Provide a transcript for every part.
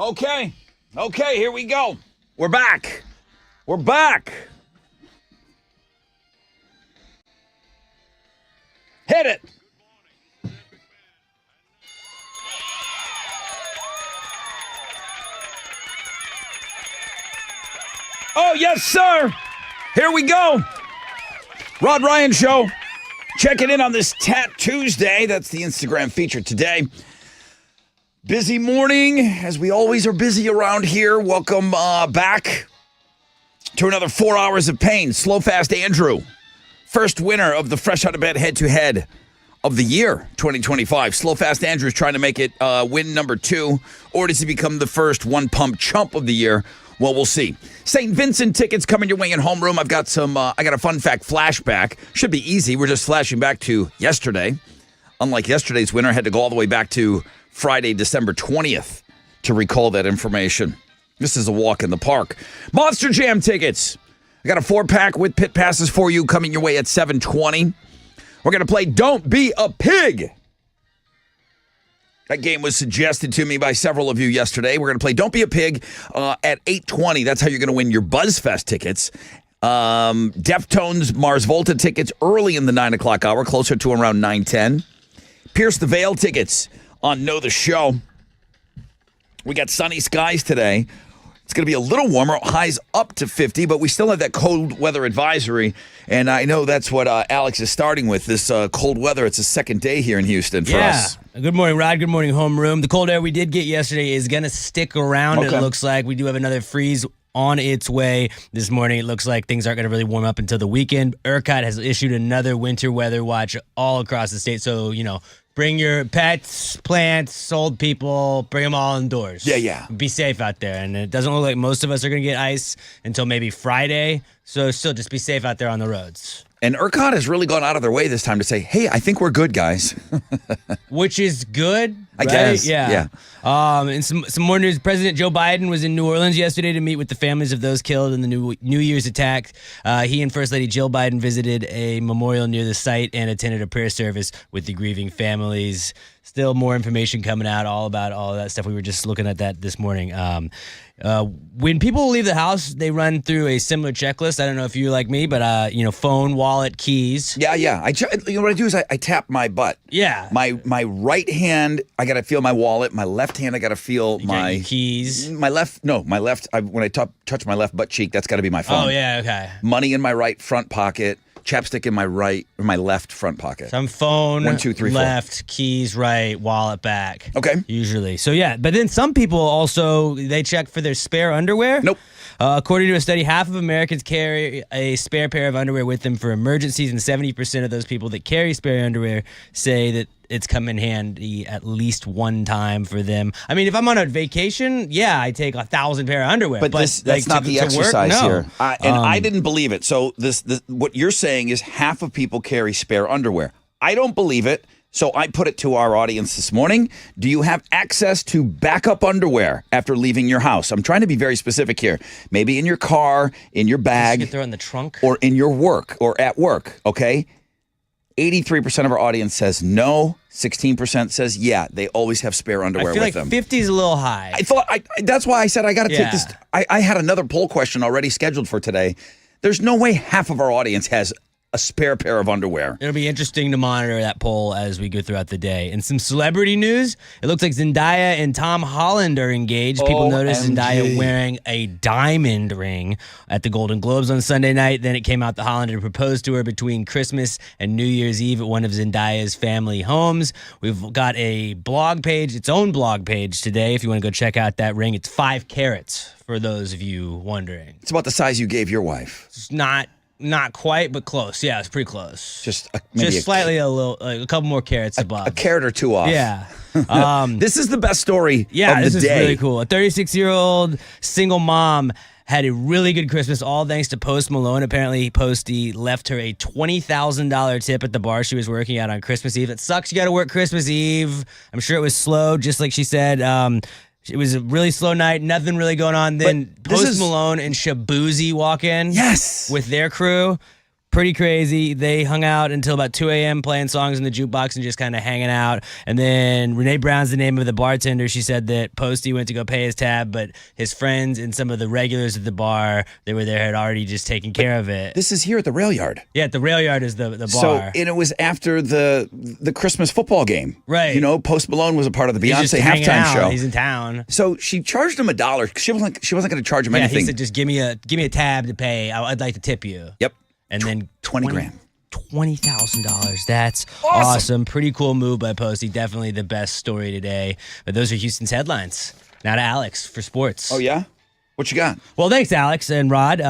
Okay, here we go. We're back. Hit it. Oh, yes, sir. Here we go. Rod Ryan Show. Checking in on this Tat Tuesday. That's the Instagram feature today. Busy morning, as we always are busy around here. Welcome back to another 4 hours of pain. Slow Fast Andrew. First winner of the Fresh Out of Bed head-to-head of the year, 2025. Slow Fast Andrew is trying to make it win number 2. Or does he become the first one-pump chump of the year? Well, we'll see. St. Vincent tickets coming your way in homeroom. I've got I got a fun fact flashback. Should be easy. We're just flashing back to yesterday. Unlike yesterday's winner, I had to go all the way back to Friday, December 20th to recall that information. This is a walk in the park. Monster Jam tickets. I got a 4-pack with pit passes for you coming your way at 7:20. We're going to play Don't Be a Pig. That game was suggested to me by several of you yesterday. We're going to play Don't Be a Pig at 8:20. That's how you're going to win your BuzzFest tickets. Deftones Mars Volta tickets early in the 9 o'clock hour, closer to around 9:10. Pierce the Veil tickets on Know the Show. We got sunny skies today. It's going to be a little warmer, highs up to 50, but we still have that cold weather advisory. And I know that's what Alex is starting with, this cold weather. It's the second day here in Houston for us. Good morning, Rod. Good morning, homeroom. The cold air we did get yesterday is going to stick around, Okay. It looks like. We do have another freeze on its way this morning. It looks like things aren't going to really warm up until the weekend. ERCOT has issued another winter weather watch all across the state. So, bring your pets, plants, old people, bring them all indoors. Yeah. Be safe out there. And it doesn't look like most of us are going to get ice until maybe Friday. So still just be safe out there on the roads. And ERCOT has really gone out of their way this time to say, hey, I think we're good, guys. Which is good, I right? guess. Yeah. And some more news. President Joe Biden was in New Orleans yesterday to meet with the families of those killed in the New Year's attack. He and First Lady Jill Biden visited a memorial near the site and attended a prayer service with the grieving families. Still more information coming out all about all of that stuff. We were just looking at that this morning. When people leave the house, they run through a similar checklist. I don't know if you're like me, but phone, wallet, keys. Yeah. What I do is I tap my butt. Yeah. My right hand, I got to feel my wallet. My left hand, I got to feel my keys. My left. When I touch my left butt cheek, that's got to be my phone. Oh yeah, okay. Money in my right front pocket. Chapstick in my left front pocket. Some phone, 1, 2, 3, 4. left, keys right, wallet back. Okay. Usually. So yeah, but then some people also, they check for their spare underwear. Nope. According to a study, half of Americans carry a spare pair of underwear with them for emergencies, and 70% of those people that carry spare underwear say that it's come in handy at least one time for them. I mean, if I'm on a vacation, yeah, I take 1,000 pair of underwear. But that's not the exercise here. I didn't believe it. So this what you're saying is half of people carry spare underwear. I don't believe it. So I put it to our audience this morning. Do you have access to backup underwear after leaving your house? I'm trying to be very specific here. Maybe in your car, in your bag. You can throw it in the trunk. Or in your work or at work, okay? 83% of our audience says no. 16% says yeah. They always have spare underwear with them. I feel like 50 is a little high. I thought that's why I said I got to take this. I had another poll question already scheduled for today. There's no way half of our audience has a spare pair of underwear. It'll be interesting to monitor that poll as we go throughout the day. And some celebrity news. It looks like Zendaya and Tom Holland are engaged. People noticed Zendaya wearing a diamond ring at the Golden Globes on Sunday night. Then it came out that Holland had proposed to her between Christmas and New Year's Eve at one of Zendaya's family homes. We've got a blog page, its own blog page today. If you want to go check out that ring, it's 5 carats for those of you wondering. It's about the size you gave your wife. It's not quite, but close. Yeah, it's pretty close. Just slightly a couple more carats above. A carat or two off. Yeah. This is the best story of the day. This is really cool. A 36-year-old single mom had a really good Christmas, all thanks to Post Malone. Apparently, Posty left her a $20,000 tip at the bar she was working at on Christmas Eve. It sucks you got to work Christmas Eve. I'm sure it was slow, just like she said. It was a really slow night, nothing really going on. Then Post Malone and Shabuzi walk in. Yes. With their crew. Pretty crazy. They hung out until about 2 a.m. playing songs in the jukebox and just kind of hanging out. And then Renee Brown's the name of the bartender. She said that Posty went to go pay his tab, but his friends and some of the regulars at the bar that were there had already just taken care of it. This is here at the Rail Yard. Yeah, the Rail Yard is the bar. So, and it was after the Christmas football game. Right. You know, Post Malone was a part of the He's just Beyonce hanging halftime out. show. He's in town. So she charged him $1. She wasn't going to charge him Yeah, anything. he said, just give me a tab to pay. I'd like to tip you. Yep. And then 20 grand. $20,000. That's awesome. Pretty cool move by Posty. Definitely the best story today. But those are Houston's headlines. Now to Alex for sports. Oh, yeah? What you got? Well, thanks, Alex and Rod.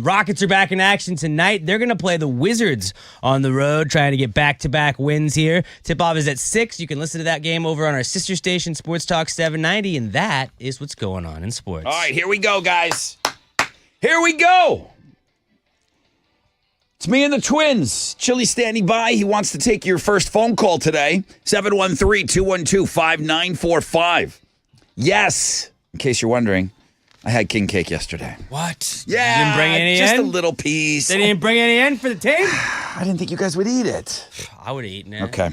Rockets are back in action tonight. They're going to play the Wizards on the road, trying to get back-to-back wins here. Tip-off is at 6. You can listen to that game over on our sister station, Sports Talk 790, and that is what's going on in sports. All right, here we go, guys. Here we go. It's me and the twins. Chili standing by. He wants to take your first phone call today. 713-212-5945. Yes. In case you're wondering, I had king cake yesterday. What? Yeah. You didn't bring any just in? a little piece. They didn't bring any in for the team? I didn't think you guys would eat it. I would have eaten it. Okay.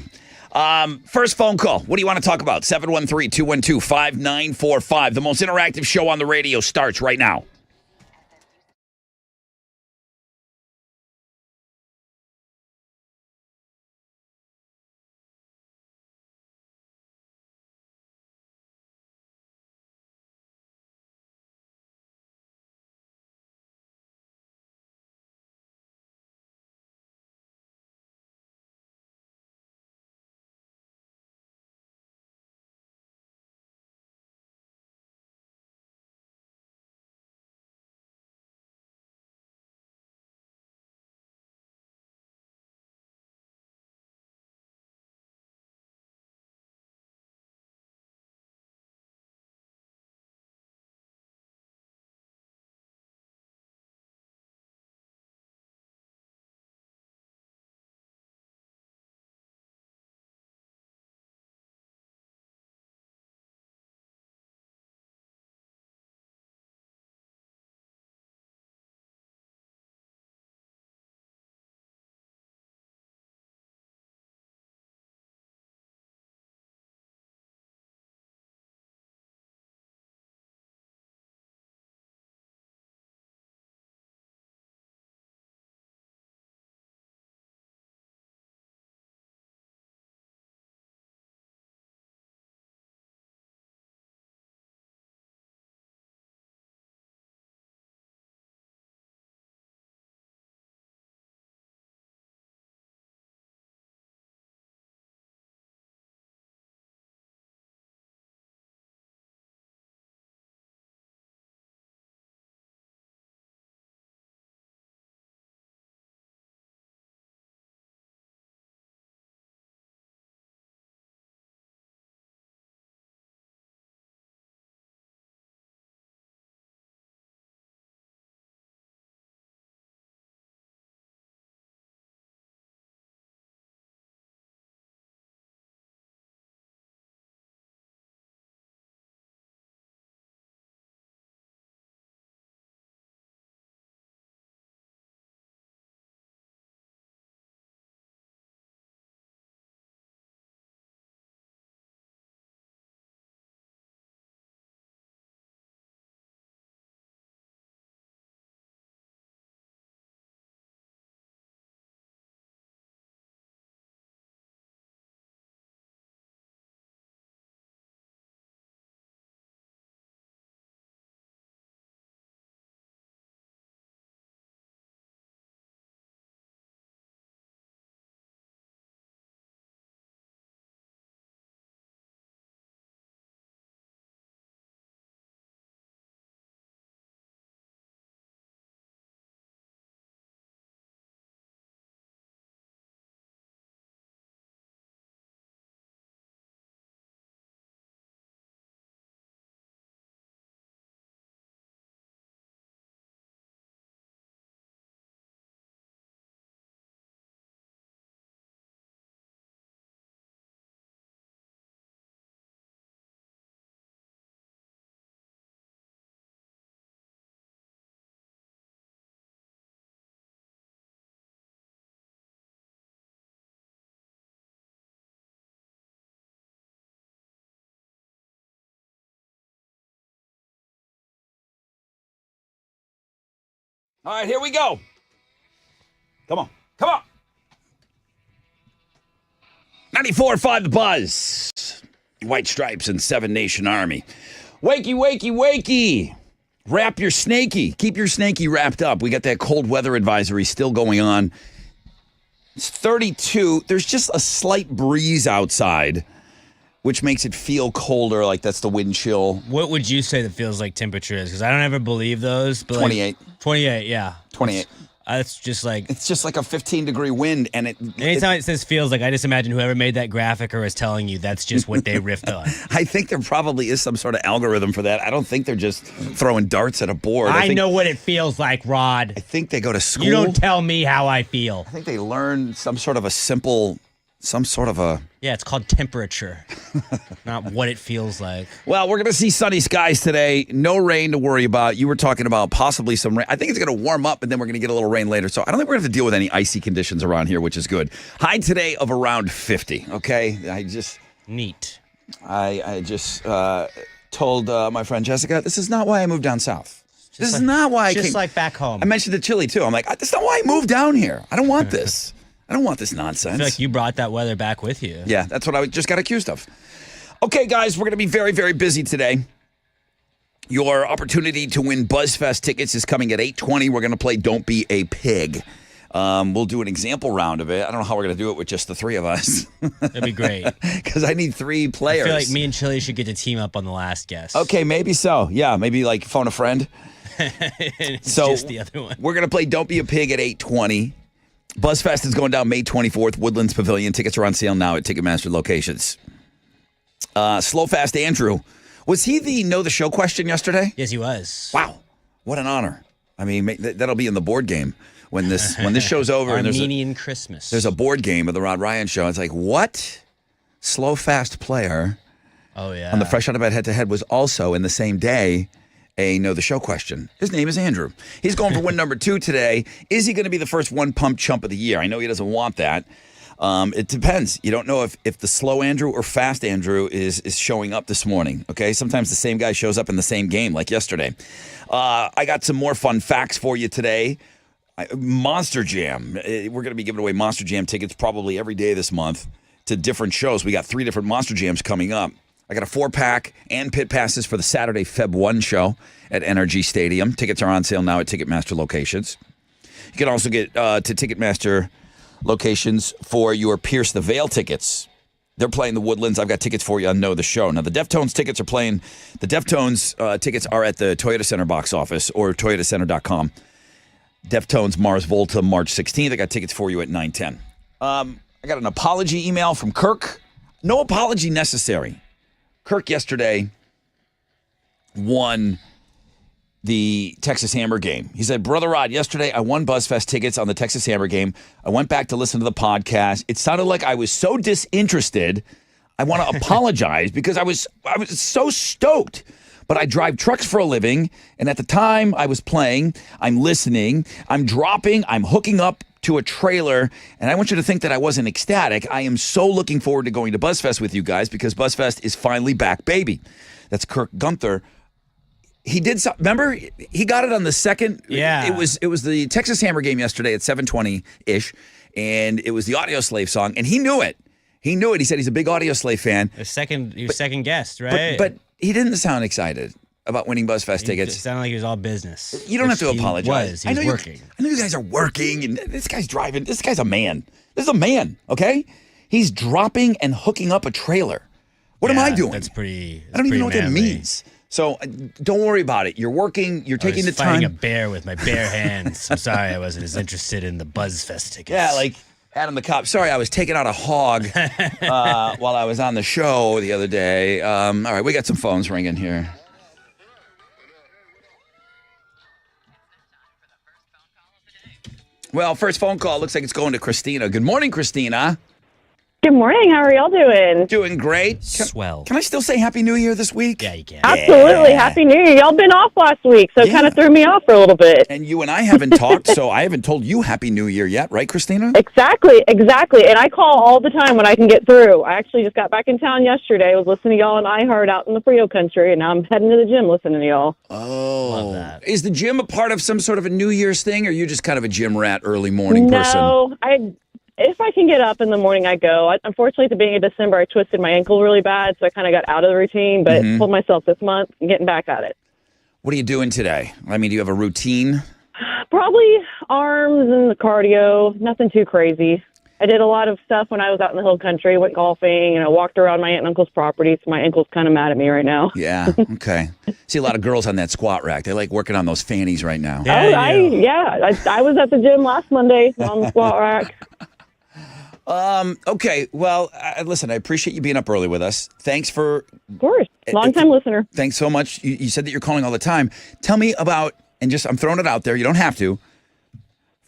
First phone call. What do you want to talk about? 713-212-5945. The most interactive show on the radio starts right now. All right, here we go. Come on. 94.5 The Buzz. White Stripes and Seven Nation Army. Wakey, wakey, wakey. Wrap your snakey. Keep your snakey wrapped up. We got that cold weather advisory still going on. It's 32. There's just a slight breeze outside, which makes it feel colder, like that's the wind chill. What would you say the feels like temperature is? Because I don't ever believe those. But 28. 28, yeah. 28. That's just like... It's just like a 15-degree wind, and Anytime it says feels like, I just imagine whoever made that graphic or is telling you that's just what they riffed on. I think there probably is some sort of algorithm for that. I don't think they're just throwing darts at a board. I know what it feels like, Rod. I think they go to school. You don't tell me how I feel. I think they learn some sort of a... Yeah, it's called temperature, not what it feels like. Well, we're going to see sunny skies today. No rain to worry about. You were talking about possibly some rain. I think it's going to warm up, and then we're going to get a little rain later. So I don't think we're going to have to deal with any icy conditions around here, which is good. High today of around 50, okay? Neat. I just told my friend Jessica, this is not why I moved down south. This is not why I came. Just like back home. I mentioned the chili, too. I'm like, that's not why I moved down here. I don't want this. I don't want this nonsense. I feel like you brought that weather back with you. Yeah, that's what I just got accused of. Okay, guys, we're going to be very, very busy today. Your opportunity to win BuzzFest tickets is coming at 8:20. We're going to play Don't Be a Pig. We'll do an example round of it. I don't know how we're going to do it with just the three of us. That'd be great. Because I need three players. I feel like me and Chili should get to team up on the last guest. Okay, maybe so. Yeah, maybe like phone a friend. It's just the other one. We're going to play Don't Be a Pig at 8:20. BuzzFest is going down May 24th, Woodlands Pavilion. Tickets are on sale now at Ticketmaster locations. Slow Fast Andrew. Was he the Know the Show question yesterday? Yes, he was. Wow. What an honor. I mean, that'll be in the board game when this show's over. Armenian Christmas. There's a board game of the Rod Ryan Show. It's like, what? Slow Fast player on the Fresh Out of Bed head-to-head was also in the same day a Know the Show question. His name is Andrew. He's going for win number 2 today. Is he going to be the first one-pump chump of the year? I know he doesn't want that. It depends. You don't know if the slow Andrew or fast Andrew is showing up this morning, okay? Sometimes the same guy shows up in the same game, like yesterday. I got some more fun facts for you today. Monster Jam. We're going to be giving away Monster Jam tickets probably every day this month to different shows. We got 3 different Monster Jams coming up. I got a 4-pack and pit passes for the Saturday Feb 1 show at NRG Stadium. Tickets are on sale now at Ticketmaster locations. You can also get to Ticketmaster locations for your Pierce the Veil tickets. They're playing the Woodlands. I've got tickets for you on Know the Show. Now, the Deftones tickets are playing. The Deftones tickets are at the Toyota Center box office or toyotacenter.com. Deftones Mars Volta March 16th. I got tickets for you at 9:10. I got an apology email from Kirk. No apology necessary. Kirk yesterday won the Texas Hammer game. He said, Brother Rod, yesterday I won BuzzFest tickets on the Texas Hammer game. I went back to listen to the podcast. It sounded like I was so disinterested. I want to apologize because I was so stoked. But I drive trucks for a living, and at the time I was playing, I'm listening, I'm dropping, I'm hooking up to a trailer, and I want you to think that I wasn't ecstatic. I am so looking forward to going to BuzzFest with you guys because BuzzFest is finally back, baby. That's Kirk Gunther. He did so, remember? He got it on the second. Yeah. It was the Texas Hammer game yesterday at 7:20-ish, and it was the Audio Slave song, and he knew it. He knew it. He said he's a big Audio Slave fan. Your second guest, right? But he didn't sound excited about winning BuzzFest tickets. It sounded like he was all business. You don't have to apologize. He was working. I know you guys are working, and this guy's driving. This guy's a man. This is a man, okay? He's dropping and hooking up a trailer. What am I doing? That's pretty. I don't even know what that means. So don't worry about it. You're working. You're taking the time. I was fighting a bear with my bare hands. I'm sorry I wasn't as interested in the BuzzFest tickets. Yeah, like Adam the Cop. Sorry, I was taking out a hog while I was on the show the other day. All right, we got some phones ringing here. Well, first phone call looks like it's going to Christina. Good morning, Christina. Good Good morning. How are y'all doing? Doing great. Swell. Can I still say Happy New Year this week? Yeah, you can. Absolutely. Happy New Year. Y'all been off last week, so it kind of threw me off for a little bit. And you and I haven't talked, so I haven't told you Happy New Year yet, right, Christina? Exactly. And I call all the time when I can get through. I actually just got back in town yesterday. I was listening to y'all on iHeart out in the Frio country, and now I'm heading to the gym listening to y'all. Oh. Love that. Is the gym a part of some sort of a New Year's thing, or are you just kind of a gym rat early morning person? No, if I can get up in the morning, I go. Unfortunately, at the beginning of December, I twisted my ankle really bad, so I kind of got out of the routine, but told myself this month, I'm getting back at it. What are you doing today? I mean, do you have a routine? Probably arms and the cardio, nothing too crazy. I did a lot of stuff when I was out in the hill country, went golfing, and I walked around my aunt and uncle's property, so my ankle's kind of mad at me right now. Yeah, okay. See a lot of girls on that squat rack. They like working on those fannies right now. I was at the gym last Monday on the squat rack. Okay, well, listen, I appreciate you being up early with us. Thanks for... Of course. Long-time listener. Thanks so much. You said that you're calling all the time. Tell me about, and just, I'm throwing it out there, you don't have to,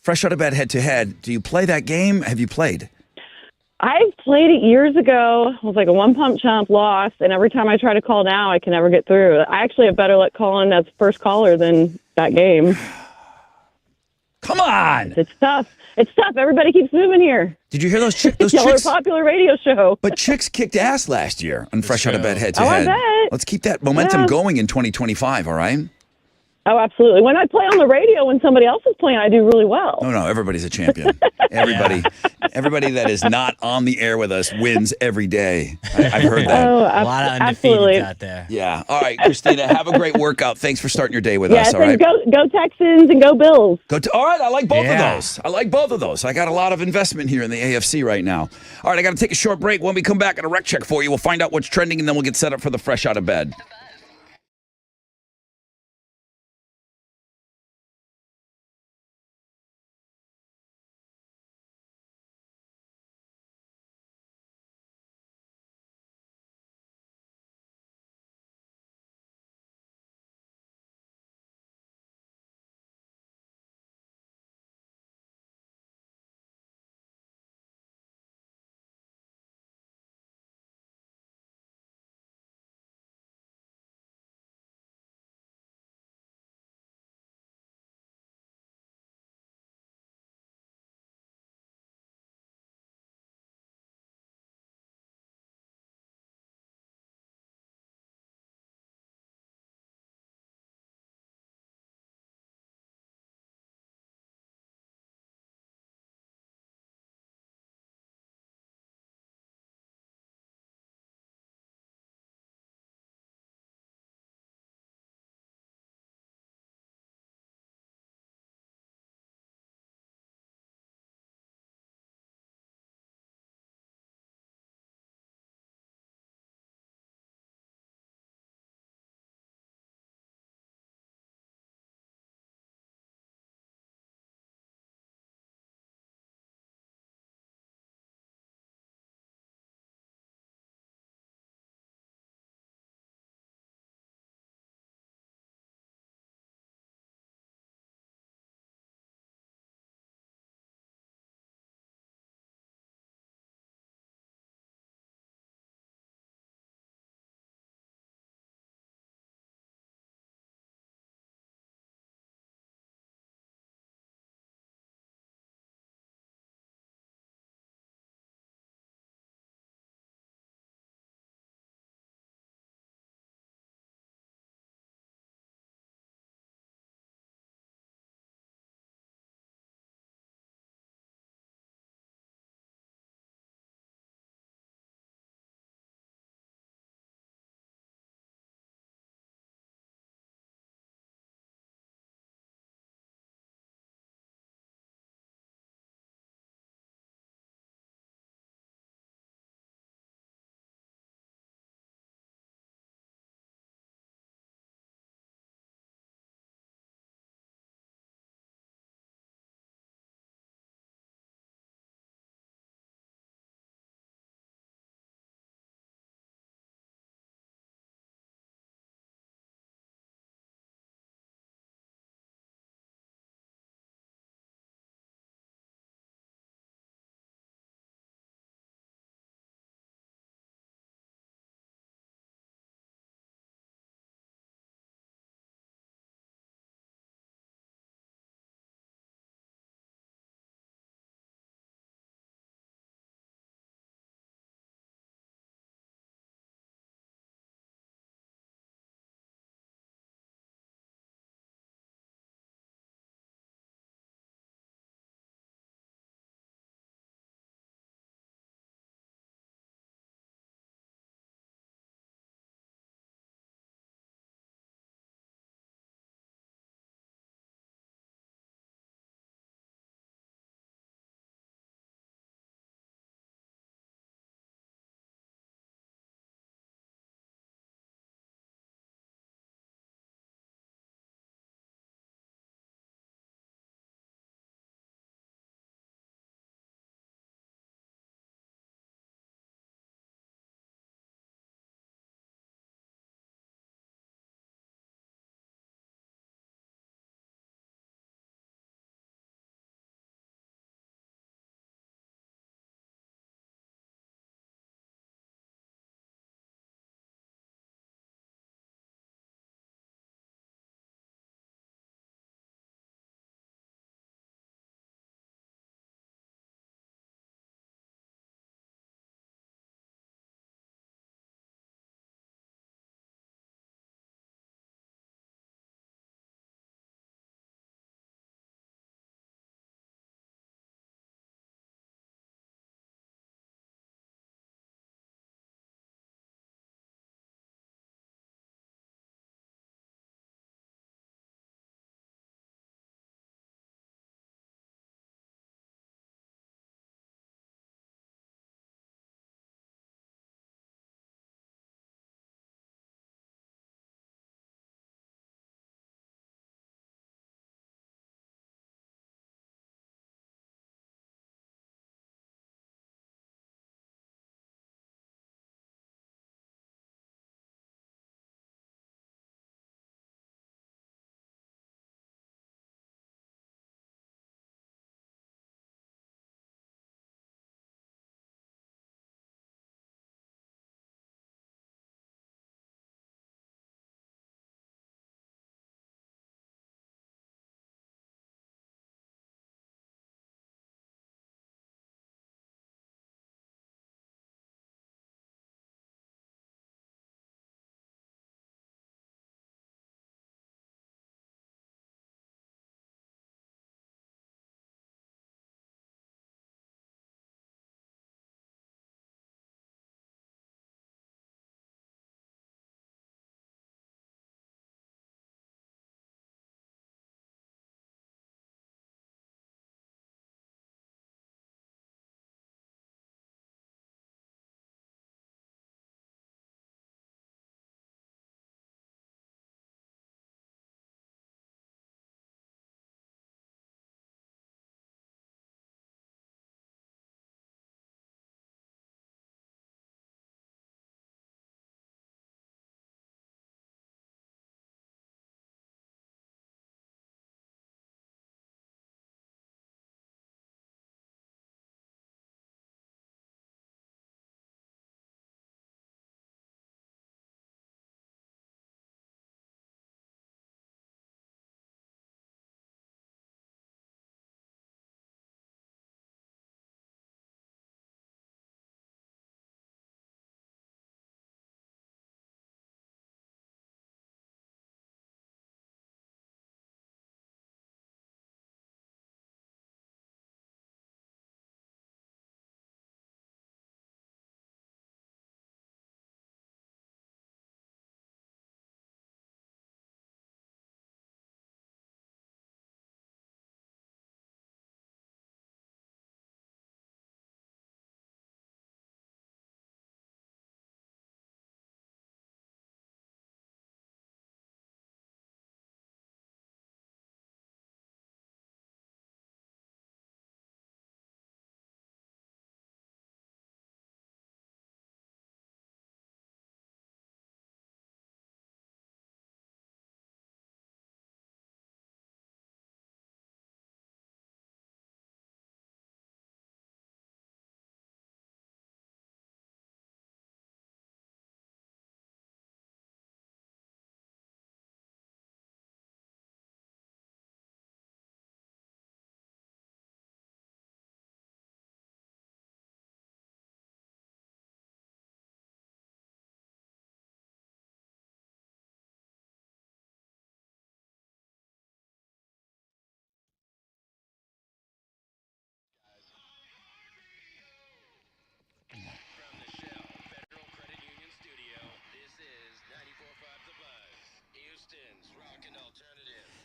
Fresh Out of Bed head-to-head. Do you play that game? Have you played? I played it years ago. I was like a one-pump chump, lost, and every time I try to call now, I can never get through. I actually have better luck calling as first caller than that game. Come on! It's tough. Everybody keeps moving here. Did you hear those chicks? Y'all are a popular radio show. But chicks kicked ass last year on Fresh Out of Bed head-to-head. Oh, I bet. Let's keep that momentum going in 2025, all right? Oh, absolutely. When I play on the radio, when somebody else is playing, I do really well. No, everybody's a champion. Everybody that is not on the air with us wins every day. I've heard that. Oh, A lot of undefeateds out there. Yeah. All right, Christina, have a great workout. Thanks for starting your day with us, all right? Go Texans and go Bills. All right, I like both of those. I got a lot of investment here in the AFC right now. All right, I got to take a short break. When we come back at a rec check for you, we'll find out what's trending, and then we'll get set up for the Fresh Out of Bed.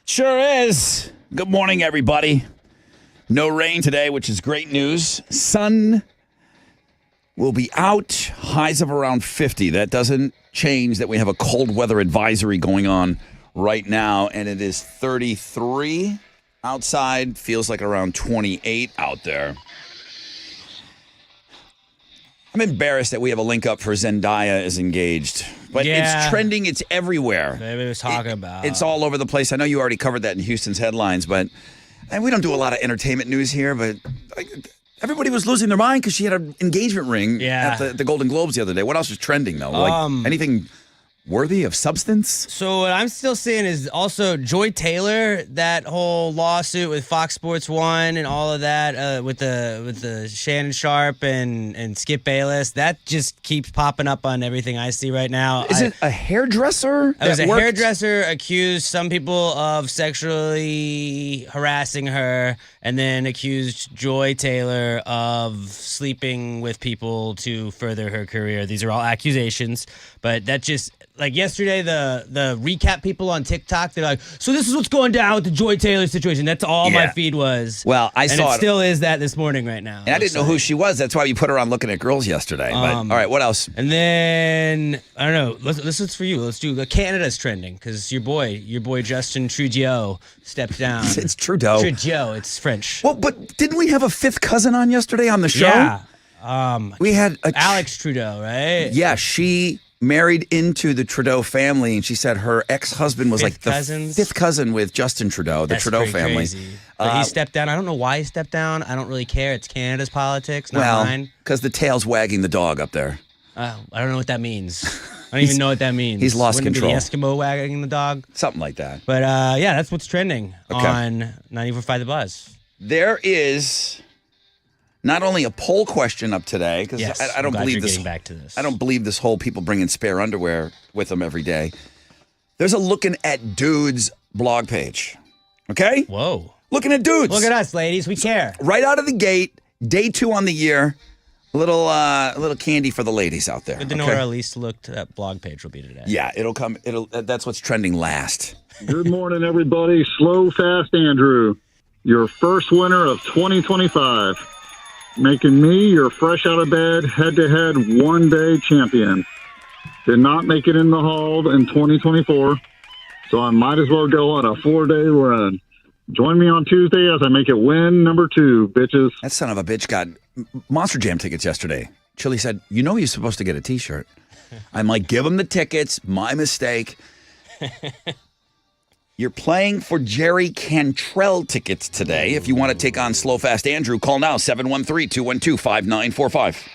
Sure is. Good morning, everybody. No rain today, which is great news. Sun will be out. Highs of around 50. That doesn't change that we have a cold weather advisory going on right now, and it is 33 outside. Feels like around 28 out there. I'm embarrassed that we have a link up for Zendaya is engaged. But it's trending. It's everywhere. Maybe it was talking about. It's all over the place. I know you already covered that in Houston's headlines, but and we don't do a lot of entertainment news here, but everybody was losing their mind because she had an engagement ring at the Golden Globes the other day. What else was trending, though? Anything worthy of substance? So what I'm still seeing is also Joy Taylor, that whole lawsuit with Fox Sports 1 and all of that with the Shannon Sharp and Skip Bayless. That just keeps popping up on everything I see right now. Is it a hairdresser? It was a hairdresser accused some people of sexually harassing her and then accused Joy Taylor of sleeping with people to further her career. These are all accusations, but that just... Like yesterday, the recap people on TikTok, they're like, so this is what's going down with the Joy Taylor situation. That's all my feed was. Well, I saw it. And it still is that this morning right now. And I didn't know who she was. That's why you put her on Looking at Girls yesterday. But, all right, what else? And then, I don't know, this is for you. Let's do, Canada's trending because your boy Justin Trudeau stepped down. It's Trudeau. Trudeau, it's French. Well, but didn't we have a fifth cousin on yesterday on the show? Yeah. We had Alex Trudeau, right? Yeah, she married into the Trudeau family, and she said her ex-husband was fifth cousin with Justin Trudeau, the Trudeau family. Crazy. But he stepped down. I don't know why he stepped down. I don't really care. It's Canada's politics, not mine. Because the tail's wagging the dog up there. I don't know what that means. I don't even know what that means. He's lost control. The Eskimo wagging the dog? Something like that. But that's what's trending on 94.5 The Buzz. There is not only a poll question up today, because I don't believe this. Back to this. I don't believe this whole people bringing spare underwear with them every day. There's a Looking at Dudes blog page. Okay? Whoa. Looking at Dudes. Look at us, ladies. We care. Right out of the gate, day 2 on the year. A little candy for the ladies out there. Good to know where our least looked at blog page will be today. Yeah, it'll come. That's what's trending last. Good morning, everybody. Slow, fast Andrew, your first winner of 2025. Making me your fresh out of bed, head-to-head, one-day champion. Did not make it in the hall in 2024, so I might as well go on a 4-day run. Join me on Tuesday as I make it win number 2, bitches. That son of a bitch got Monster Jam tickets yesterday. Chili said, you're supposed to get a T-shirt. I'm like, give him the tickets. My mistake. You're playing for Jerry Cantrell tickets today. If you want to take on Slow Fast Andrew, call now, 713-212-5945.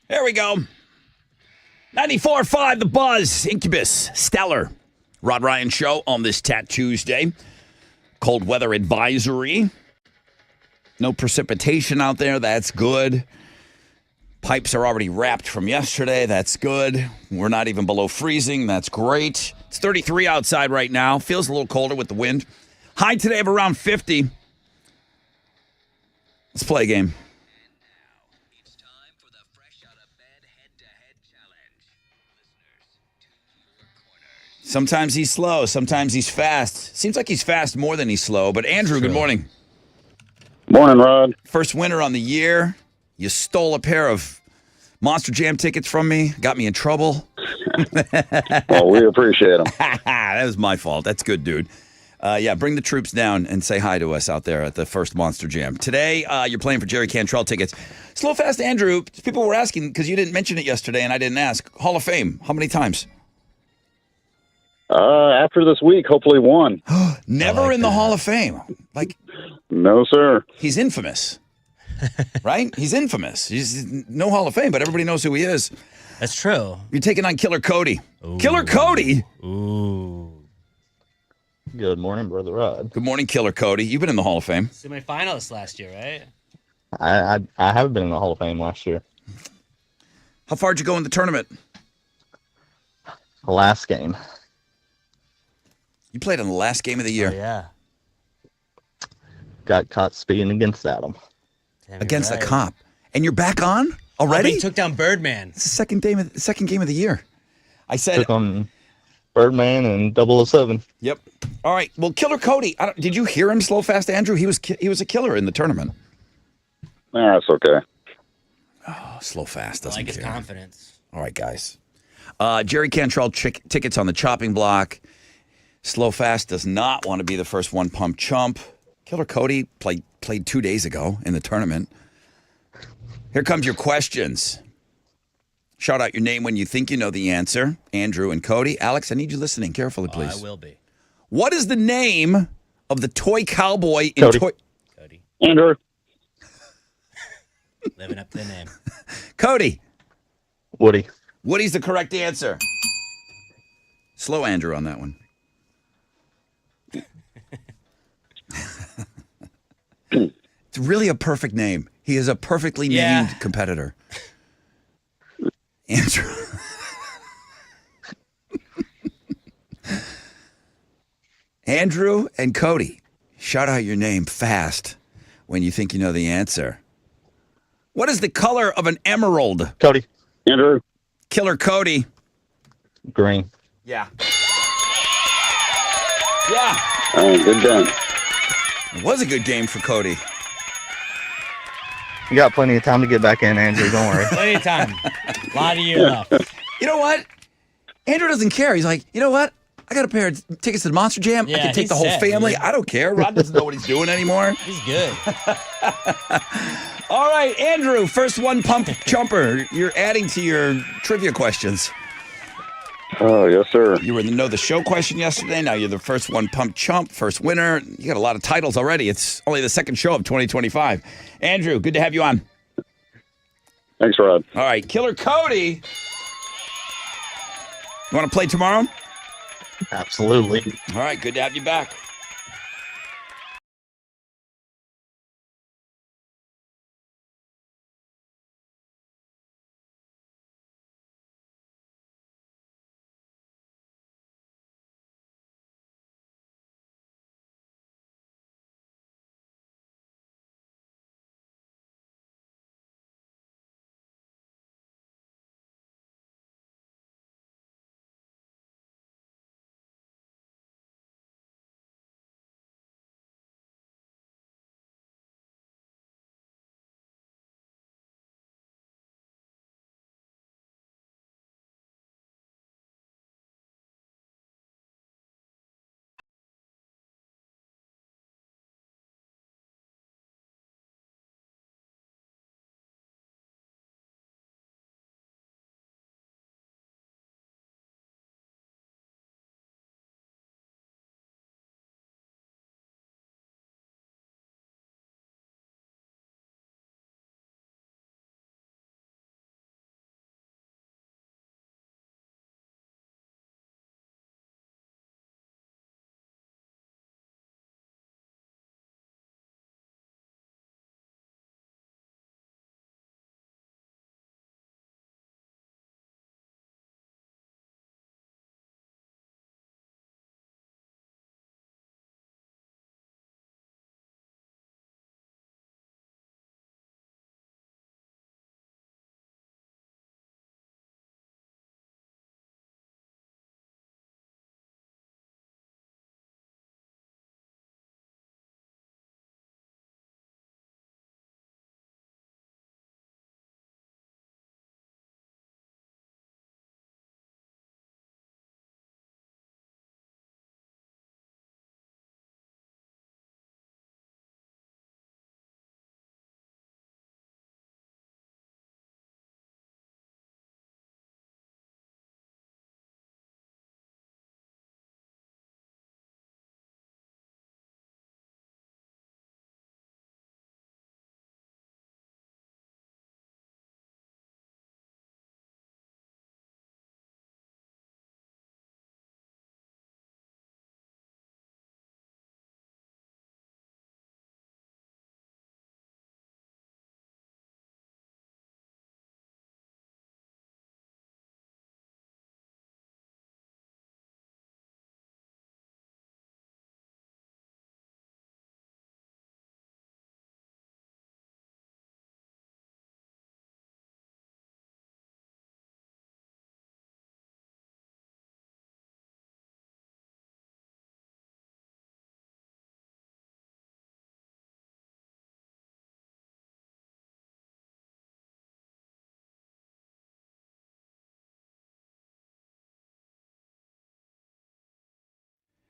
There we go. 94.5 The Buzz, Incubus, Stellar. Rod Ryan Show on this Tat Tuesday. Cold weather advisory. No precipitation out there. That's good. Pipes are already wrapped from yesterday. That's good. We're not even below freezing. That's great. It's 33 outside right now. Feels a little colder with the wind. High today of around 50. Let's play a game. Sometimes he's slow. Sometimes he's fast. Seems like he's fast more than he's slow. But Andrew, good morning. Morning, Rod. First winner on the year. You stole a pair of Monster Jam tickets from me. Got me in trouble. Well, we appreciate them. That was my fault. That's good, dude. Yeah, bring the troops down and say hi to us out there at the first Monster Jam. Today, you're playing for Jerry Cantrell tickets. Slow Fast Andrew, people were asking, because you didn't mention it yesterday and I didn't ask. Hall of Fame, how many times? After this week, hopefully one. Never in the Hall of Fame. Like, No, sir. he's infamous. Right? He's infamous. He's no Hall of Fame, but everybody knows who he is. That's true. You're taking on Killer Cody. Killer Cody? Ooh. Good morning, Brother Rod. Good morning, Killer Cody. You've been in the Hall of Fame. Semi-finalist last year, right? I have been in the Hall of Fame last year. How far did you go in the tournament? The last game. You played in the last game of the year. Oh, yeah. Got caught speeding against Adam. Damn, Against you're a right. cop. And you're back on already? He took down Birdman. It's the second game of the year. I said, Took on Birdman and 007. yep. All right. Well, Killer Cody, did you hear him, Slow Fast Andrew? He was a killer in the tournament. That's okay. Oh, Slow Fast I doesn't like his care. confidence. All right, guys. Jerry Cantrell tickets on the chopping block. Slow Fast does not want to be the first one pump chump. Killer Cody played 2 days ago in the tournament. Here comes your questions. Shout out your name when you think you know the answer. Andrew and Cody. Alex, I need you listening carefully, please. I will be. What is the name of the toy cowboy in Cody. Cody. Andrew. Living up to the name. Cody. Woody. Woody's the correct answer. Slow Andrew on that one. It's really a perfect name. He is a perfectly named competitor. Andrew. Andrew and Cody, shout out your name fast when you think you know the answer. What is the color of an emerald? Cody. Andrew. Killer Cody. Green. Yeah. Yeah. Good game. It was a good game for Cody. You got plenty of time to get back in, Andrew. Don't worry. Plenty of time. A lot of year left. You know what? Andrew doesn't care. He's like, you know what? I got a pair of tickets to the Monster Jam. I Yeah, can take he's the whole set, family. dude. I don't care. Rod doesn't know what he's doing anymore. He's good. All right, Andrew, first one pump chumper. You're adding to your trivia questions. Oh, yes, sir. You were in the Know the Show question yesterday. Now you're the first one pump chump, first winner. You got a lot of titles already. It's only the second show of 2025. Andrew, good to have you on. Thanks, Rod. All right, Killer Cody. You want to play tomorrow? Absolutely. All right, good to have you back.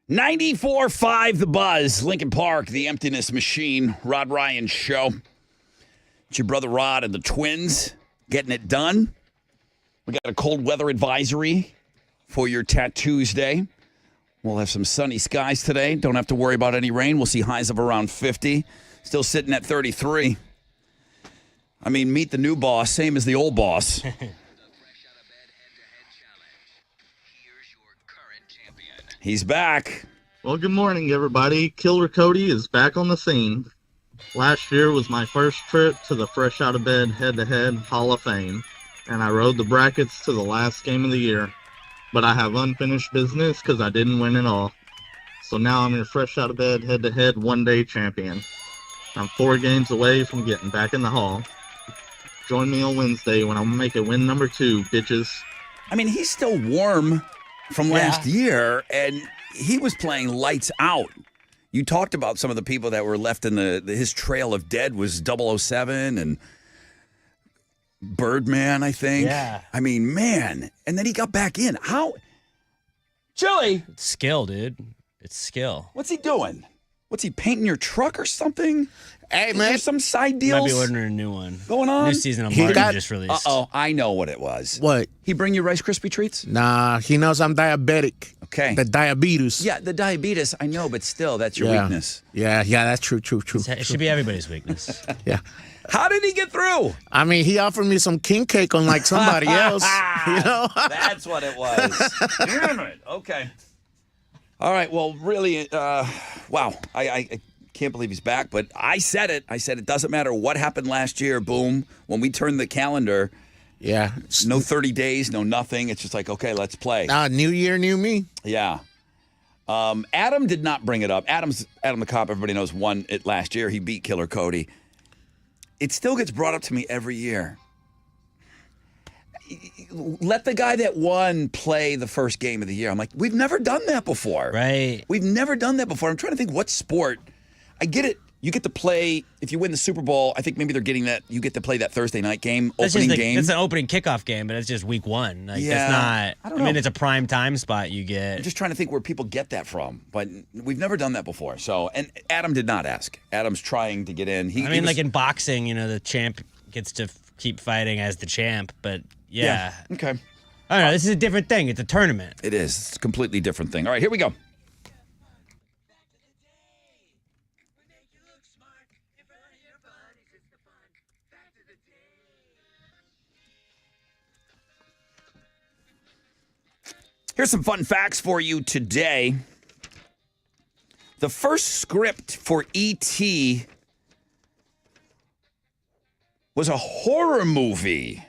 94.5 The Buzz, Lincoln Park, the Emptiness Machine, Rod Ryan Show. It's your brother Rod and the twins getting it done. We got a cold weather advisory for your Tattoos Day. We'll have some sunny skies today. Don't have to worry about any rain. We'll see highs of around 50. Still sitting at 33. I mean, meet the new boss, same as the old boss. He's back. Well, good morning, everybody. Killer Cody is back on the scene. Last year was my first trip to the Fresh Out of Bed Head-to-Head Hall of Fame, and I rode the brackets to the last game of the year. But I have unfinished business because I didn't win it all. So now I'm your Fresh Out of Bed Head-to-Head one-day champion. I'm 4 games away from getting back in the hall. Join me on Wednesday when I'm going to make it win number 2, bitches. I mean, he's still warm from last year, and he was playing lights out. You talked about some of the people that were left in his trail of dead was 007 and Birdman, I think. Yeah. I mean, man. And then he got back in. How? Chili. It's skill, dude. It's skill. What's he doing? What's he painting your truck or something? Hey, Is man. there some side deals Might be ordering a new one. going on? New season of He Martin got- just released. Uh-oh, I know what it was. What? He bring you Rice Krispie treats? Nah, he knows I'm diabetic. Okay. The diabetes. Yeah, the diabetes, I know, but still, that's your Yeah. weakness. Yeah, that's true. It should be everybody's weakness. Yeah. How did he get through? I mean, he offered me some king cake unlike somebody else, you know? That's what it was. Damn it. Okay. All right. Well, really, wow. I can't believe he's back, but I said it. I said it doesn't matter what happened last year. Boom. When we turned the calendar, Yeah. no 30 days, no nothing. It's just like, okay, let's play. New year, new me. Yeah. Adam did not bring it up. Adam the Cop, everybody knows, won it last year. He beat Killer Cody. It still gets brought up to me every year. Let the guy that won play the first game of the year. I'm like, we've never done that before. Right. We've never done that before. I'm trying to think what sport. I get it. You get to play, if you win the Super Bowl, I think maybe they're getting that, you get to play that Thursday night game, opening game. It's an opening kickoff game, but it's just week 1. Like, Yeah. that's not. I don't know. mean, it's a prime time spot you get. I'm just trying to think where people get that from, but we've never done that before. So, and Adam did not ask. Adam's trying to get in. I mean, like in boxing, the champ gets to keep fighting as the champ, but yeah. Okay. I don't know. This is a different thing. It's a tournament. It is. It's a completely different thing. All right, here we go. Here's some fun facts for you today. The first script for E.T. was a horror movie.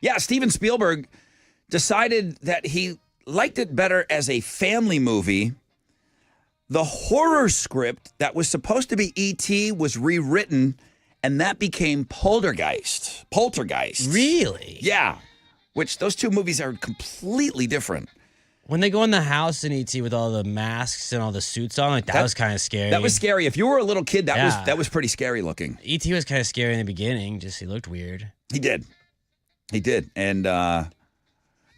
Yeah, Steven Spielberg decided that he liked it better as a family movie. The horror script that was supposed to be E.T. was rewritten, and that became Poltergeist. Really? Yeah. Which those two movies are completely different. When they go in the house in ET with all the masks and all the suits on, like that was kind of scary. That was scary. If you were a little kid, Yeah. that was pretty scary looking. ET was kind of scary in the beginning. Just he looked weird. He did. And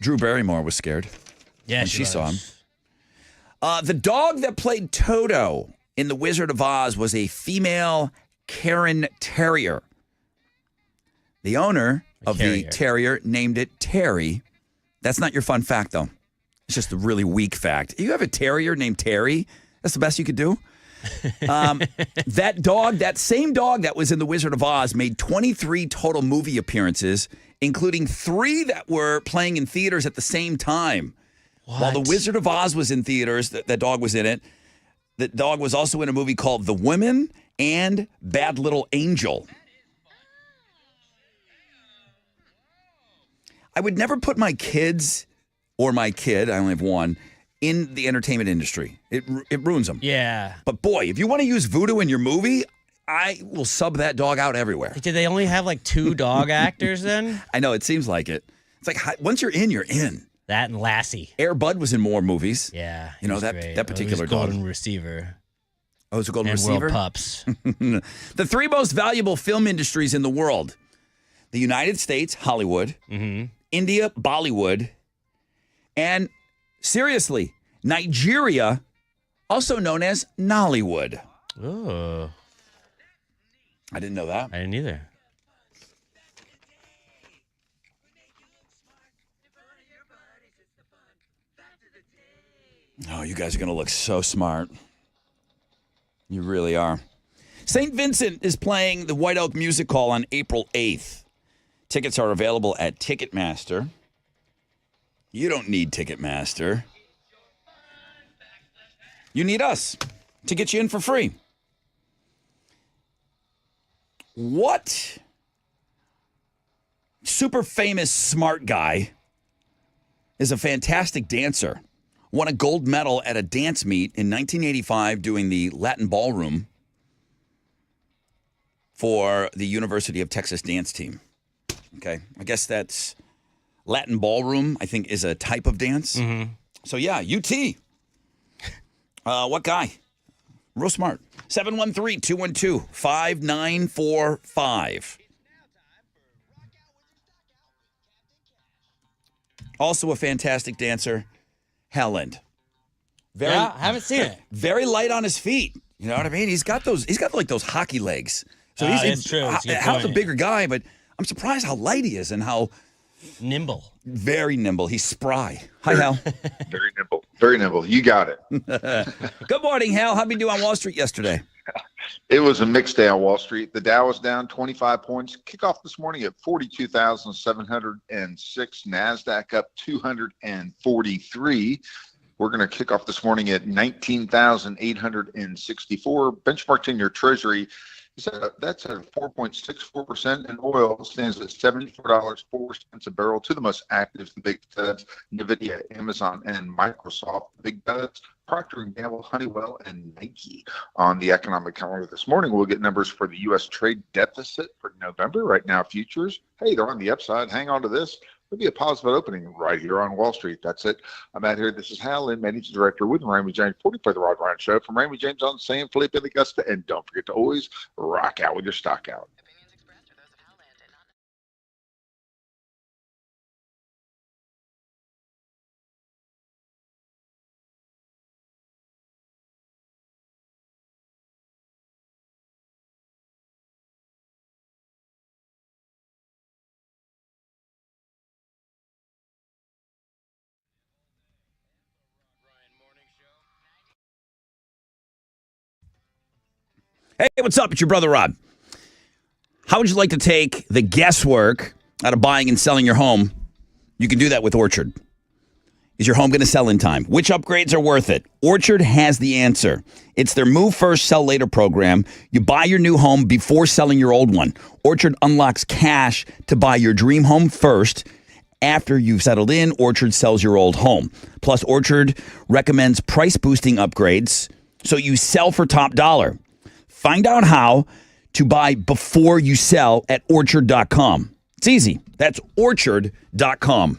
Drew Barrymore was scared Yeah, when she saw him. was. The dog that played Toto in The Wizard of Oz was a female Cairn Terrier. The owner of the terrier named it Terry. That's not your fun fact, though. It's just a really weak fact. You have a terrier named Terry? That's the best you could do? That same dog that was in The Wizard of Oz made 23 total movie appearances, including 3 that were playing in theaters at the same time. What? While The Wizard of Oz was in theaters, that dog was in it. The dog was also in a movie called The Women and Bad Little Angel. I would never put my kids or my kid, I only have one, in the entertainment industry. It ruins them. Yeah. But boy, if you want to use voodoo in your movie, I will sub that dog out everywhere. Did they only have like 2 dog actors then? I know, it seems like it. It's like once you're in, you're in. That and Lassie. Air Bud was in more movies. Yeah. You know, he was that great. particular He was Golden dog. Receiver. Oh, it's a golden And receiver? World Pups. The 3 most valuable film industries in the world. The United States, Hollywood. Mm-hmm. India, Bollywood. And seriously, Nigeria, also known as Nollywood. Oh, I didn't know that. I didn't either. Oh, you guys are going to look so smart. You really are. St. Vincent is playing the White Oak Music Hall on April 8th. Tickets are available at Ticketmaster. You don't need Ticketmaster. You need us to get you in for free. What super famous smart guy is a fantastic dancer? Won a gold medal at a dance meet in 1985 doing the Latin ballroom for the University of Texas dance team. Okay, I guess that's Latin ballroom, I think, is a type of dance. Mm-hmm. So, yeah, UT. What guy? Real smart. 713-212-5945. Also a fantastic dancer, Helen. Yeah, I haven't seen it. Very light on his feet. You know what I mean? He's got like those hockey legs. So that's true. Hal's a bigger guy, but I'm surprised how light he is and how nimble. Very nimble. He's spry. Hi, Hal. Very nimble. Very nimble. You got it. Good morning, Hal. How'd we do on Wall Street yesterday? It was a mixed day on Wall Street. The Dow was down 25 points. Kickoff this morning at 42,706. NASDAQ up 243. We're going to kick off this morning at 19,864. Benchmark 10-year Treasury, that's at 4.64%, and oil stands at $74.04 a barrel. To the most active, the big bets, NVIDIA, Amazon, and Microsoft. Big bets, Procter & Gamble, Honeywell, and Nike. On the economic calendar this morning, we'll get numbers for the U.S. trade deficit for November. Right now, futures, hey, they're on the upside. Hang on to this. There'll be a positive opening right here on Wall Street. That's it. I'm out here. This is Hal Lynn, Managing Director with Raymond James, 40 for the Rod Ryan Show. From Raymond James on San Felipe and Augusta. And don't forget to always rock out with your stock out. Hey, what's up? It's your brother, Rod. How would you like to take the guesswork out of buying and selling your home? You can do that with Orchard. Is your home going to sell in time? Which upgrades are worth it? Orchard has the answer. It's their Move First, Sell Later program. You buy your new home before selling your old one. Orchard unlocks cash to buy your dream home first. After you've settled in, Orchard sells your old home. Plus, Orchard recommends price-boosting upgrades so you sell for top dollar. Find out how to buy before you sell at Orchard.com. It's easy. That's Orchard.com.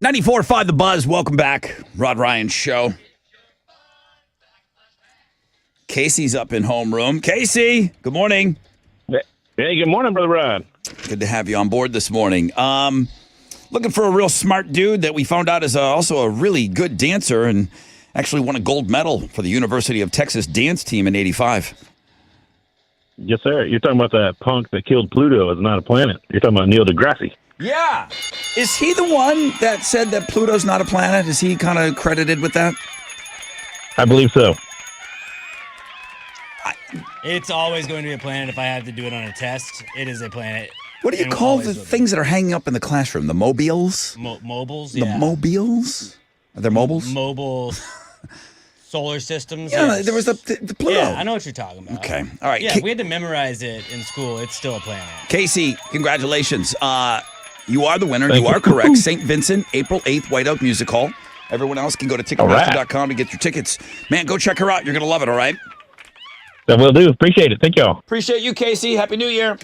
94.5 The Buzz. Welcome back. Rod Ryan Show. Casey's up in homeroom. Casey, good morning. Hey, good morning, Brother Rod. Good to have you on board this morning. Looking for a real smart dude that we found out is also a really good dancer and actually won a gold medal for the University of Texas dance team in '85. Yes, sir. You're talking about that punk that killed Pluto as not a planet. You're talking about Neil deGrasse. Yeah. Is he the one that said that Pluto's not a planet? Is he kind of credited with that? I believe so. It's always going to be a planet if I have to do it on a test. It is a planet. What do you call the things that are hanging up in the classroom? The mobiles? Mobiles? The Yeah. mobiles? Are there mobiles? Mobile solar systems. Yeah, yes. there was the Pluto. Yeah, I know what you're talking about. Okay. All right. Yeah, we had to memorize it in school. It's still a planet. Casey, congratulations. You are the winner. You are correct. St. Vincent, April 8th, White Oak Music Hall. Everyone else can go to Ticketmaster.com to get your tickets. Man, go check her out. You're going to love it, all right? That will do. Appreciate it. Thank y'all. Appreciate you, Casey. Happy New Year.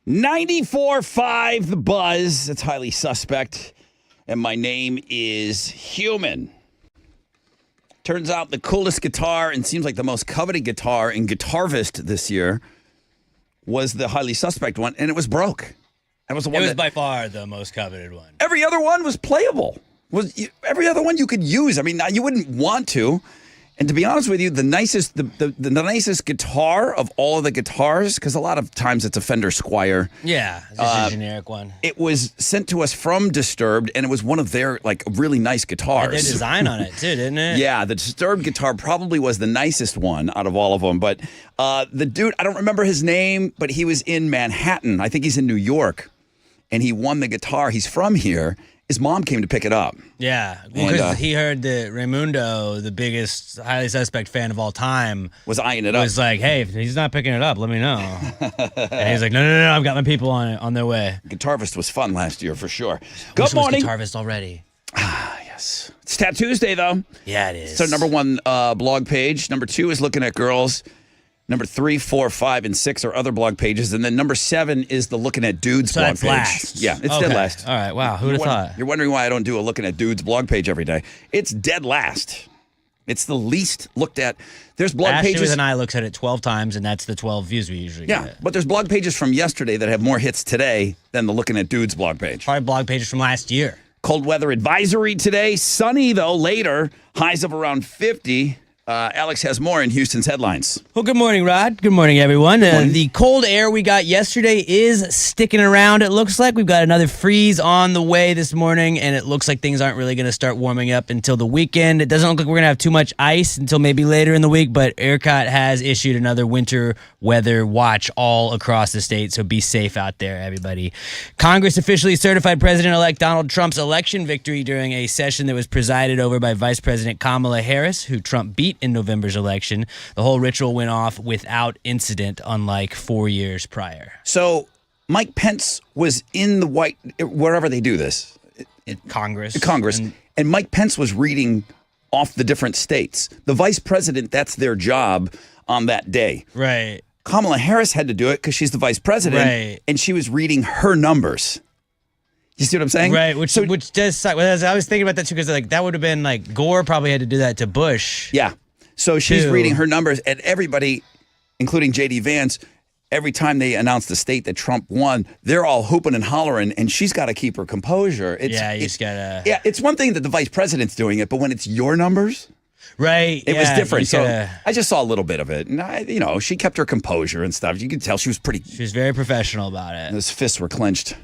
94.5 The Buzz. It's highly suspect. And my name is Human. Turns out the coolest guitar and seems like the most coveted guitar in Guitarvist this year was the highly suspect one, and it was broke. That was the one. It was by far the most coveted one. Every other one was playable. Every other one you could use. I mean, you wouldn't want to. And to be honest with you, the nicest guitar of all of the guitars, because a lot of times it's a Fender Squier. Yeah, just a generic one. It was sent to us from Disturbed, and it was one of their really nice guitars. Had their design on it too, didn't it? Yeah, the Disturbed guitar probably was the nicest one out of all of them. But the dude, I don't remember his name, but he was in Manhattan. I think he's in New York, and he won the guitar. He's from here. His mom came to pick it up. Yeah, because he heard that Raimundo, the biggest highly suspect fan of all time, was eyeing it up. Was like, hey, if he's not picking it up, let me know. And he's like, no, I've got my people on their way. Guitarvist was fun last year for sure. Good morning. Guitarvist already. Yes. It's Tat Tuesday, though. Yeah, it is. It's our number one blog page. Number 2 is looking at girls. Number 3, 4, 5, and 6 are other blog pages. And then number 7 is the Looking at Dudes blog page. Last. Yeah, it's dead last. All right, wow, who would have thought? You're wondering why I don't do a Looking at Dudes blog page every day. It's dead last. It's the least looked at. There's blog pages. Ashley and I looks at it 12 times, and that's the 12 views we usually get. Yeah, but there's blog pages from yesterday that have more hits today than the Looking at Dudes blog page. Probably blog pages from last year. Cold weather advisory today. Sunny, though, later. Highs of around 50. Alex has more in Houston's headlines. Well, good morning, Rod. Good morning, everyone. The cold air we got yesterday is sticking around. It looks like we've got another freeze on the way this morning, and it looks like things aren't really going to start warming up until the weekend. It doesn't look like we're going to have too much ice until maybe later in the week, but ERCOT has issued another winter weather watch all across the state, so be safe out there, everybody. Congress officially certified President-elect Donald Trump's election victory during a session that was presided over by Vice President Kamala Harris, who Trump beat in November's election. The whole ritual went off without incident, unlike 4 years prior. So Mike Pence was in the wherever they do this. Congress. And Mike Pence was reading off the different states. The vice president, that's their job on that day. Right. Kamala Harris had to do it because she's the vice president. Right. And she was reading her numbers. You see what I'm saying? Right, which does suck. I was thinking about that too, because that would have been Gore probably had to do that to Bush. Yeah. So she's reading her numbers, and everybody, including J.D. Vance, every time they announce the state that Trump won, they're all hooping and hollering, and she's got to keep her composure. You just gotta. Yeah, it's one thing that the vice president's doing it, but when it's your numbers, right? It was different. So I just saw a little bit of it, and she kept her composure and stuff. You could tell she was pretty. She was very professional about it. His fists were clenched.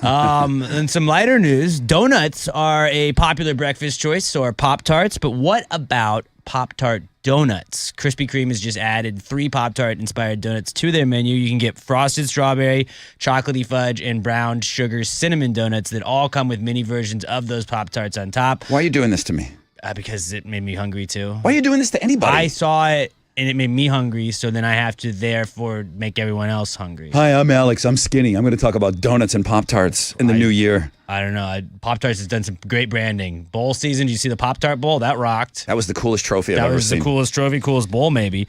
And some lighter news: donuts are a popular breakfast choice, so are Pop-Tarts. But what about Pop-Tart donuts? Krispy Kreme has just added 3 Pop-Tart inspired donuts to their menu. You can get frosted strawberry, chocolatey fudge, and brown sugar cinnamon donuts that all come with mini versions of those Pop-Tarts on top. Why are you doing this to me? Because it made me hungry too. Why are you doing this to anybody? I saw it and it made me hungry, so then I have to therefore make everyone else hungry. Hi, I'm Alex. I'm skinny. I'm going to talk about donuts and Pop-Tarts in the new year. I don't know. Pop-Tarts has done some great branding. Bowl season, did you see the Pop-Tart Bowl? That rocked. That was the coolest trophy I've ever seen. That was the coolest trophy, coolest bowl maybe.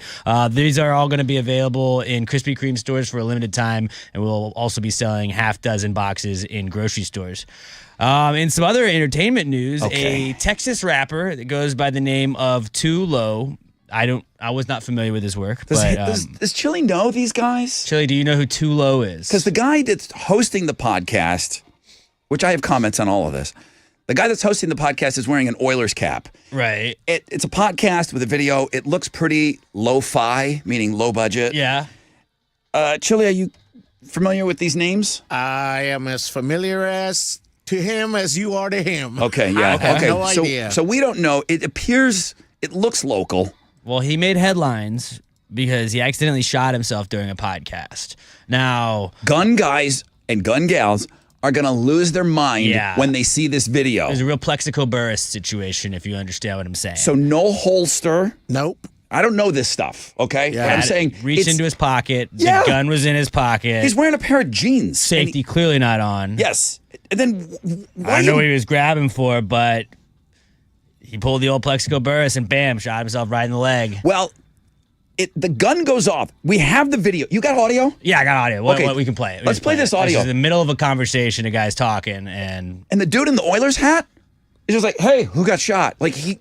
These are all going to be available in Krispy Kreme stores for a limited time, and we'll also be selling half dozen boxes in grocery stores. In some other entertainment news, a Texas rapper that goes by the name of Too Low. I was not familiar with his work. Does Chili know these guys? Chili, do you know who Too Low is? Because the guy that's hosting the podcast, which I have comments on all of this, the guy that's hosting the podcast is wearing an Oilers cap. Right. It's a podcast with a video. It looks pretty lo-fi, meaning low budget. Yeah. Chili, are you familiar with these names? I am as familiar to him as you are to him. Okay, yeah. I have no idea. So we don't know. It looks local. Well, he made headlines because he accidentally shot himself during a podcast. Now, gun guys and gun gals are going to lose their mind when they see this video. There's a real Plexico Burress situation, if you understand what I'm saying. So no holster. Nope. I don't know this stuff, okay? Yeah. But I'm saying reached into his pocket. The gun was in his pocket. He's wearing a pair of jeans. Safety clearly not on. Yes. And then I don't know what he was grabbing for, but he pulled the old Plexico Burress and bam, shot himself right in the leg. Well, The gun goes off. We have the video. You got audio? Yeah, I got audio. What we can play it. Let's play this audio. This is in the middle of a conversation. A guy's talking, and the dude in the Oilers hat is just like, "Hey, who got shot?" Like he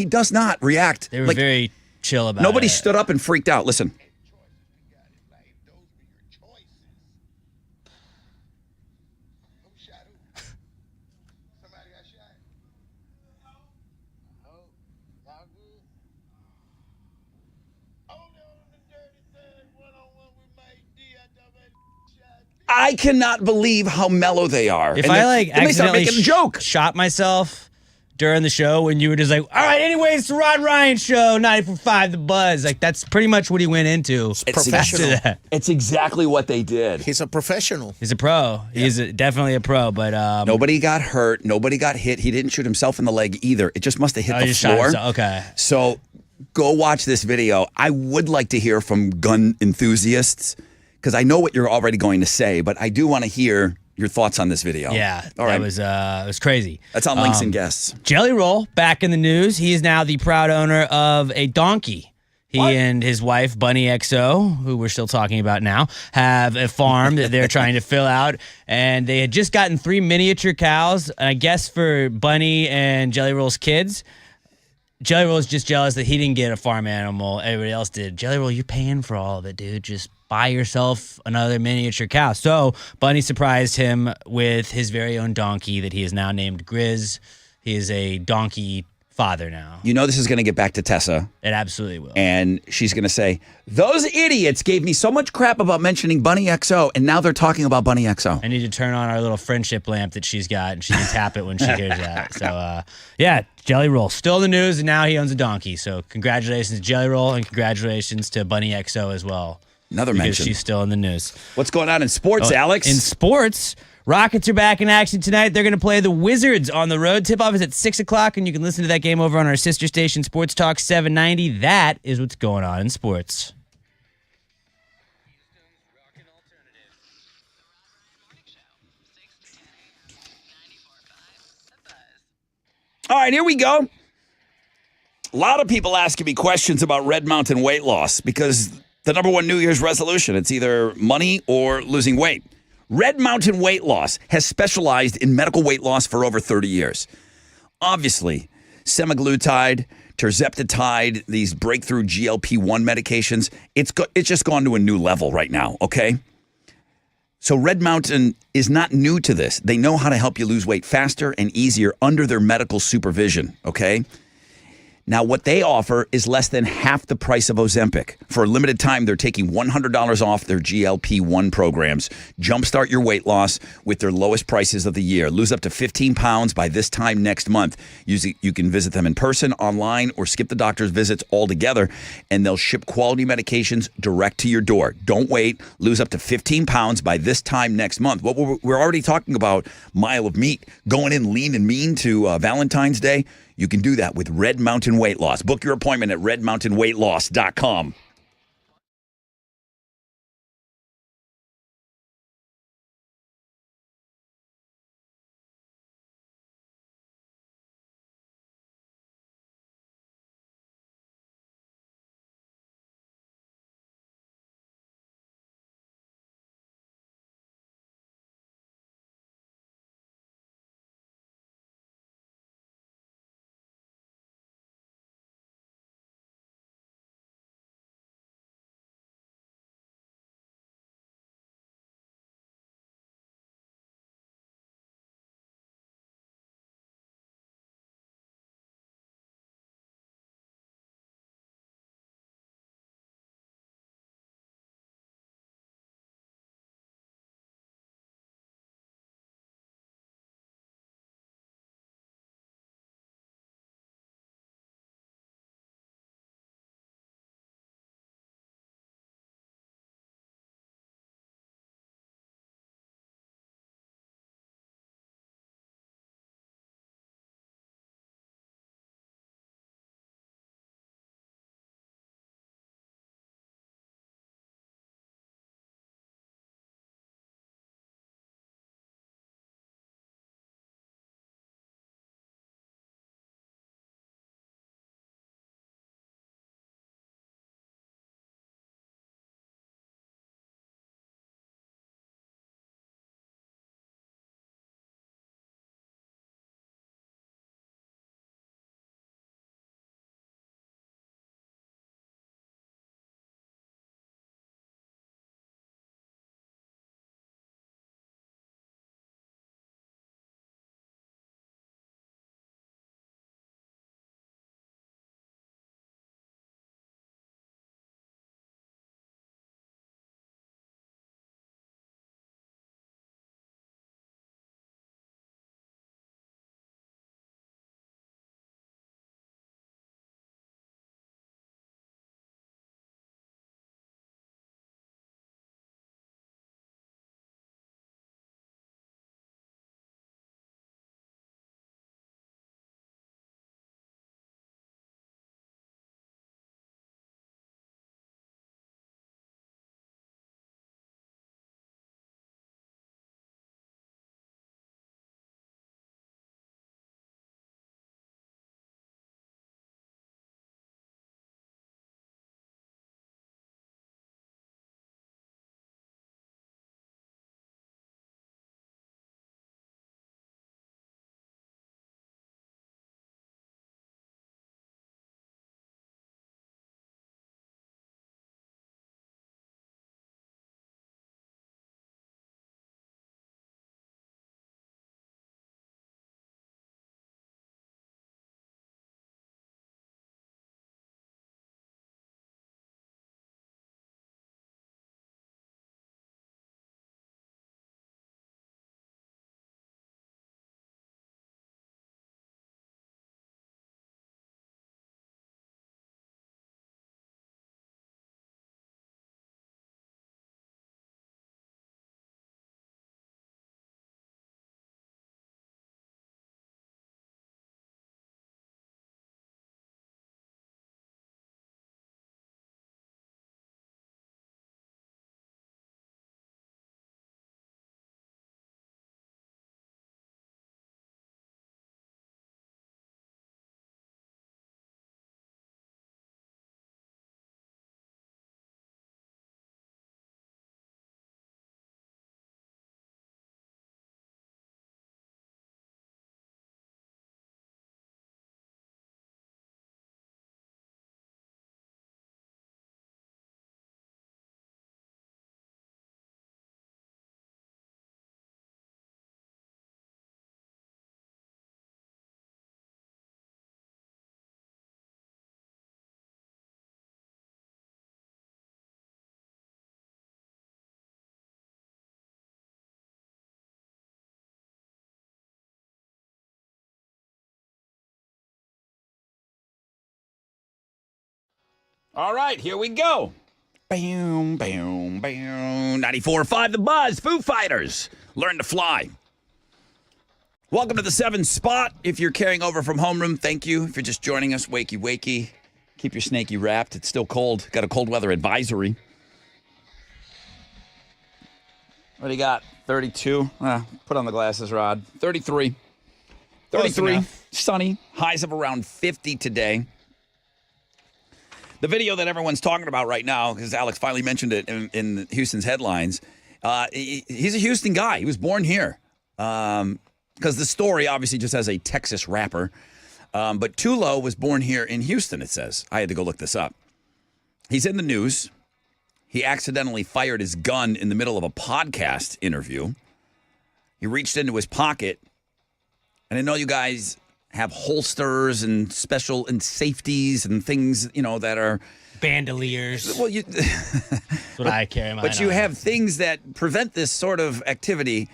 does not react. They were like, very chill about it. Nobody stood up and freaked out. Listen. I cannot believe how mellow they are. If and I they start making a joke. Shot myself during the show when you were just like, all right, anyways, it's the Rod Ryan Show, 94.5 The Buzz. Like, that's pretty much what he went into. It's professional. It's exactly what they did. He's a professional. He's a pro. Yeah. He's definitely a pro, but... nobody got hurt. Nobody got hit. He didn't shoot himself in the leg either. It just must have hit the floor. Okay. So go watch this video. I would like to hear from gun enthusiasts because I know what you're already going to say, but I do want to hear your thoughts on this video. Yeah, all right. It was crazy. That's on Links and Guests. Jelly Roll, back in the news. He is now the proud owner of a donkey. He and his wife, Bunny XO, who we're still talking about now, have a farm that they're trying to fill out. And they had just gotten 3 miniature cows. And I guess for Bunny and Jelly Roll's kids, Jelly Roll's just jealous that he didn't get a farm animal. Everybody else did. Jelly Roll, you're paying for all of it, dude. Just buy yourself another miniature cow. So Bunny surprised him with his very own donkey that he has now named Grizz. He is a donkey father now. You know this is going to get back to Tessa. It absolutely will. And she's going to say, those idiots gave me so much crap about mentioning Bunny XO, and now they're talking about Bunny XO. I need to turn on our little friendship lamp that she's got, and she can tap it when she hears that. So, yeah, Jelly Roll. Still in the news, and now he owns a donkey. So congratulations to Jelly Roll, and congratulations to Bunny XO as well. Another because mention. She's still in the news. What's going on in sports, Alex? In sports, Rockets are back in action tonight. They're going to play the Wizards on the road. Tip-off is at 6 o'clock, and you can listen to that game over on our sister station, Sports Talk 790. That is what's going on in sports. All right, here we go. A lot of people asking me questions about Red Mountain weight loss because the number one New Year's resolution, it's either money or losing weight. Red Mountain Weight Loss has specialized in medical weight loss for over 30 years. Obviously, semaglutide, tirzepatide, these breakthrough GLP-1 medications, it's just gone to a new level right now, okay? So Red Mountain is not new to this. They know how to help you lose weight faster and easier under their medical supervision, okay? Now, what they offer is less than half the price of Ozempic. For a limited time, they're taking $100 off their GLP-1 programs. Jumpstart your weight loss with their lowest prices of the year. Lose up to 15 pounds by this time next month. You can visit them in person, online, or skip the doctor's visits altogether, and they'll ship quality medications direct to your door. Don't wait. Lose up to 15 pounds by this time next month. What we're already talking about, mile of meat, going in lean and mean to Valentine's Day. You can do that with Red Mountain Weight Loss. Book your appointment at redmountainweightloss.com. All right, here we go. Bam, bam, bam. 94.5 The Buzz, Foo Fighters. Learn to fly. Welcome to the 7 spot. If you're carrying over from homeroom, thank you. If you're just joining us, wakey, wakey. Keep your snaky wrapped. It's still cold. Got a cold weather advisory. What do you got? 32. Put on the glasses, Rod. 33. 33. Sunny. Highs of around 50 today. The video that everyone's talking about right now, because Alex finally mentioned it in Houston's headlines, he's a Houston guy. He was born here. Because the story obviously just has a Texas rapper. But Tulo was born here in Houston, it says. I had to go look this up. He's in the news. He accidentally fired his gun in the middle of a podcast interview. He reached into his pocket. And I know you guys have holsters and special and safeties and things, that are bandoliers. Well, that's what I carry. But you have things that prevent this sort of activity.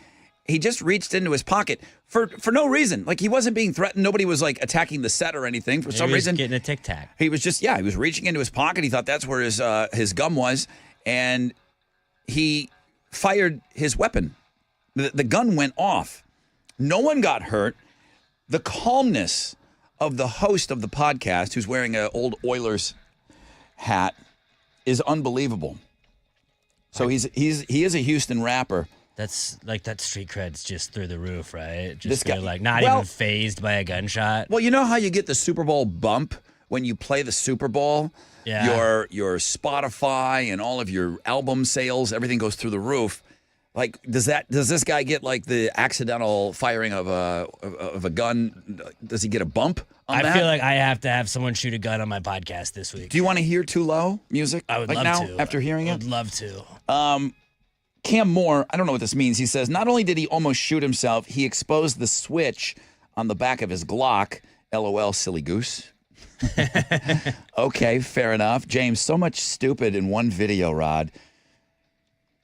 He just reached into his pocket for no reason. Like, he wasn't being threatened. Nobody was like attacking the set or anything. For some reason, getting a Tic Tac. He was just, he was reaching into his pocket. He thought that's where his gum was, and he fired his weapon. The gun went off. No one got hurt. The calmness of the host of the podcast, who's wearing an old Oilers hat, is unbelievable. So he is a Houston rapper. That's like that street cred's just through the roof, right? Just This guy- like not even phased by a gunshot. Well, you know how you get the Super Bowl bump when you play the Super Bowl? Yeah. Your Spotify and all of your album sales, everything goes through the roof. Like, does this guy get like the accidental firing of a gun? Does he get a bump on that? I feel like I have to have someone shoot a gun on my podcast this week. Do you want to hear Too Low music? I would like love now, to. after hearing I it? would love to. Cam Moore, I don't know what this means. He says, not only did he almost shoot himself, he exposed the switch on the back of his Glock. LOL, silly goose. Okay, fair enough. James, so much stupid in one video, Rod.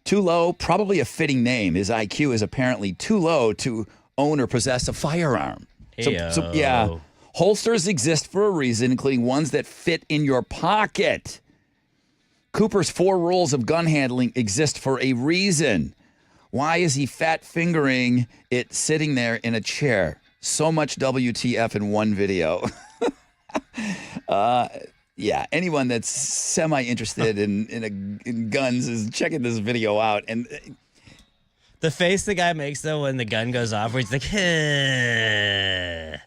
Too low, probably a fitting name. His IQ is apparently too low to own or possess a firearm. So, yeah, holsters exist for a reason, including ones that fit in your pocket. Cooper's 4 rules of gun handling exist for a reason. Why is he fat fingering it sitting there in a chair? So much WTF in one video. Yeah, anyone that's semi-interested in guns is checking this video out. And The face the guy makes, though, when the gun goes off, where he's like, yeah,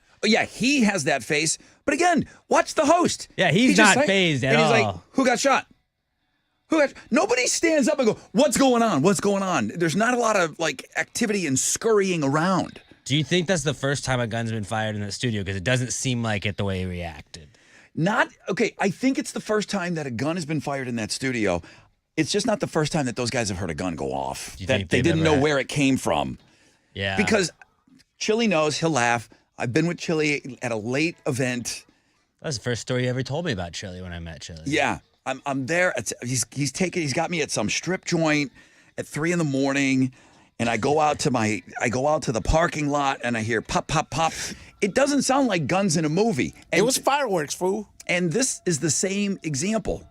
he has that face. But again, watch the host. Yeah, he's just not fazed at and all. He's like, who got shot? Nobody stands up and go, what's going on? What's going on? There's not a lot of like activity and scurrying around. Do you think that's the first time a gun's been fired in the studio? Because it doesn't seem like it the way he reacted. I think it's the first time that a gun has been fired in that studio. It's just not the first time that those guys have heard a gun go off. That they didn't know where it came from. Yeah. Because Chili knows, he'll laugh. I've been with Chili at a late event. That's the first story you ever told me about Chili when I met Chili. Yeah. I'm there. He's got me at some strip joint at 3 a.m. and I go out to the parking lot and I hear pop, pop, pop. It doesn't sound like guns in a movie. And it was fireworks, fool. And this is the same example.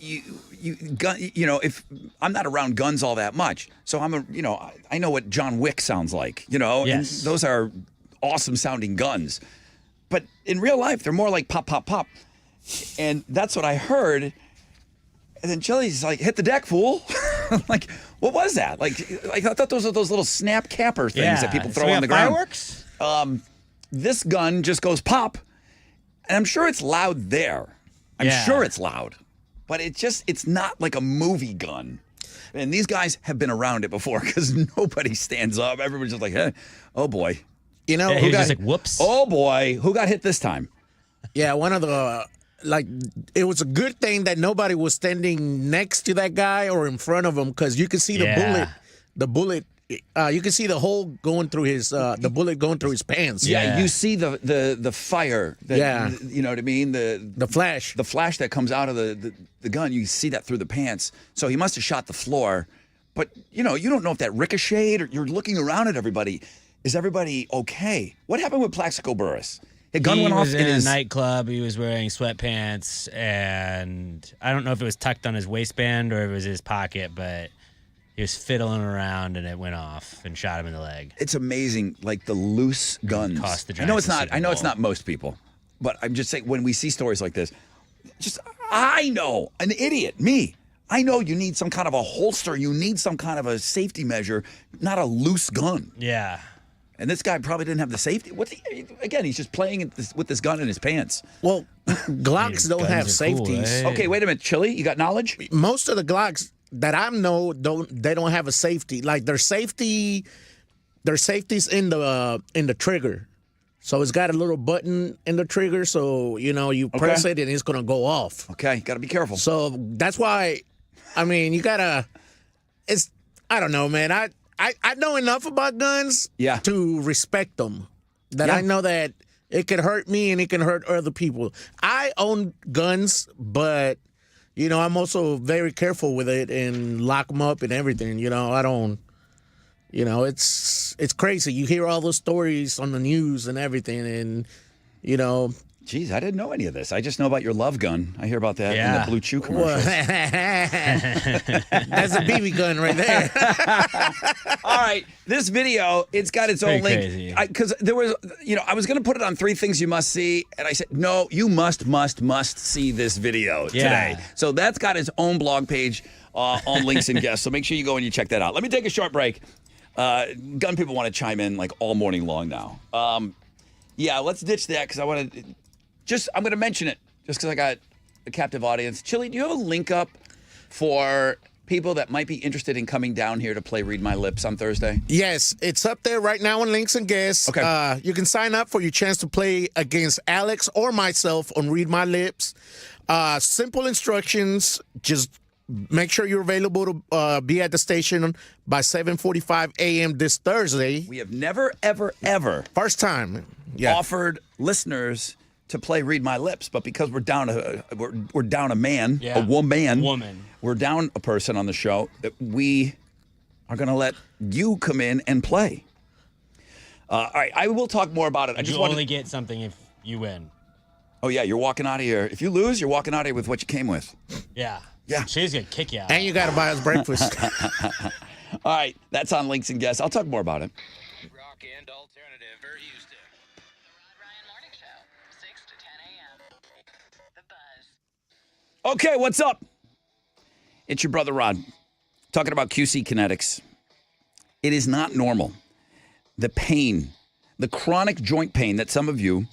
If I'm not around guns all that much, so I know what John Wick sounds like, Yes. and those are awesome sounding guns. But in real life, they're more like pop, pop, pop. And that's what I heard. And then Chili's like, hit the deck, fool. I'm like, what was that? Like I thought those were those little snap capper things that people throw on the ground. Fireworks? This gun just goes pop. And I'm sure it's loud there. I'm sure it's loud. But it's not like a movie gun. And these guys have been around it before because nobody stands up. Everybody's just like, hey, oh boy. He was just like, whoops. Oh boy, who got hit this time? Yeah, one of the it was a good thing that nobody was standing next to that guy or in front of him because you could see the bullet. You can see the hole going through his the bullet going through his pants. Yeah, you see the fire. You know what I mean. The flash that comes out of the gun. You see that through the pants. So he must have shot the floor. But you don't know if that ricocheted or you're looking around at everybody. Is everybody okay? What happened with Plaxico Burress? A gun went off was in his a nightclub. He was wearing sweatpants, and I don't know if it was tucked on his waistband or if it was his pocket, but he was fiddling around and it went off and shot him in the leg. It's amazing, like the loose guns. Cost the I know Giants it's a not. Super I know it's Bowl. not most people, but I'm just saying when we see stories like this, I know an idiot, me. I know you need some kind of a holster. You need some kind of a safety measure, not a loose gun. Yeah. And this guy probably didn't have the safety. Again, he's just playing with this gun in his pants. Well, Glocks don't guns have are cool, safeties. eh? Okay, wait a minute, Chili. You got knowledge? Most of the Glocks that I know don't have a safety. Like their safety's in the trigger. So it's got a little button in the trigger, so you press it and it's gonna go off. Okay, got to be careful. So that's why, I mean, you gotta. It's I don't know, man. I know enough about guns to respect them. That I know that it can hurt me and it can hurt other people. I own guns, but I'm also very careful with it and lock them up and everything. I don't. It's crazy. You hear all those stories on the news and everything, and Jeez, I didn't know any of this. I just know about your love gun. I hear about that in the Blue Chew commercials. That's a BB gun right there. All right, this video, it's got its own link. Because there was, I was going to put it on 3 things you must see, and I said, no, you must see this video today. So that's got its own blog page on Links and Guests. So make sure you go and you check that out. Let me take a short break. Gun people want to chime in like all morning long now. Let's ditch that because I want to. I'm going to mention it just because I got a captive audience. Chili, do you have a link up for people that might be interested in coming down here to play Read My Lips on Thursday? Yes, it's up there right now on Links and Guests. Okay. You can sign up for your chance to play against Alex or myself on Read My Lips. Simple instructions. Just make sure you're available to be at the station by 7:45 a.m. this Thursday. We have never, ever first time offered listeners to play Read My Lips, but because we're down a man, a woman, we're down a person on the show that we are going to let you come in and play. All right, I will talk more about it. I just want only get something if you win. Oh yeah, you're walking out of here. If you lose, you're walking out of here with what you came with. Yeah. Yeah. She's gonna kick you out. And you got to buy us breakfast. All right, that's on Links and Guests. I'll talk more about it. Rock and alternative or Houston. The Rod Ryan Morning Show, 6 to 10 a.m. The Buzz. Okay, what's up? It's your brother Rod talking about QC Kinetics. It is not normal. The pain, the chronic joint pain that some of you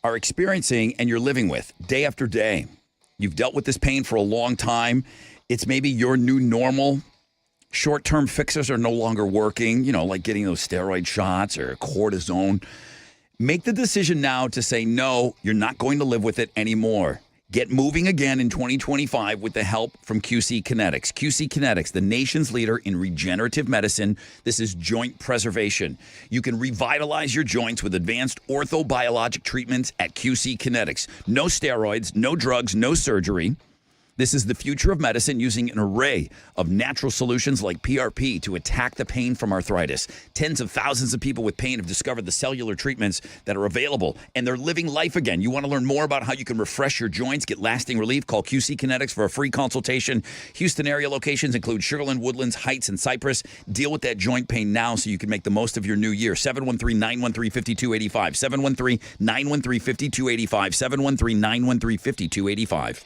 are experiencing and you're living with day after day. You've dealt with this pain for a long time. It's maybe your new normal. Short-term fixes are no longer working, like getting those steroid shots or cortisone. Make the decision now to say, no, you're not going to live with it anymore. Get moving again in 2025 with the help from QC Kinetics. QC Kinetics, the nation's leader in regenerative medicine. This is joint preservation. You can revitalize your joints with advanced orthobiologic treatments at QC Kinetics. No steroids, no drugs, no surgery. This is the future of medicine using an array of natural solutions like PRP to attack the pain from arthritis. Tens of thousands of people with pain have discovered the cellular treatments that are available, and they're living life again. You want to learn more about how you can refresh your joints, get lasting relief? Call QC Kinetics for a free consultation. Houston area locations include Sugarland, Woodlands, Heights, and Cypress. Deal with that joint pain now so you can make the most of your new year. 713-913-5285. 713-913-5285. 713-913-5285.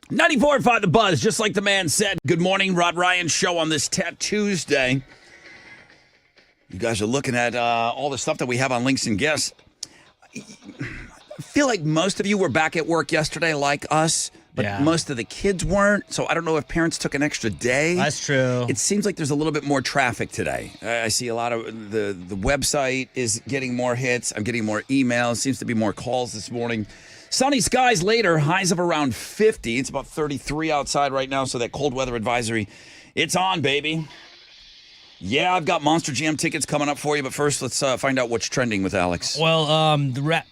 94.5 The Buzz, just like the man said. Good morning, Rod Ryan Show on this Tuesday. You guys are looking at all the stuff that we have on Links and Guests. I feel like most of you were back at work yesterday like us, but most of the kids weren't. So I don't know if parents took an extra day. That's true. It seems like there's a little bit more traffic today. I see a lot of the website is getting more hits. I'm getting more emails. Seems to be more calls this morning. Sunny skies later, highs of around 50. It's about 33 outside right now, so that cold weather advisory, it's on, baby. Yeah, I've got Monster Jam tickets coming up for you, but first let's find out what's trending with Alex. Well,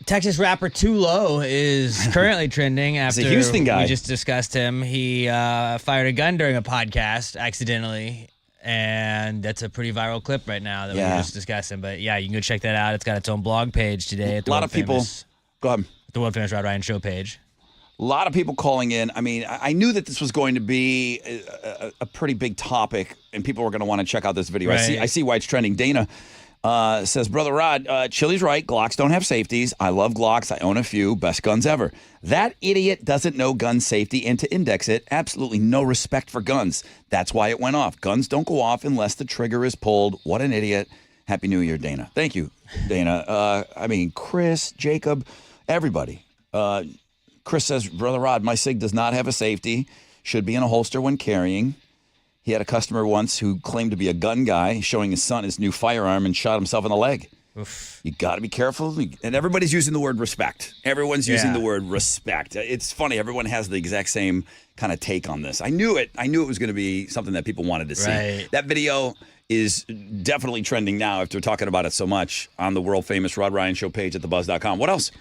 Texas rapper Too Low is currently trending after He's a Houston guy. We just discussed him. He fired a gun during a podcast accidentally, and that's a pretty viral clip right now that we were just discussing. But yeah, you can go check that out. It's got its own blog page today. At the a lot of people. Go ahead. The World Famous Rod Ryan Show page. A lot of people calling in. I mean, I knew that this was going to be a pretty big topic, and people were going to want to check out this video. Right. I see why it's trending. Dana says, Brother Rod, Chili's right. Glocks don't have safeties. I love Glocks. I own a few. Best guns ever. That idiot doesn't know gun safety, and to index it, absolutely no respect for guns. That's why it went off. Guns don't go off unless the trigger is pulled. What an idiot. Happy New Year, Dana. Thank you, Dana. I mean, Chris, Jacob, everybody. Chris says, Brother Rod, my SIG does not have a safety. Should be in a holster when carrying. He had a customer once who claimed to be a gun guy, showing his son his new firearm and shot himself in the leg. Oof. You got to be careful. And everybody's using the word respect. Everyone's using the word respect. It's funny. Everyone has the exact same kind of take on this. I knew it. I knew it was going to be something that people wanted to see. Right. That video is definitely trending now after talking about it so much on the world famous Rod Ryan Show page at thebuzz.com. What else?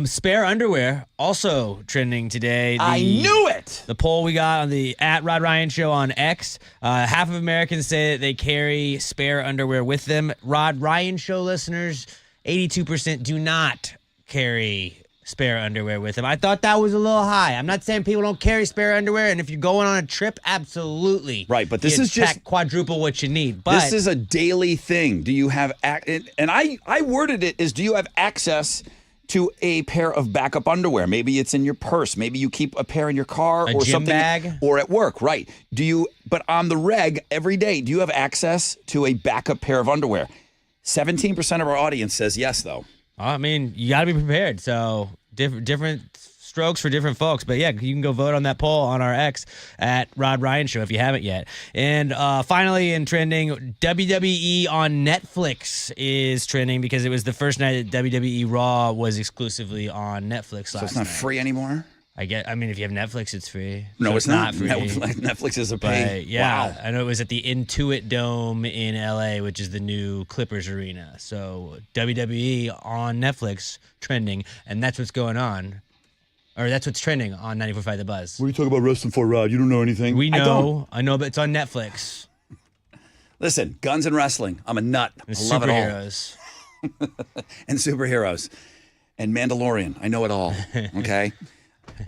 Spare underwear also trending today. I knew it. The poll we got on the at Rod Ryan Show on X, half of Americans say that they carry spare underwear with them. Rod Ryan Show listeners, 82% do not carry spare underwear with them. I thought that was a little high. I'm not saying people don't carry spare underwear, and if you're going on a trip, absolutely. Right, but this You is just pack quadruple what you need. But this is a daily thing. Do you have and I worded it as, do you have access to a pair of backup underwear? Maybe it's in your purse. Maybe you keep a pair in your car or gym something bag? or at work, right? Do you but on the reg every day, do you have access to a backup pair of underwear? 17% of our audience says yes though. I mean, you got to be prepared. So different strokes for different folks. But yeah, you can go vote on that poll on our X at Rod Ryan Show if you haven't yet. And finally, in trending, WWE on Netflix is trending because it was the first night that WWE Raw was exclusively on Netflix last night. So it's not free anymore? I mean, if you have Netflix, it's free. No, So it's not free. Netflix is a pay. But yeah, Wow. I know it was at the Intuit Dome in LA, which is the new Clippers arena. So WWE on Netflix trending, and that's what's going on. Or that's what's trending on 94.5 The Buzz. What are you talking about wrestling for, Rod? You don't know anything. We know. I know, but it's on Netflix. Listen, guns and wrestling. I'm a nut. And I love it all. superheroes. And superheroes. And Mandalorian. I know it all. Okay?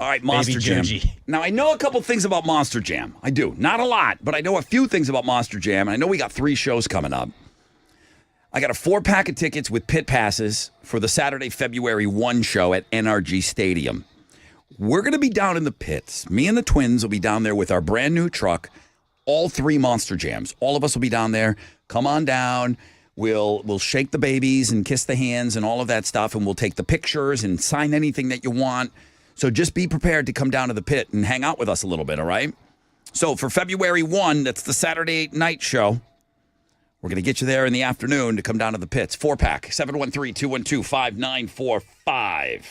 All right, Monster Baby Jam. Joji. Now, I know a couple things about Monster Jam. I do. Not a lot, but I know a few things about Monster Jam. And I know we got 3 shows coming up. I got a 4-pack of tickets with pit passes for the Saturday, February 1 show at NRG Stadium. We're going to be down in the pits. Me and the twins will be down there with our brand new truck. All 3 Monster Jams. All of us will be down there. Come on down. We'll shake the babies and kiss the hands and all of that stuff, and we'll take the pictures and sign anything that you want. So just be prepared to come down to the pit and hang out with us a little bit, all right? So for February 1, that's the Saturday night show. We're going to get you there in the afternoon to come down to the pits. 4-pack, 713-212-5945.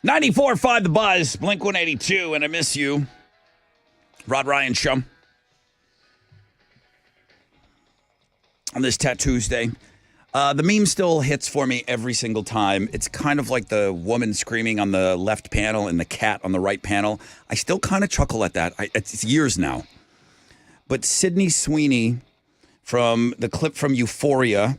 94.5 The Buzz, Blink 182, and I miss you. Rod Ryan Show. On this Tuesday. The meme still hits for me every single time. It's kind of like the woman screaming on the left panel and the cat on the right panel. I still kind of chuckle at that. It's years now. But Sydney Sweeney from the clip from Euphoria,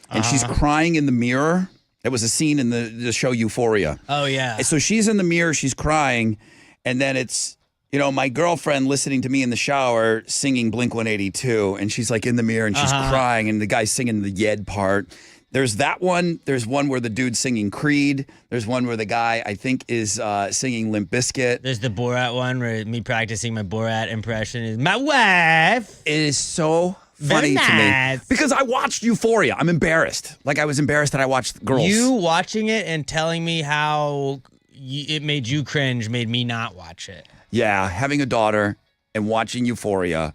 and she's crying in the mirror. It was a scene in the show Euphoria. Oh, yeah. So she's in the mirror, she's crying, and then it's, my girlfriend listening to me in the shower singing Blink 182, and she's like in the mirror and she's crying, and the guy's singing the Yed part. There's that one. There's one where the dude's singing Creed. There's one where the guy, I think, is singing Limp Bizkit. There's the Borat one where me practicing my Borat impression is my wife. It is so funny to me because I watched Euphoria. I'm embarrassed. Like I was embarrassed that I watched Girls. You watching it and telling me how it made you cringe made me not watch it. Yeah, having a daughter and watching Euphoria.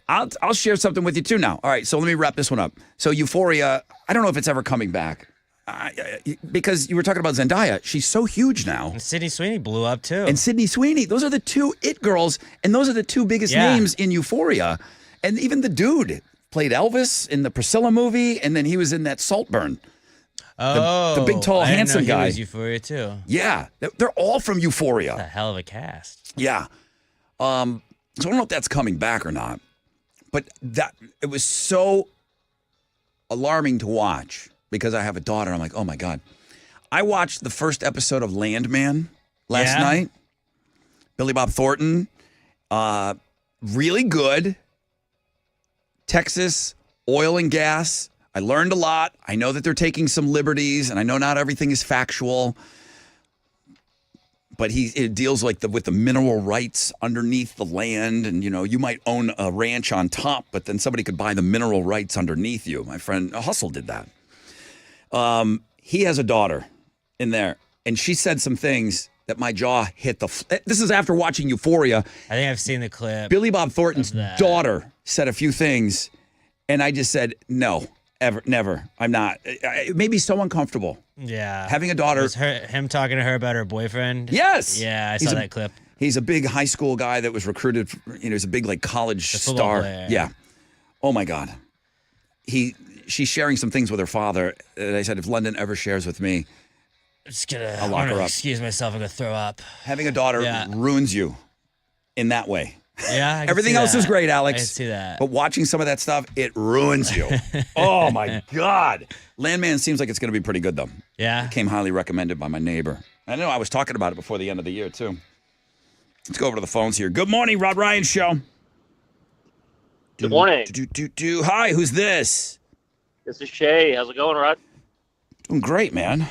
I'll share something with you too now. All right, so let me wrap this one up. So Euphoria, I don't know if it's ever coming back because you were talking about Zendaya. She's so huge now. And Sydney Sweeney blew up too. And Sydney Sweeney, those are the two it girls, and those are the two biggest names in Euphoria. And even the dude played Elvis in the Priscilla movie, and then he was in that Saltburn. The big, tall, handsome guy. He was Euphoria too. Yeah, they're all from Euphoria. That's a hell of a cast. Yeah. So I don't know if that's coming back or not, but it was so alarming to watch because I have a daughter. I'm like, oh my God. I watched the first episode of Landman last night. Billy Bob Thornton. Really good. Texas, oil and gas. I learned a lot. I know that they're taking some liberties, and I know not everything is factual. But it deals with the mineral rights underneath the land, and you might own a ranch on top, but then somebody could buy the mineral rights underneath you. My friend Hustle did that. He has a daughter in there, and she said some things that my jaw hit this is after watching Euphoria. I think I've seen the clip. Billy Bob Thornton's daughter said a few things, and I just said, no, ever, never. I'm not. It made me so uncomfortable. Yeah. Having a daughter. Was him talking to her about her boyfriend? Yes. Yeah, I saw that clip. He's a big high school guy that was recruited. He's a big college star. Player. Yeah. Oh my God. She's sharing some things with her father. And I said, if London ever shares with me, I'll lock her up. Excuse myself, I'm gonna throw up. Having a daughter ruins you in that way. Yeah. Everything else is great, Alex. I see that. But watching some of that stuff, it ruins you. Oh my God. Landman seems like it's going to be pretty good, though. Yeah. It came highly recommended by my neighbor. I know I was talking about it before the end of the year, too. Let's go over to the phones here. Good morning, Rod Ryan Show. Good morning. Hi, who's this? This is Shay. How's it going, Rod? Doing great, man.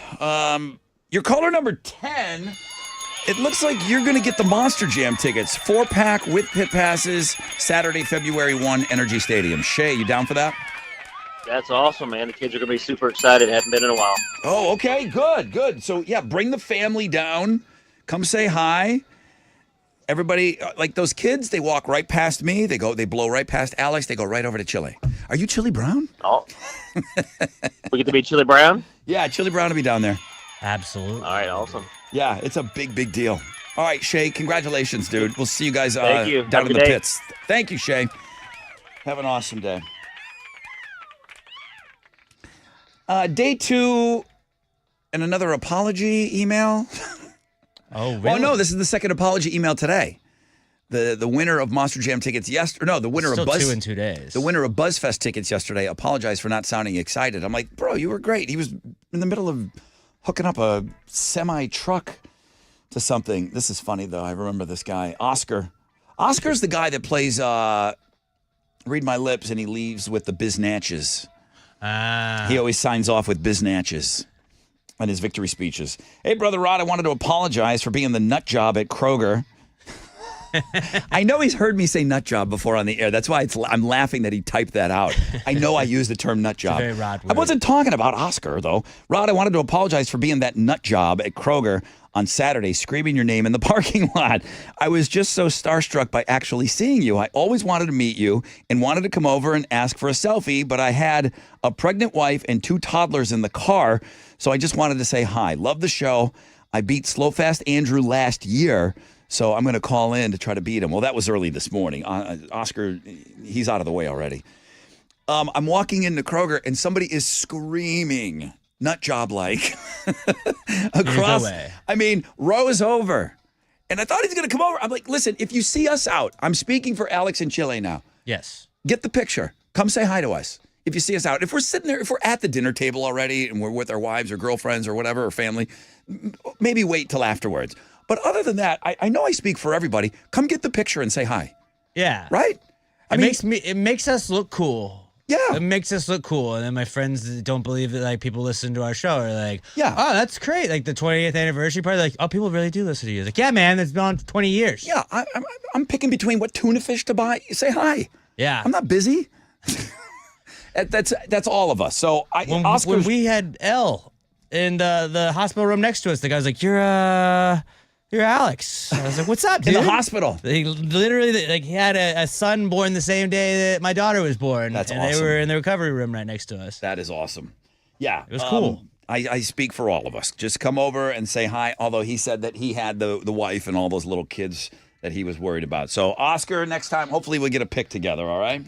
You're caller number 10. It looks like you're going to get the Monster Jam tickets. 4-pack with pit passes, Saturday, February 1, Energy Stadium. Shay, you down for that? That's awesome, man. The kids are going to be super excited. Haven't been in a while. Oh, okay. Good. So, yeah, bring the family down. Come say hi. Everybody, like those kids, they walk right past me. They blow right past Alex. They go right over to Chili. Are you Chili Brown? Oh. We get to be Chili Brown? Yeah, Chili Brown will be down there. Absolutely. All right, awesome. Yeah, it's a big, big deal. All right, Shay, congratulations, dude. We'll see you guys Thank you. down Have in a the good day. pits. Thank you, Shay. Have an awesome day. Day 2 and another apology email. Oh, really? Well, no, this is the second apology email today. The winner of Monster Jam tickets yesterday. No, the winner Still of Buzz. 2 in 2 days. The winner of BuzzFest tickets yesterday apologized for not sounding excited. I'm like, bro, you were great. He was in the middle of hooking up a semi-truck to something. This is funny, though. I remember this guy, Oscar. Oscar's the guy that plays Read My Lips, and he leaves with the biznatches. He always signs off with biznatches on his victory speeches. Hey, Brother Rod, I wanted to apologize for being the nut job at Kroger. I know he's heard me say nut job before on the air. That's why I'm laughing that he typed that out. I know I used the term nut job. It's a very Rod word. I wasn't talking about Oscar, though. Rod, I wanted to apologize for being that nut job at Kroger on Saturday, screaming your name in the parking lot. I was just so starstruck by actually seeing you. I always wanted to meet you and wanted to come over and ask for a selfie, but I had a pregnant wife and 2 toddlers in the car, so I just wanted to say hi. Love the show. I beat Slow Fast Andrew last year, so I'm going to call in to try to beat him. Well, that was early this morning. Oscar, he's out of the way already. I'm walking into Kroger, and somebody is screaming, nut job like, across. No way. I mean, rows over. And I thought he's going to come over. I'm like, listen, if you see us out, I'm speaking for Alex in Chile now. Yes. Get the picture. Come say hi to us. If you see us out, if we're sitting there, if we're at the dinner table already and we're with our wives or girlfriends or whatever, or family, maybe wait till afterwards. But other than that, I know I speak for everybody. Come get the picture and say hi. Yeah. Right? It makes us look cool. Yeah. It makes us look cool. And then my friends that don't believe that like people listen to our show are like, yeah, oh, that's great. Like the 20th anniversary party, like, oh, people really do listen to you. Like, yeah, man, it's been on for 20 years. Yeah. I'm picking between what tuna fish to buy. Say hi. Yeah. I'm not busy. That's all of us. So when we had Elle in the hospital room next to us, the guy was like, "You're Alex." I was like, "What's up, dude?" In the hospital. He literally he had a son born the same day that my daughter was born. That's and awesome. They were in the recovery room right next to us. That is awesome. Yeah, it was cool. I speak for all of us. Just come over and say hi. Although he said that he had the wife and all those little kids that he was worried about. So Oscar, next time, hopefully we'll get a pic together. All right.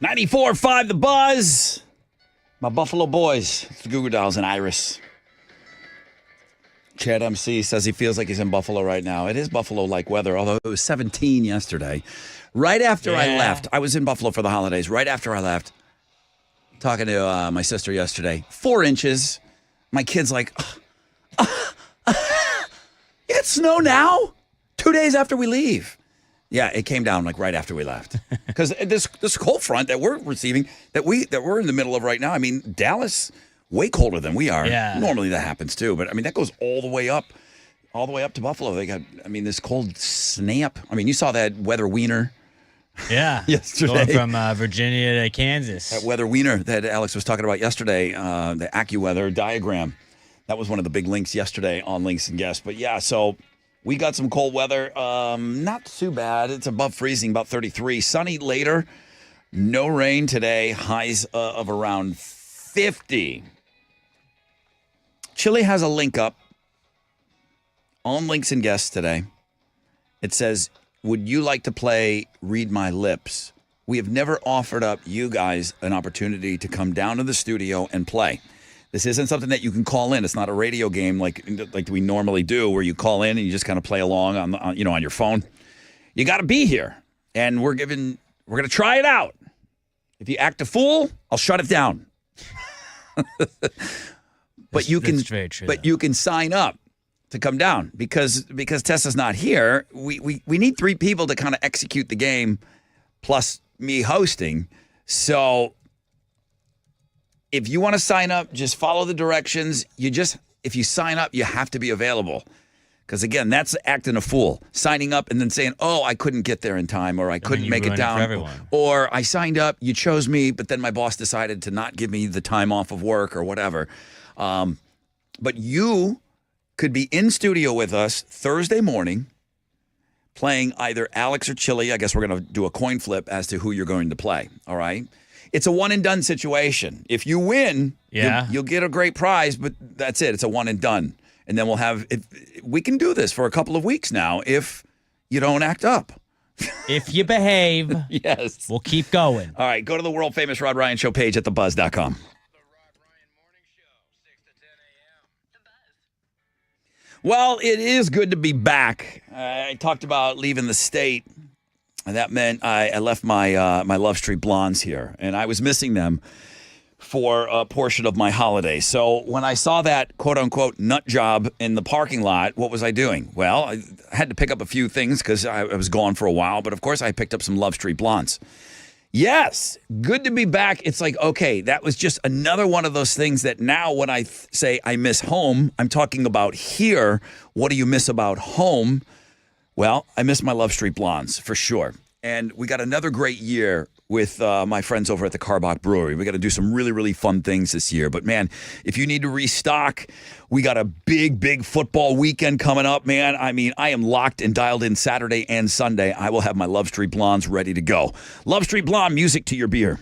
.94.5 The Buzz. My Buffalo Boys. It's the Goo Goo Dolls and Iris. Chad MC says he feels like he's in Buffalo right now. It is Buffalo-like weather, although it was 17 yesterday. Right after I left, I was in Buffalo for the holidays. Right after I left, talking to my sister yesterday, 4 inches. My kid's like, it's snow now? 2 days after we leave. Yeah, it came down like right after we left. Because this cold front that we're receiving, that we're in the middle of right now, I mean, Dallas, way colder than we are. Yeah. Normally that happens too, but I mean, that goes all the way up to Buffalo. They got, I mean, this cold snap. I mean, you saw that weather wiener. Yeah. Yesterday. Going from Virginia to Kansas. That weather wiener that Alex was talking about yesterday, the AccuWeather diagram. That was one of the big links yesterday on Links and Guests. But yeah, so we got some cold weather. Not too bad. It's above freezing, about 33. Sunny later. No rain today. Highs of around 50. Chili has a link up on Links and Guests today. It says, would you like to play Read My Lips? We have never offered up you guys an opportunity to come down to the studio and play. This isn't something that you can call in. It's not a radio game like we normally do, where you call in and you just kind of play along on your phone. You got to be here, and we're going to try it out. If you act a fool, I'll shut it down. But you can, very true, but you can sign up to come down because Tessa's not here. We need 3 people to kind of execute the game, plus me hosting. So if you want to sign up, just follow the directions. If you sign up, you have to be available. Because again, that's acting a fool. Signing up and then saying, "Oh, I couldn't get there in time," or "I couldn't make it down," or "I signed up, you chose me, but then my boss decided to not give me the time off of work," or whatever. But you could be in studio with us Thursday morning, playing either Alex or Chili. I guess we're going to do a coin flip as to who you're going to play. All right. It's a one and done situation. If you win, you'll get a great prize, but that's it. It's a one and done. And then we can do this for a couple of weeks now if you don't act up. If you behave, yes, we'll keep going. All right, go to the world famous Rod Ryan Show page at thebuzz.com. Well, it is good to be back. I talked about leaving the state, and that meant I left my Love Street Blondes here, and I was missing them for a portion of my holiday. So when I saw that quote-unquote nut job in the parking lot, what was I doing? Well, I had to pick up a few things because I was gone for a while, but of course I picked up some Love Street Blondes. Yes, good to be back. It's like, okay, that was just another one of those things that now when I say I miss home, I'm talking about here. What do you miss about home? Well, I miss my Love Street Blondes for sure. And we got another great year with my friends over at the Carbach Brewery. We got to do some really, really fun things this year. But, man, if you need to restock, we got a big, big football weekend coming up, man. I mean, I am locked and dialed in Saturday and Sunday. I will have my Love Street Blondes ready to go. Love Street Blonde, music to your beer.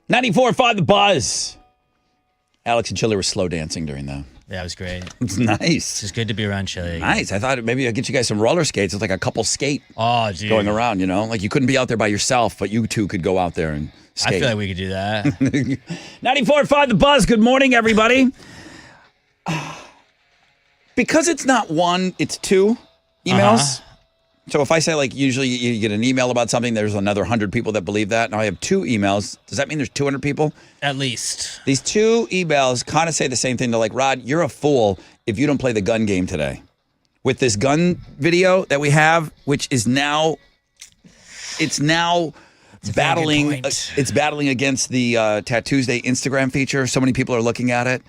94.5 The Buzz. Alex and Chili were slow dancing during that. Yeah, it was great. It's nice. It's just good to be around Chili. Nice. I thought maybe I'd get you guys some roller skates. It's like a couple skate Oh, dude. going around, you know? Like you couldn't be out there by yourself, but you two could go out there and skate. I feel like we could do that. 94.5 The Buzz. Good morning, everybody. Because it's not one, it's two emails. So if I say, like, usually you get an email about something, there's another 100 people that believe that. Now I have two emails. Does that mean there's 200 people? At least. These two emails kind of say the same thing. They're like, Rod, you're a fool if you don't play the gun game today. With this gun video that we have, which is now, it's battling. It's battling against the Tattoos Day Instagram feature. So many people are looking at it.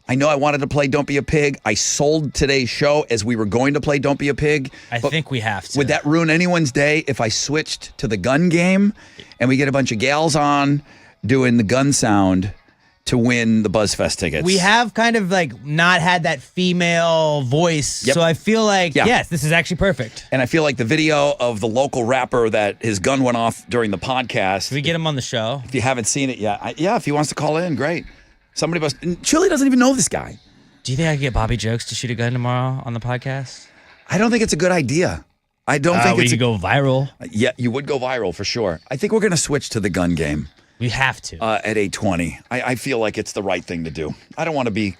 I know I wanted to play Don't Be a Pig. I sold today's show as we were going to play Don't Be a Pig. I think we have to. Would that ruin anyone's day if I switched to the gun game and we get a bunch of gals on doing the gun sound to win the BuzzFest tickets? We have kind of like not had that female voice. Yep. So I feel like, Yeah. yes, this is actually perfect. And I feel like the video of the local rapper that his gun went off during the podcast. Can we get him on the show? If you haven't seen it yet, if he wants to call in, great. Somebody must. Chili doesn't even know this guy. Do you think I could get Bobby Jokes to shoot a gun tomorrow on the podcast? I don't think it's a good idea. I don't think we it's could go viral. Yeah, you would go viral for sure. I think we're going to switch to the gun game. We have to. At 8:20. I feel like it's the right thing to do. I don't want to be.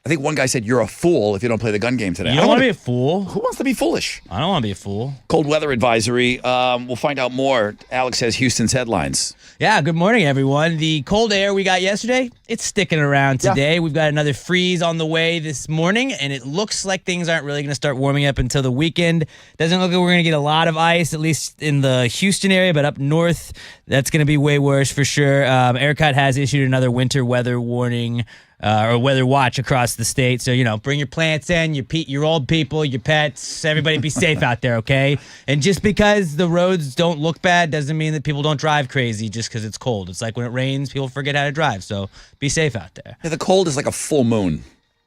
I think one guy said, you're a fool if you don't play the gun game today. You don't want to be a fool? Who wants to be foolish? I don't want to be a fool. Cold weather advisory. We'll find out more. Alex has Houston's headlines. Yeah, good morning, everyone. The cold air we got yesterday, it's sticking around today. Yeah. We've got another freeze on the way this morning, and it looks like things aren't really going to start warming up until the weekend. Doesn't look like we're going to get a lot of ice, at least in the Houston area, but up north, that's going to be way worse for sure. ERCOT has issued another winter weather warning or weather watch across the state. So, bring your plants in, your old people, your pets, everybody be safe out there, okay? And just because the roads don't look bad doesn't mean that people don't drive crazy just because it's cold. It's like when it rains, people forget how to drive. So be safe out there. Yeah, the cold is like a full moon.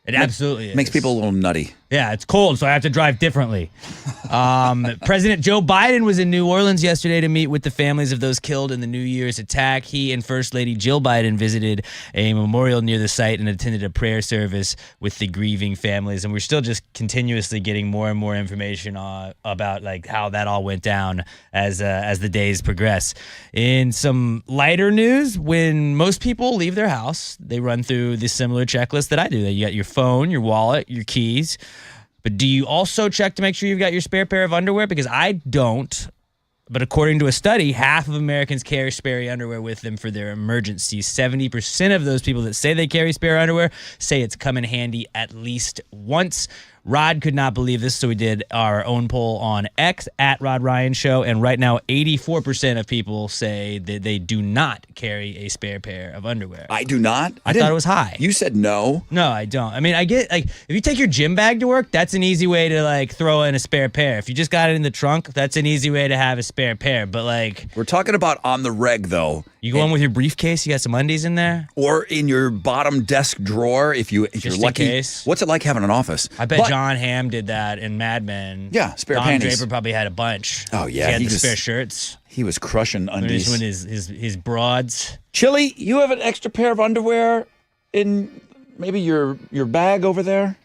It absolutely is. Makes people a little nutty. Yeah, it's cold, so I have to drive differently. President Joe Biden was in New Orleans yesterday to meet with the families of those killed in the New Year's attack. He and First Lady Jill Biden visited a memorial near the site and attended a prayer service with the grieving families. And we're still just continuously getting more and more information about like how that all went down as the days progress. In some lighter news, when most people leave their house, they run through the similar checklist that I do. You got your phone, your wallet, your keys. But do you also check to make sure you've got your spare pair of underwear? Because I don't. But according to a study, half of Americans carry spare underwear with them for their emergencies. 70% of those people that say they carry spare underwear say it's come in handy at least once. Rod could not believe this, so we did our own poll on X at Rod Ryan Show, and right now 84% of people say that they do not carry a spare pair of underwear. I do not? I thought it was high. You said no? No, I don't. I mean, I get, like, if you take your gym bag to work, that's an easy way to, like, throw in a spare pair. If you just got it in the trunk, that's an easy way to have a spare pair, but, like... We're talking about on the reg, though. You go in with your briefcase, you got some undies in there? Or in your bottom desk drawer, if you're lucky. In case. What's it like having an office? I bet John Hamm did that in Mad Men. Yeah, spare Don panties. Draper probably had a bunch. Oh, yeah. He had the spare shirts. He was crushing undies. When his broads. Chili, you have an extra pair of underwear in maybe your bag over there?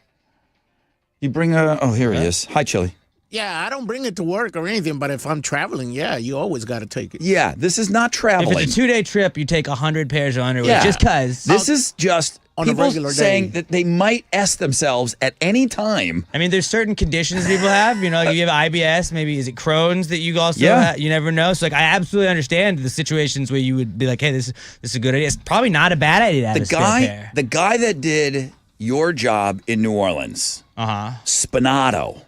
You bring here he is. Hi, Chili. Yeah, I don't bring it to work or anything, but if I'm traveling, you always got to take it. Yeah, this is not traveling. If it's a 2-day trip, you take 100 pairs of underwear just because. This is just on people a regular saying day. that they might S themselves at any time. I mean, there's certain conditions people have. You have IBS, maybe is it Crohn's that you also have? You never know. So, like, I absolutely understand the situations where you would be like, hey, this is a good idea. It's probably not a bad idea to have a spare pair. The guy that did your job in New Orleans, Spinato.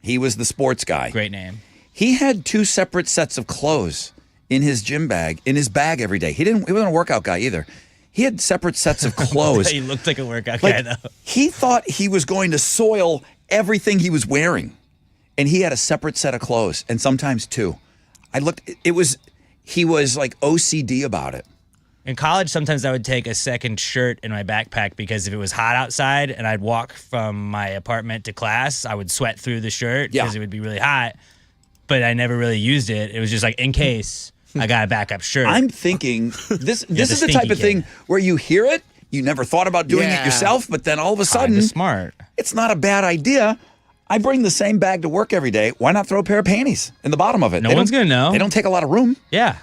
He was the sports guy. Great name. He had 2 separate sets of clothes in his gym bag, in his bag every day. He wasn't a workout guy either. He had separate sets of clothes. He looked like a workout guy, though. He thought he was going to soil everything he was wearing. And he had a separate set of clothes, and sometimes 2. He was like OCD about it. In college, sometimes I would take a second shirt in my backpack because if it was hot outside and I'd walk from my apartment to class, I would sweat through the shirt because it would be really hot. But I never really used it. It was just like in case. I got a backup shirt. I'm thinking this the is the type stinky of thing where you hear it, you never thought about doing it Yeah. yourself, but then all of a sudden, Kinda smart. it's not a bad idea. I bring the same bag to work every day. Why not throw a pair of panties in the bottom of it? No They one's don't- gonna know. They don't take a lot of room. Yeah.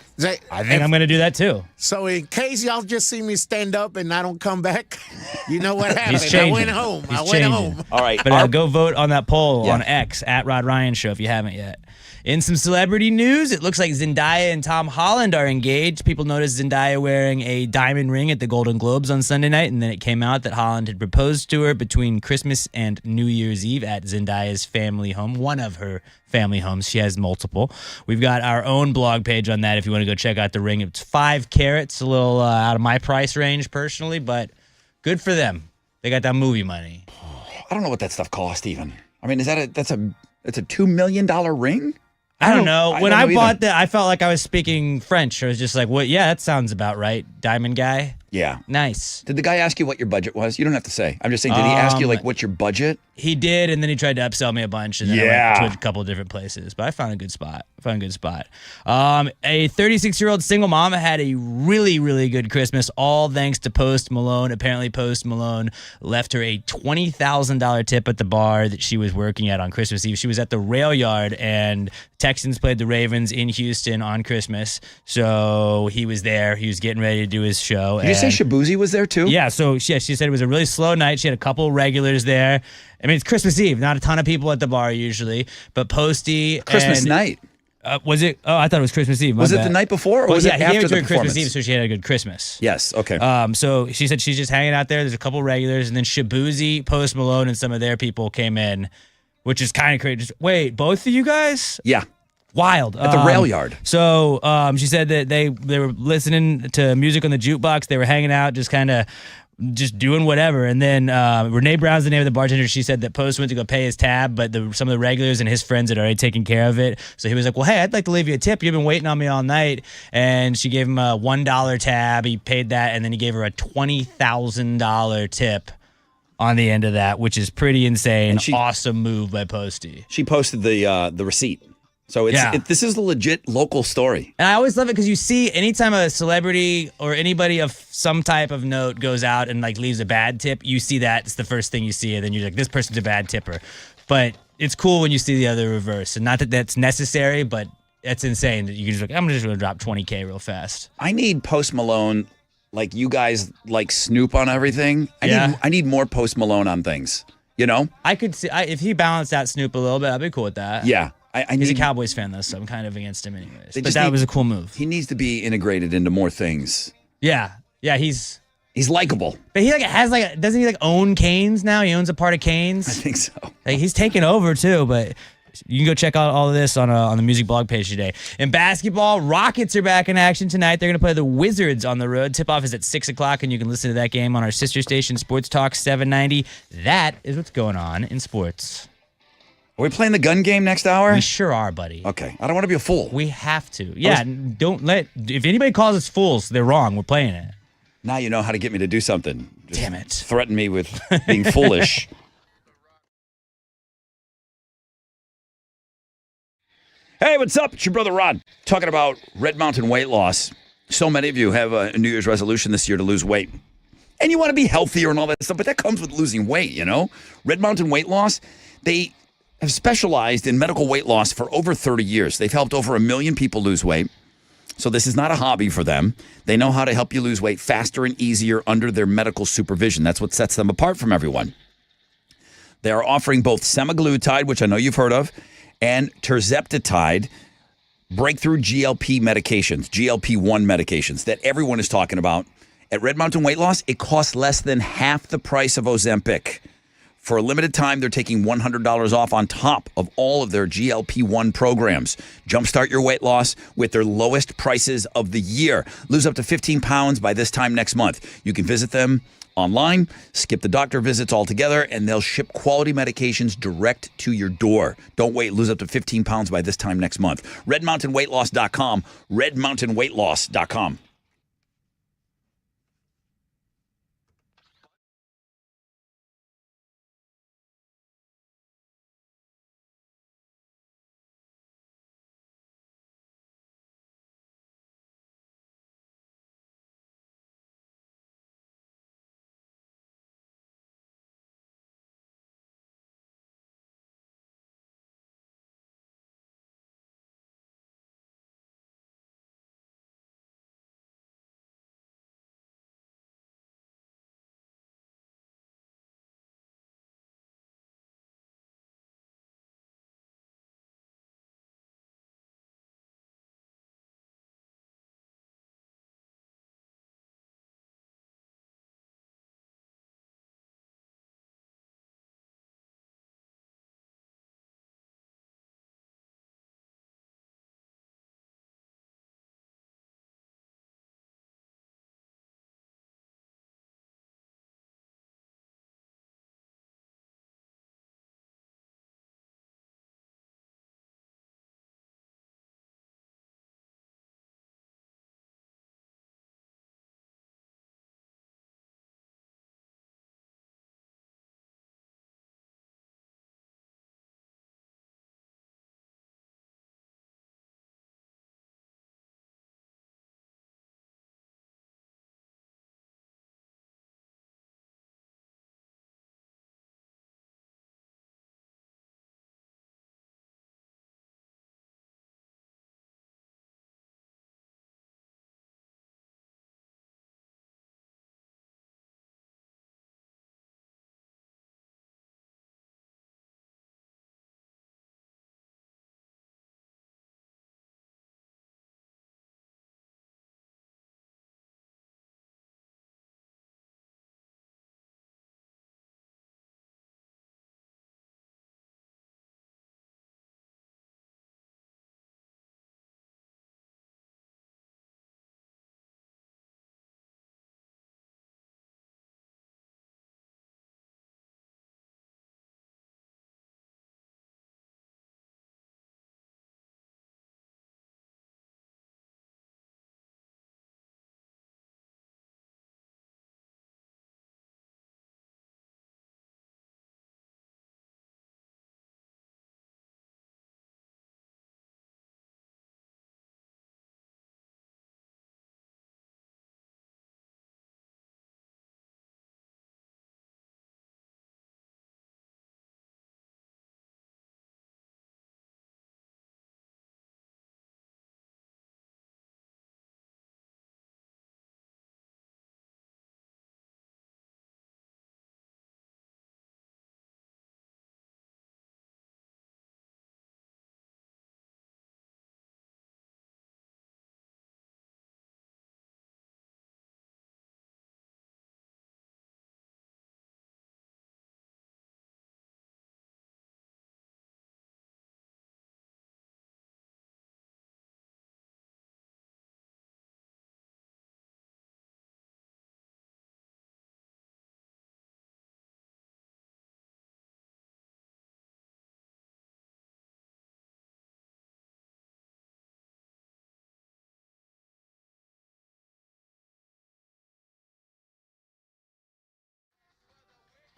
I think I'm going to do that too. So in case y'all just see me stand up and I don't come back, you know what happened. I changing. went home. He's I went changing. home. All right. But go vote on that poll Yeah. on X at Rod Ryan Show if you haven't yet. In some celebrity news, it looks like Zendaya and Tom Holland are engaged. People noticed Zendaya wearing a diamond ring at the Golden Globes on Sunday night, and then it came out that Holland had proposed to her between Christmas and New Year's Eve at Zendaya's family home, one of her family homes. She has multiple. We've got our own blog page on that if you want to go check out the ring. It's 5 carats, a little out of my price range personally, but good for them. They got that movie money. I don't know what that stuff cost even. I mean, it's a $2 million ring? I don't know. When I don't know bought either. that, I felt like I was speaking French. I was just like, "What? Yeah, that sounds about right." Diamond guy, Yeah. nice. Did the guy ask you what your budget was? You don't have to say. I'm just saying, did he ask you like what's your budget? He did, and then he tried to upsell me a bunch, and then I Yeah. went to a couple of different places. But I found a good spot. A 36-year-old single mom had a really, really good Christmas, all thanks to Post Malone. Apparently, Post Malone left her a $20,000 tip at the bar that she was working at on Christmas Eve. She was at the Rail Yard, and Texans played the Ravens in Houston on Christmas. So he was there. He was getting ready to do his show. Did you say Shabuzi was there too? Yeah, so she said it was a really slow night. She had a couple regulars there. I mean, it's Christmas Eve, not a ton of people at the bar usually, but Posty. Christmas and, night. Was it? Oh, I thought it was Christmas Eve. Was it the night before or was yeah, it he after gave it to the her Christmas performance? Eve, so she had a good Christmas. Yes, okay. So she said she's just hanging out there. There's a couple regulars, and then Shabuzi, Post Malone, and some of their people came in, which is kind of crazy. Wait, both of you guys? yeah. Wild. At the rail yard. So she said that they were listening to music on the jukebox. They were hanging out, just doing whatever. And then Renee Brown's the name of the bartender. She said that Post went to go pay his tab, but some of the regulars and his friends had already taken care of it. So he was like, well, hey, I'd like to leave you a tip. You've been waiting on me all night. And she gave him a $1 tab. He paid that, and then he gave her a $20,000 tip on the end of that, which is pretty insane. Awesome move by Posty. She posted the receipt. So this is a legit local story. And I always love it because you see anytime a celebrity or anybody of some type of note goes out and like leaves a bad tip, you see that. It's the first thing you see. And then you're like, this person's a bad tipper. But it's cool when you see the other reverse. And not that that's necessary, but it's insane that you can just like, I'm just going to drop $20K real fast. I need Post Malone, like you guys like Snoop on everything. I need more Post Malone on things, you know? I could see, if he balanced out Snoop a little bit, I'd be cool with that. Yeah. He's a Cowboys fan, though, so I'm kind of against him anyways. They But just that need- was a cool move. He needs to be integrated into more things. Yeah. Yeah, he's likable. But he doesn't he own Canes now? He owns a part of Canes. I think so. He's taken over too, but you can go check out all of this on the music blog page today. In basketball, Rockets are back in action tonight. They're going to play the Wizards on the road. Tip-off is at 6 o'clock, and you can listen to that game on our sister station, Sports Talk 790. That is what's going on in sports. Are we playing the gun game next hour? We sure are, buddy. Okay. I don't want to be a fool. We have to. Yeah, if anybody calls us fools, they're wrong. We're playing it. Now you know how to get me to do something. Just Damn it. Threaten me with being foolish. Hey, what's up? It's your brother Rod talking about Red Mountain weight loss. So many of you have a New Year's resolution this year to lose weight. And you want to be healthier and all that stuff, but that comes with losing weight, you know? Red Mountain Weight Loss, they have specialized in medical weight loss for over 30 years. They've helped over 1 million people lose weight. So this is not a hobby for them. They know how to help you lose weight faster and easier under their medical supervision. That's what sets them apart from everyone. They are offering both semaglutide, which I know you've heard of, and tirzepatide, breakthrough GLP medications, GLP-1 medications that everyone is talking about. At Red Mountain Weight Loss, it costs less than half the price of Ozempic. For a limited time, they're taking $100 off on top of all of their GLP-1 programs. Jumpstart your weight loss with their lowest prices of the year. Lose up to 15 pounds by this time next month. You can visit them online, skip the doctor visits altogether, and they'll ship quality medications direct to your door. Don't wait. Lose up to 15 pounds by this time next month. RedMountainWeightLoss.com. RedMountainWeightLoss.com.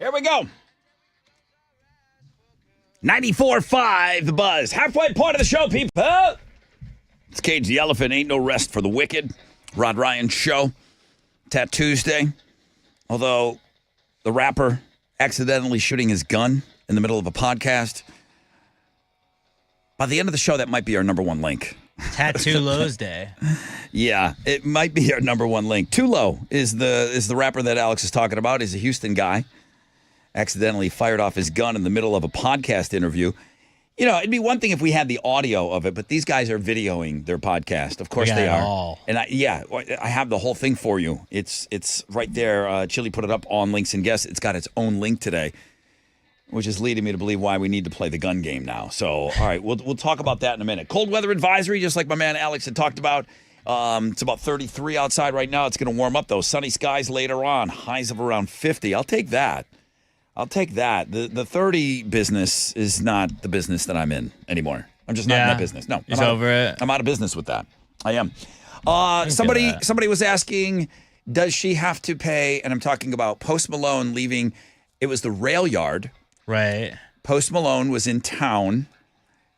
Here we go. 94.5 The Buzz. Halfway point of the show, people. It's Cage the Elephant. Ain't no rest for the wicked. Rod Ryan Show. Tat Tuesday. Although the rapper accidentally shooting his gun in the middle of a podcast. By the end of the show, that might be our number one link. Tattoo Lowe's Day. Yeah, it might be our number one link. Too Low is the rapper that Alex is talking about. He's a Houston guy. Accidentally fired off his gun in the middle of a podcast interview. You know, it'd be one thing if we had the audio of it, but these guys are videoing their podcast. Of course they are. All. And I have the whole thing for you. It's right there. Chili put it up on Links and Guests. It's got its own link today, which is leading me to believe why we need to play the gun game now. So, all right, we'll talk about that in a minute. Cold weather advisory, just like my man Alex had talked about. It's about 33 outside right now. It's going to warm up, though. Sunny skies later on. Highs of around 50. I'll take that. The 30 business is not the business that I'm in anymore. I'm just not in that business. No. It's over it. I'm out of business with that. I am. Somebody was asking, does she have to pay, and I'm talking about Post Malone leaving, it was the rail yard. Right. Post Malone was in town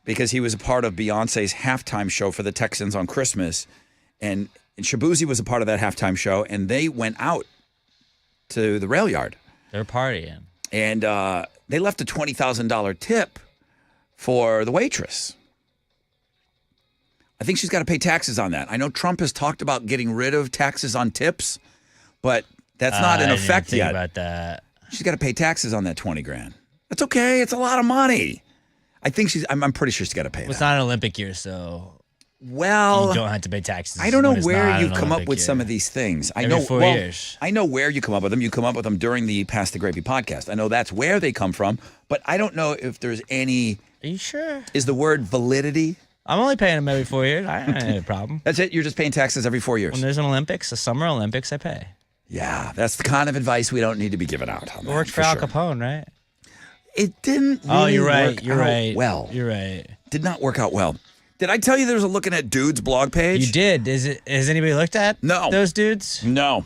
because he was a part of Beyonce's halftime show for the Texans on Christmas. And Shabuzi was a part of that halftime show, and they went out to the rail yard. They're partying. And they left a $20,000 tip for the waitress. I think she's got to pay taxes on that. I know Trump has talked about getting rid of taxes on tips, but that's not in effect yet. About that. She's got to pay taxes on that $20,000. That's okay. It's a lot of money. I think I'm pretty sure she's got to pay It's that. not an Olympic year, so well, you don't have to pay taxes. I don't know where you come up with some of these things. Every 4 years. I know where you come up with them. You come up with them during the Pass the Gravy podcast. I know that's where they come from, but I don't know if there's any. Are you sure? Is the word validity? I'm only paying them every 4 years. I don't have a problem. That's it? You're just paying taxes every 4 years? When there's an Olympics, a summer Olympics, I pay. Yeah, that's the kind of advice we don't need to be giving out. It worked for Al Capone, right? It didn't really you're right. work You're out right. well. You're right. Did not work out well. Did I tell you there was a Looking at Dudes blog page? You did. Has anybody looked at those dudes? No.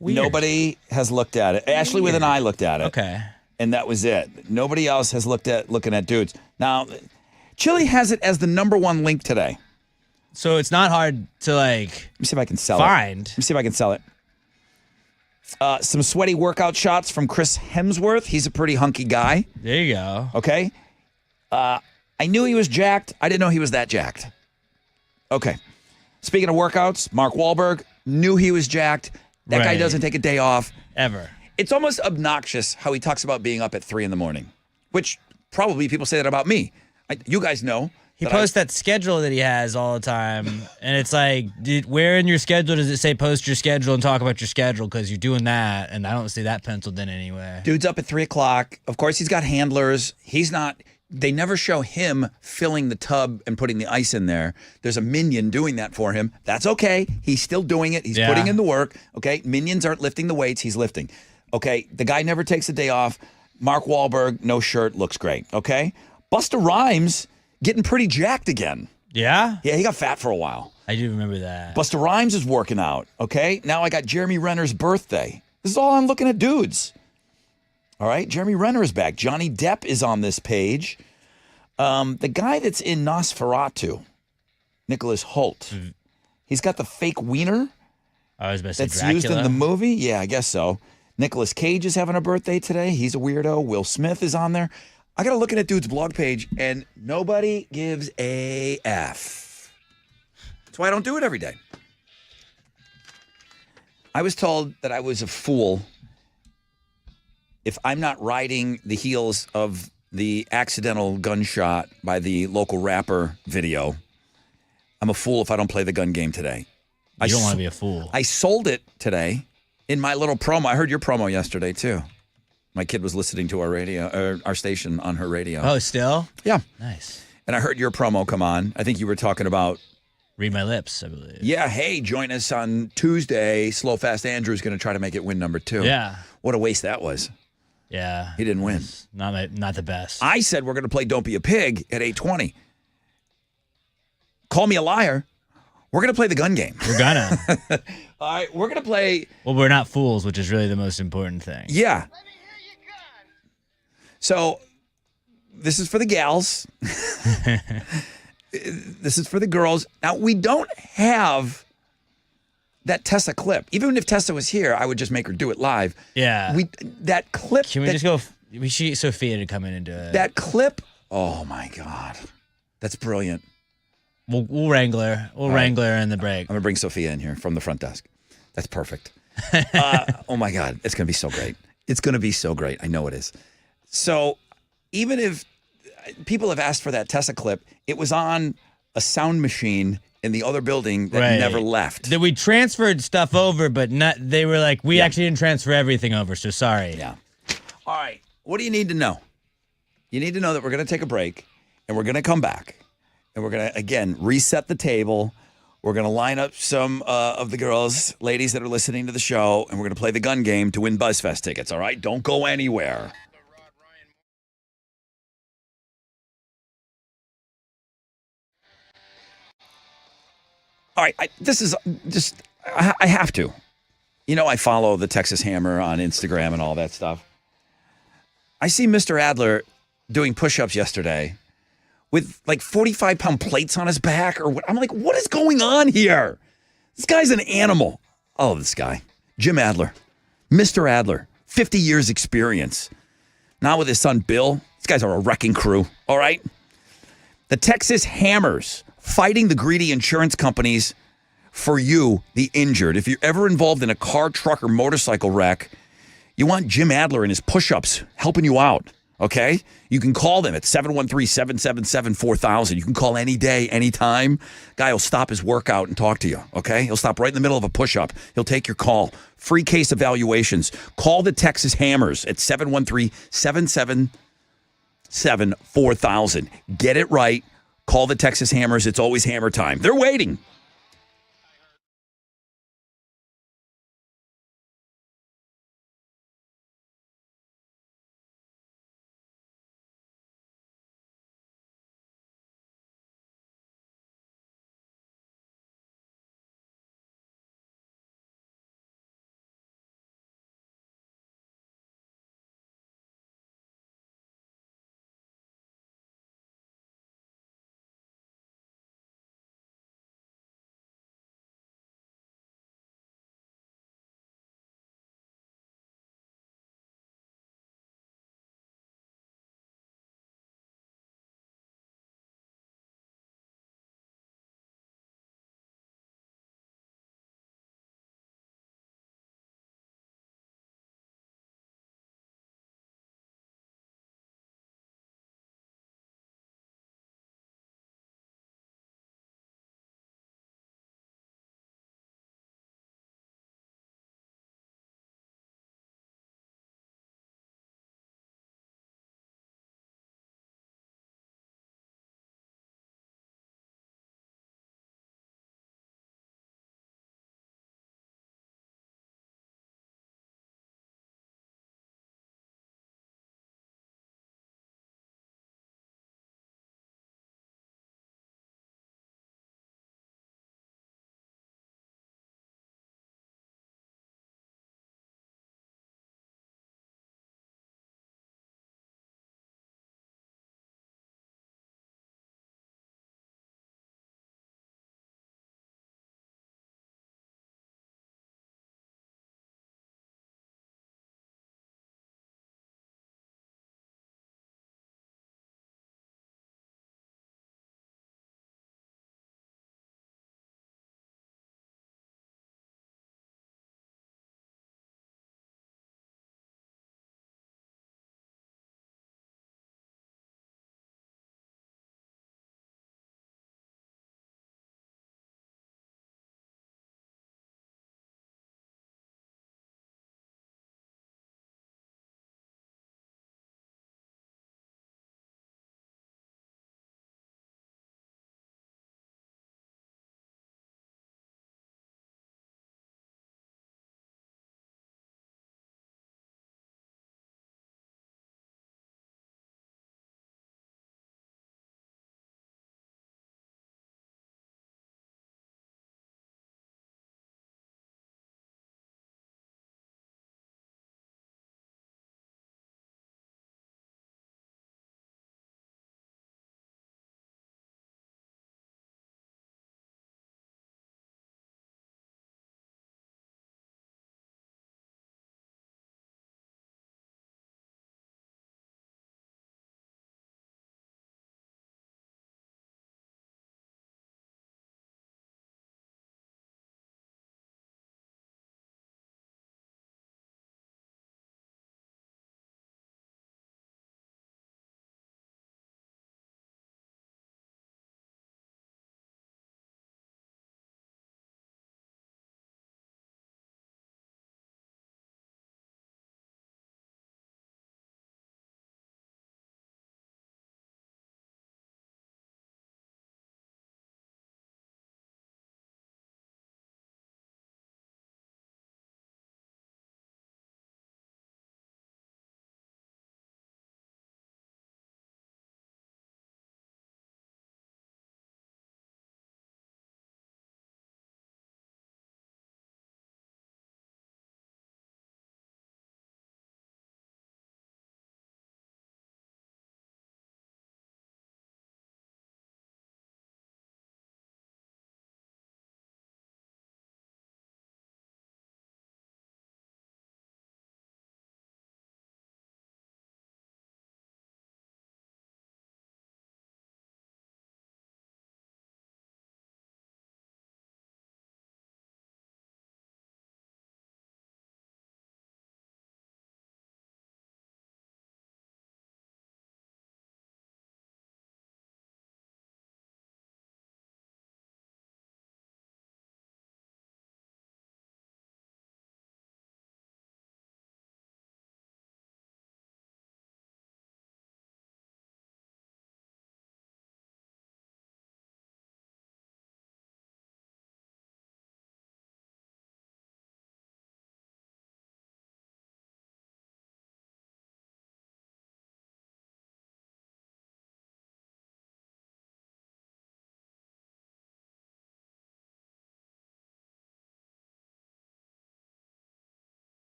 Weird. Nobody has looked at it. Ashley with an eye looked at it. Okay. And that was it. Nobody else has looked at Looking at Dudes. Now, Chili has it as the number one link today. So it's not hard to Let me see if I can sell it. Let me see if I can sell it. Some sweaty workout shots from Chris Hemsworth. He's a pretty hunky guy. There you go. Okay. I knew he was jacked. I didn't know he was that jacked. Okay. Speaking of workouts, Mark Wahlberg knew he was jacked. That guy doesn't take a day off. Ever. It's almost obnoxious how he talks about being up at 3 a.m, which probably people say that about me. You guys know. He posts that schedule that he has all the time, and it's like, where in your schedule does it say post your schedule and talk about your schedule? Because you're doing that, and I don't see that penciled in anywhere. Dude's up at 3 o'clock. Of course, he's got handlers. He's not. They never show him filling the tub and putting the ice in there. There's a minion doing that for him. That's okay. He's still doing it. He's putting in the work. Okay, minions aren't lifting the weights. He's lifting. Okay, the guy never takes a day off. Mark Wahlberg, no shirt, looks great. Okay, Busta Rhymes getting pretty jacked again. Yeah? Yeah, he got fat for a while. I do remember that. Busta Rhymes is working out. Okay, now I got Jeremy Renner's birthday. This is all I'm looking at dudes. All right, Jeremy Renner is back. Johnny Depp is on this page. The guy that's in Nosferatu, Nicholas Hoult, he's got the fake wiener. I was about to say that's Dracula. used in the movie. Yeah, I guess so. Nicolas Cage is having a birthday today. He's a weirdo. Will Smith is on there. I got to look at that dude's blog page, and nobody gives a F. That's why I don't do it every day. I was told that I was a fool if I'm not riding the heels of the accidental gunshot by the local rapper video. I'm a fool if I don't play the gun game today. You don't want to be a fool. I sold it today in my little promo. I heard your promo yesterday, too. My kid was listening to our radio, our station on her radio. Oh, still? Yeah. Nice. And I heard your promo come on. I think you were talking about Read My Lips, I believe. Yeah, hey, join us on Tuesday. Slow Fast Andrew's going to try to make it win number 2. Yeah. What a waste that was. Yeah. He didn't win. Not the best. I said we're going to play Don't Be a Pig at 8:20. Call me a liar. We're going to play the gun game. We're gonna. All right, we're going to play. Well, we're not fools, which is really the most important thing. Yeah. So this is for the gals. This is for the girls. Now, we don't have that Tessa clip. Even if Tessa was here, I would just make her do it live. Yeah. That clip. Can we just go? We should get Sophia to come in and do it. That clip. Oh my God, that's brilliant. We'll wrangle her. We'll wrangle her in the break. I'm gonna bring Sophia in here from the front desk. That's perfect. Oh my God, it's gonna be so great. It's gonna be so great. I know it is. So even if people have asked for that Tessa clip, it was on a sound machine in the other building that never left. That we transferred stuff over, but not. They were like, we actually didn't transfer everything over, so sorry. Yeah. All right. What do you need to know? You need to know that we're going to take a break, and we're going to come back, and we're going to, again, reset the table. We're going to line up some of the girls, ladies that are listening to the show, and we're going to play the gun game to win BuzzFest tickets, all right? Don't go anywhere. All right, I have to. You know, I follow the Texas Hammer on Instagram and all that stuff. I see Mr. Adler doing push-ups yesterday with like 45-pound plates on his back or what. I'm like, what is going on here? This guy's an animal. Oh, this guy, Jim Adler, Mr. Adler, 50 years experience. Now with his son, Bill. These guys are a wrecking crew, all right? The Texas Hammers fighting the greedy insurance companies for you, the injured. If you're ever involved in a car, truck, or motorcycle wreck, you want Jim Adler and his push-ups helping you out, okay? You can call them at 713-777-4000. You can call any day, anytime. Guy will stop his workout and talk to you, okay? He'll stop right in the middle of a push-up. He'll take your call. Free case evaluations. Call the Texas Hammers at 713-777-4000. Get it right. Call the Texas Hammers. It's always hammer time. They're waiting.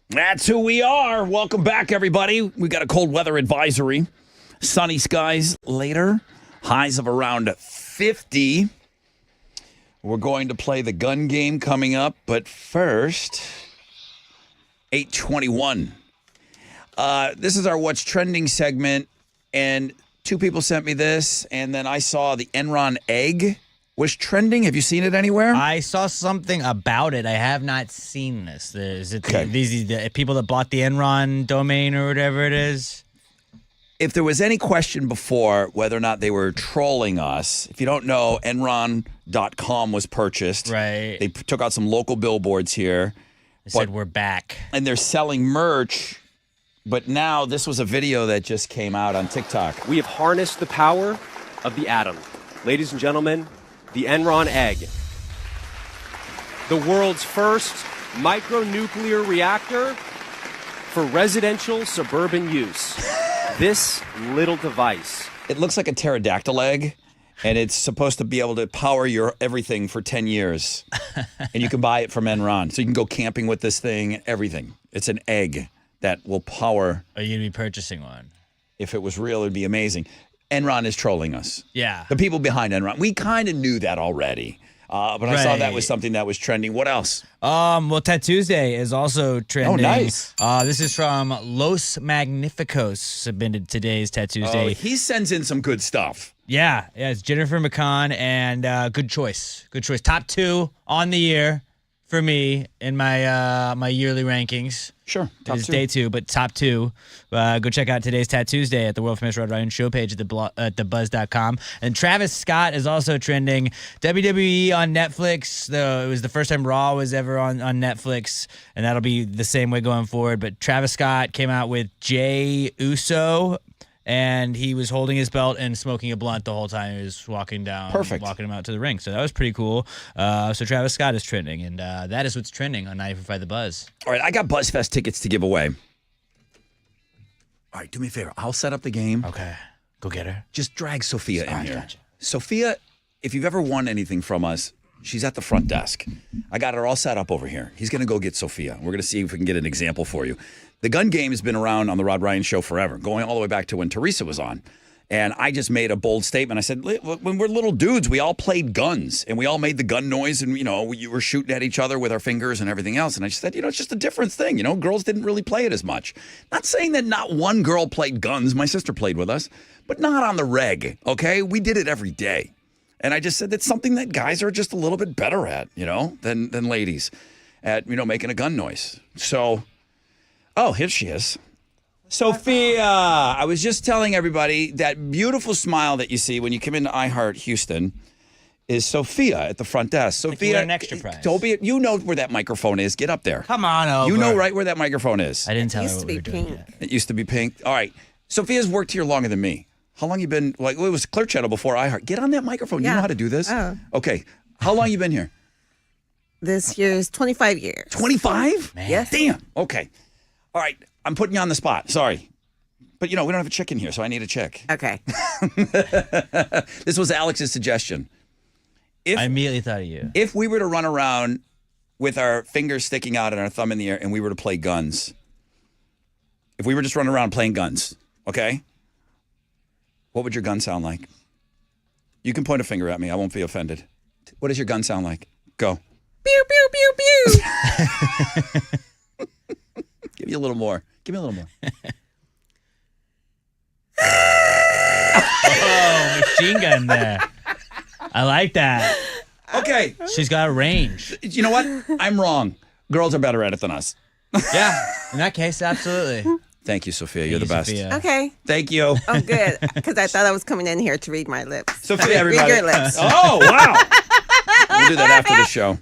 That's who we are. Welcome back, everybody. We got a cold weather advisory. Sunny skies later. Highs of around 50. We're going to play the gun game coming up, but first, 8:21. This is our What's Trending segment, and two people sent me this, and then I saw the Enron egg was trending. Have you seen it anywhere? I saw something about it. I have not seen this. Is it the people that bought the Enron domain or whatever it is? If there was any question before whether or not they were trolling us, if you don't know, Enron.com was purchased. Right. They took out some local billboards here. They said, we're back. And they're selling merch. But now this was a video that just came out on TikTok. We have harnessed the power of the atom. Ladies and gentlemen, the Enron egg. The world's first micronuclear reactor for residential suburban use. This little device. It looks like a pterodactyl egg, and it's supposed to be able to power your everything for 10 years. And you can buy it from Enron. So you can go camping with this thing, everything. It's an egg that will power. Are you going to be purchasing one? If it was real, it'd be amazing. Enron is trolling us. Yeah. The people behind Enron. We kind of knew that already. But I saw that was something that was trending. What else? Well, Tuesday is also trending. Oh, nice. This is from Los Magnificos, submitted today's Tuesday. Oh, he sends in some good stuff. Yeah, it's Jennifer McCann, and good choice. Good choice. Top 2 on the year for me in my my yearly rankings. Sure. It's day 2, but top 2. Go check out today's Tuesday at the World Famous Rod Ryan show page at thebuzz.com. And Travis Scott is also trending. WWE on Netflix. It was the first time Raw was ever on Netflix, and that'll be the same way going forward. But Travis Scott came out with Jey Uso, and he was holding his belt and smoking a blunt the whole time he was walking down. Perfect. Walking him out to the ring. So that was pretty cool. So Travis Scott is trending, and that is what's trending on 95.5 The Buzz. All right, I got BuzzFest tickets to give away. All right, do me a favor. I'll set up the game. Okay. Go get her. Just drag Sophia in here. Gotcha. Sophia, if you've ever won anything from us, she's at the front desk. I got her all set up over here. He's going to go get Sophia. We're going to see if we can get an example for you. The gun game has been around on the Rod Ryan show forever, going all the way back to when Teresa was on. And I just made a bold statement. I said, when we're little dudes, we all played guns, and we all made the gun noise, and, we were shooting at each other with our fingers and everything else. And I just said, it's just a different thing. Girls didn't really play it as much. Not saying that not one girl played guns. My sister played with us, but not on the reg, okay? We did it every day. And I just said that's something that guys are just a little bit better at, than ladies at, making a gun noise. So, oh, here she is. Sophia, I was just telling everybody that beautiful smile that you see when you come into iHeart Houston is Sophia at the front desk. Sophia, an extra prize. Toby, you know where that microphone is. Get up there. Come on over. You know right where that microphone is. I didn't tell her what we were doing yet. It used to be pink. All right. Sophia's worked here longer than me. How long you been? It was Clear Channel before iHeart. Get on that microphone. You know how to do this? Oh. Okay. How long you been here? This year is 25 years. 25? Yes. Damn. Okay. All right. I'm putting you on the spot. Sorry. But, we don't have a chick in here, so I need a chick. Okay. This was Alex's suggestion. I immediately thought of you. If we were to run around with our fingers sticking out and our thumb in the air and we were to play guns, if we were just running around playing guns, okay, what would your gun sound like? You can point a finger at me. I won't be offended. What does your gun sound like? Go. Pew, pew, pew, pew. Give me a little more. Give me a little more. Oh, machine gun there. I like that. Okay. She's got a range. You know what? I'm wrong. Girls are better at it than us. Yeah. In that case, absolutely. Thank you, Sophia. You're the best. Sophia. Okay. Thank you. Oh, good. Because I thought I was coming in here to read my lips. Sophia, everybody. Read your lips. Oh, wow. We'll do that after the show.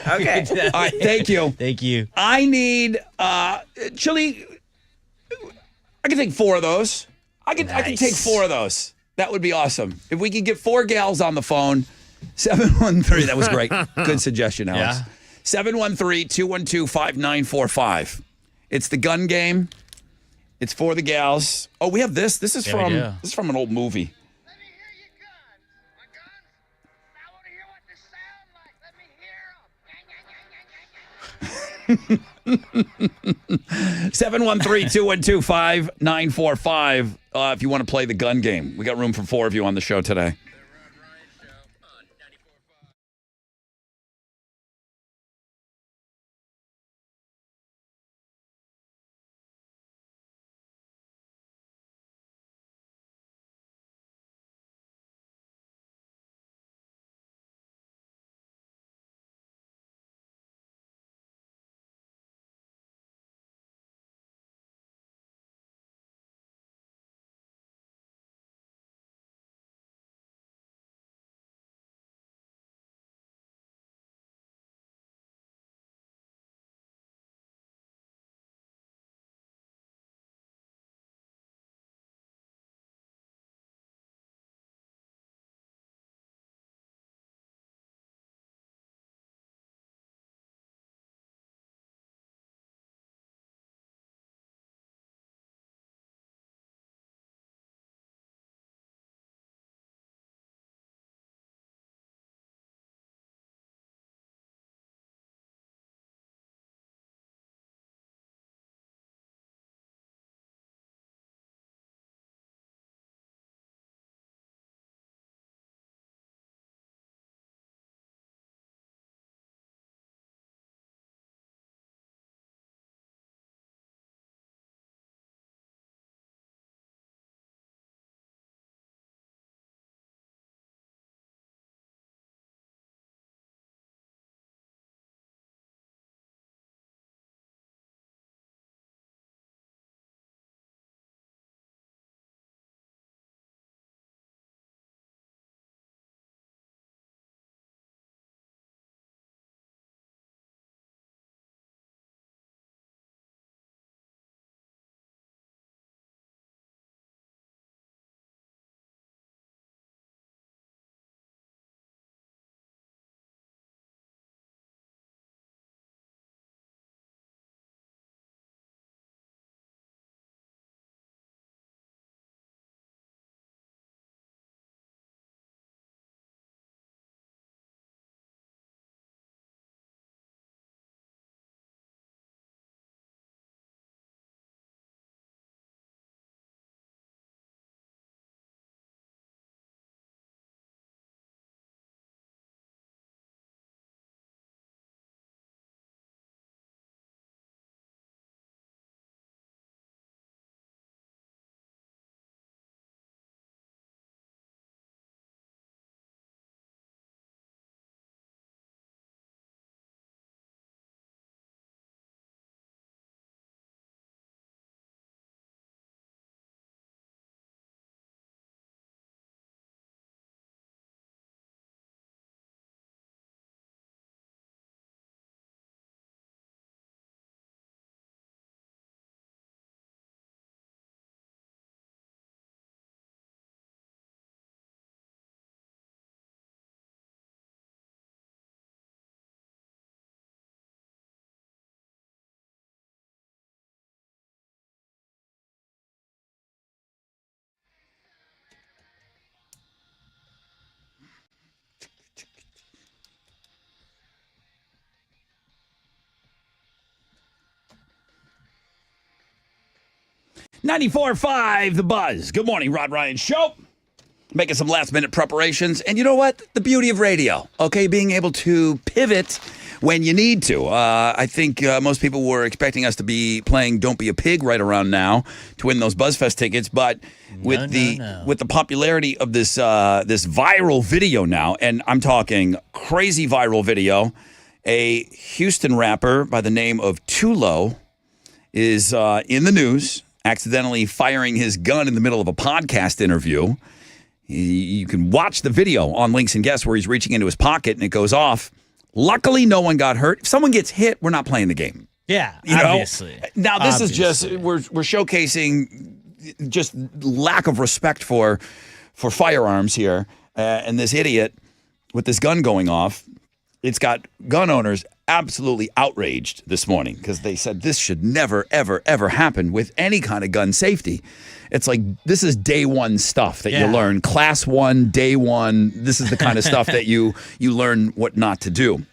Okay. All right. Thank you. Thank you. I need chili. I can take 4 of those. I can take 4 of those. That would be awesome. If we could get 4 gals on the phone, 713. That was great. Good suggestion, Alex. Yeah. 713-212-5945. It's the gun game. It's for the gals. Oh, we have this. This is from an old movie. Let me hear your guns. My guns? I want to hear what they sound like. Let me hear them. 713-212-5945 if you want to play the gun game. We got room for 4 of you on the show today. .94.5 The Buzz. Good morning, Rod Ryan Show. Making some last-minute preparations. And you know what? The beauty of radio, okay? Being able to pivot when you need to. I think most people were expecting us to be playing Don't Be a Pig right around now to win those BuzzFest tickets. But with the popularity of this this viral video now, and I'm talking crazy viral video, a Houston rapper by the name of Tulo is in the news, accidentally firing his gun in the middle of a podcast interview. You can watch the video on Links and Guess where he's reaching into his pocket and it goes off. Luckily, no one got hurt. If someone gets hit, we're not playing the game. Yeah, obviously. Now, this is just, we're showcasing just lack of respect for firearms here. And this idiot with this gun going off, it's got gun owners absolutely outraged this morning because they said this should never, ever, ever happen with any kind of gun safety. It's like this is day one stuff that you learn. Class 1, day 1. This is the kind of stuff that you learn what not to do.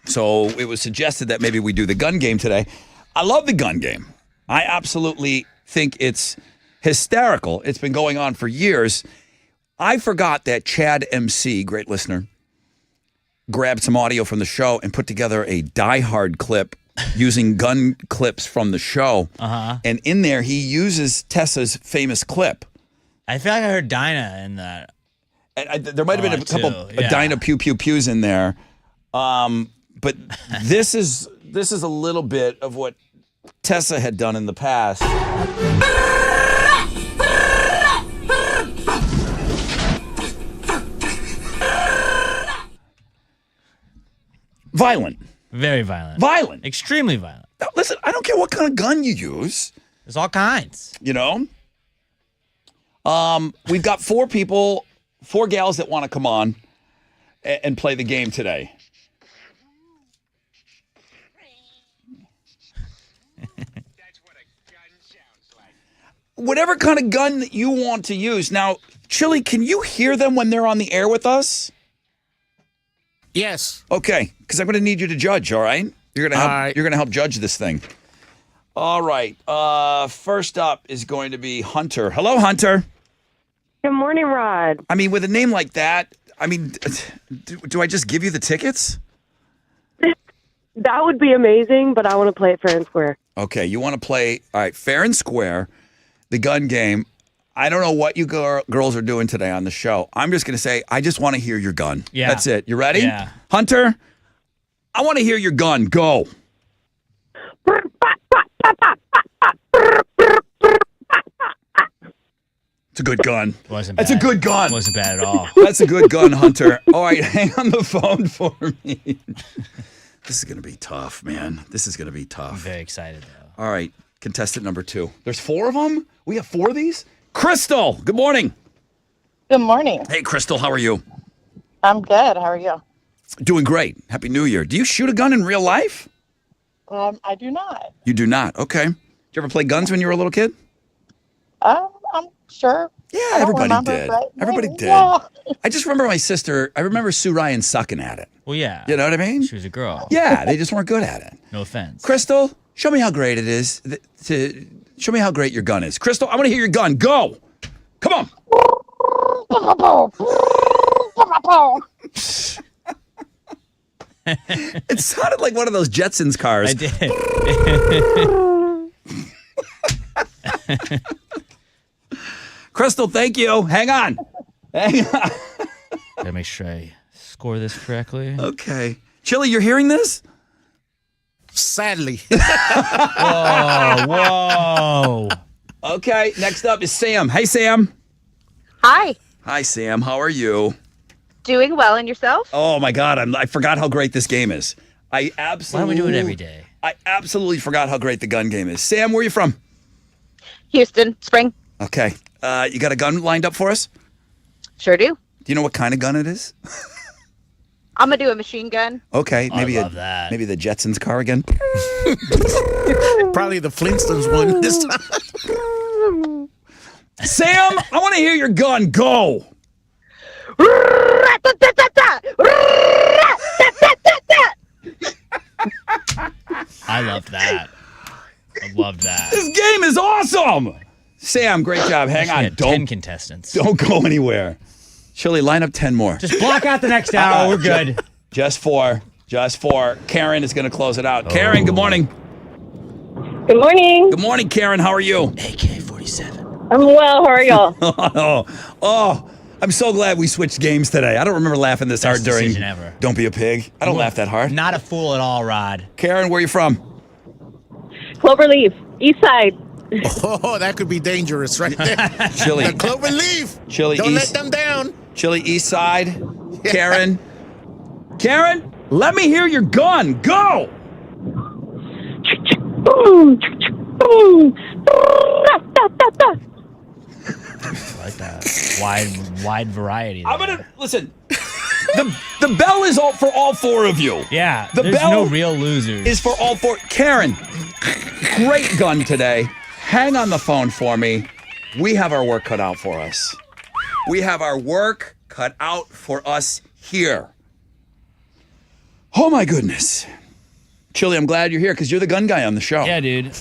So it was suggested that maybe we do the gun game today. I love the gun game. I absolutely think it's hysterical. It's been going on for years. I forgot that Chad MC, great listener, grabbed some audio from the show and put together a Die Hard clip using gun clips from the show. And in there, he uses Tessa's famous clip. I feel like I heard Dinah in that. And there might have been a couple of Dinah pew pew pews in there. But this is a little bit of what Tessa had done in the past. Violent. Very violent. Violent. Extremely violent. Now, listen, I don't care what kind of gun you use. There's all kinds. You know? We've got 4 people, 4 gals that want to come on and play the game today. Whatever kind of gun that you want to use. Now, Chili, can you hear them when they're on the air with us? Yes. Okay, because I'm going to need you to judge, all right? You're going to help. right. You're going to help judge this thing. All right. First up is going to be Hunter. Hello, Hunter. Good morning, Rod. I mean, with a name like that, I mean, do I just give you the tickets? That would be amazing, but I want to play it fair and square. Okay, you want to play, all right, fair and square, the gun game. I don't know what you girls are doing today on the show. I'm just going to say, I just want to hear your gun. Yeah. That's it. You ready? Yeah. Hunter, I want to hear your gun. Go. It's a good gun. Wasn't bad. That's a good gun. Wasn't bad at all. That's a good gun, Hunter. All right, hang on the phone for me. This is going to be tough, man. This is going to be tough. I'm very excited, though. All right, contestant number 2. There's 4 of them? We have 4 of these? Crystal, good morning. Good morning. Hey, Crystal, how are you? I'm good. How are you? Doing great. Happy New Year. Do you shoot a gun in real life? I do not. You do not. Okay. Did you ever play guns when you were a little kid? I'm sure. Yeah, I don't everybody remember, did. but Everybody maybe. did. Yeah. I just remember my sister. I remember Sue Ryan sucking at it. Well, yeah. You know what I mean? She was a girl. Yeah, they just weren't good at it. No offense. Crystal, show me how great it is. Show me how great your gun is. Crystal, I want to hear your gun. Go. Come on. It sounded like one of those Jetsons cars. I did. Crystal, thank you. Hang on. Hang on. Gotta make sure I score this correctly. Okay. Chili, you're hearing this? Sadly. Whoa. Okay, next up is Sam. Hey, Sam. Hi. Hi, Sam. How are you? Doing well, and yourself? Oh, my God. I forgot how great this game is. I absolutely... Why don't we do it every day? I absolutely forgot how great the gun game is. Sam, where are you from? Houston, Spring. Okay. You got a gun lined up for us? Sure do. Do you know what kind of gun it is? I'm gonna do a machine gun. Okay, maybe love that. maybe the Jetsons car again. Probably the Flintstones one this time. Sam, I want to hear your gun. Go. I loved that. I loved that. This game is awesome. Sam, great job. Hang on. Had 10 contestants. Don't go anywhere. Chili, line up 10 more. Just block out the next hour. We're good. Just 4. Just 4. Karen is going to close it out. Karen, good morning. Good morning. Good morning, Karen. How are you? AK-47. I'm well. How are y'all? Oh, I'm so glad we switched games today. I don't remember laughing this hard during decision ever. Don't Be a Pig. I don't laugh that hard. Not a fool at all, Rod. Karen, where are you from? Cloverleaf, East Side. Oh, that could be dangerous right there. Chili. The Cloverleaf. Chili Don't East. let them down. Chili East Side. Karen. Karen, let me hear your gun. Go. Boom, boom. I like that. Wide variety. I'm gonna listen. The bell is all for all 4 of you. Yeah, The there's bell no real losers. is for all 4. Karen, great gun today. Hang on the phone for me. We have our work cut out for us. We have our work cut out for us here. Oh, my goodness. Chili, I'm glad you're here because you're the gun guy on the show. Yeah, dude.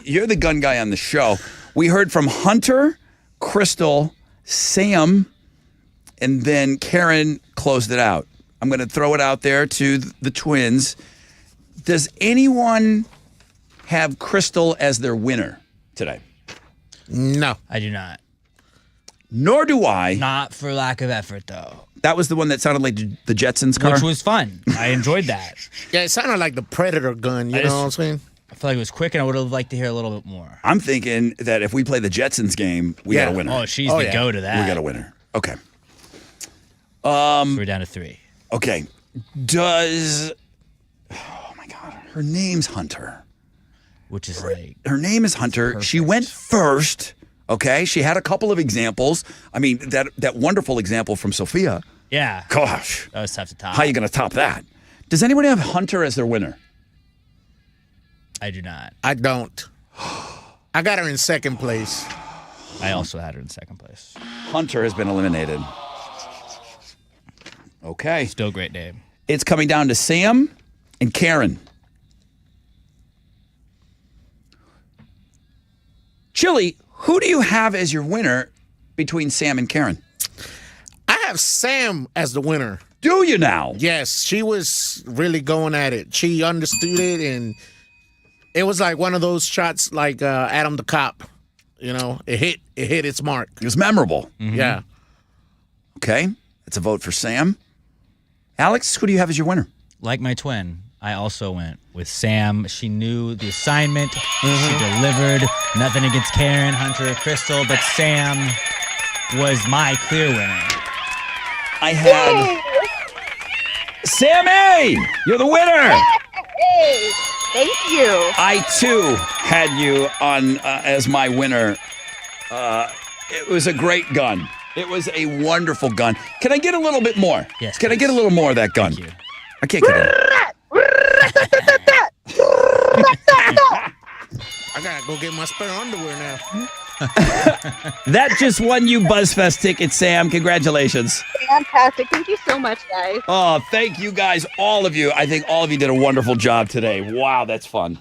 You're the gun guy on the show. We heard from Hunter, Crystal, Sam, and then Karen closed it out. I'm going to throw it out there to the twins. Does anyone have Crystal as their winner today? No. I do not. Nor do I. Not for lack of effort, though. That was the one that sounded like the Jetsons car? Which was fun. I enjoyed that. Yeah, it sounded like the Predator gun, you know what I'm saying? I feel like it was quick, and I would have liked to hear a little bit more. I'm thinking that if we play the Jetsons game, we got a winner. Oh, she's the go to that. We got a winner. Okay. We're down to 3. Okay. Oh my God, her name's Hunter. Which is like... Her name is Hunter. Perfect. She went first. Okay. She had a couple of examples. I mean, that wonderful example from Sophia. Yeah. Gosh. That was tough to top. How are you going to top that? Does anybody have Hunter as their winner? I do not. I don't. I got her in second place. I also had her in second place. Hunter has been eliminated. Okay. Still great name. It's coming down to Sam and Karen. Chili, who do you have as your winner between Sam and Karen? I have Sam as the winner. Do you now? Yes, she was really going at it. She understood it, and it was like one of those shots like Adam the Cop. You know, it hit its mark. It was memorable. Mm-hmm. Yeah. Okay, that's a vote for Sam. Alex, who do you have as your winner? Like my twin, I also went with Sam. She knew the assignment. She delivered. Nothing against Karen, Hunter, or Crystal, but Sam was my clear winner. I had Sammy. You're the winner. Hey, thank you. I too had you on as my winner. It was a great gun. It was a wonderful gun. Can I get a little bit more? Yes. Can I get a little more of that gun? Thank you. I can't get it. I gotta go get my spare underwear now. That just won you BuzzFest tickets, Sam. Congratulations. Fantastic. Thank you so much, guys. Oh, thank you guys, all of you. I think all of you did a wonderful job today. Wow, that's fun.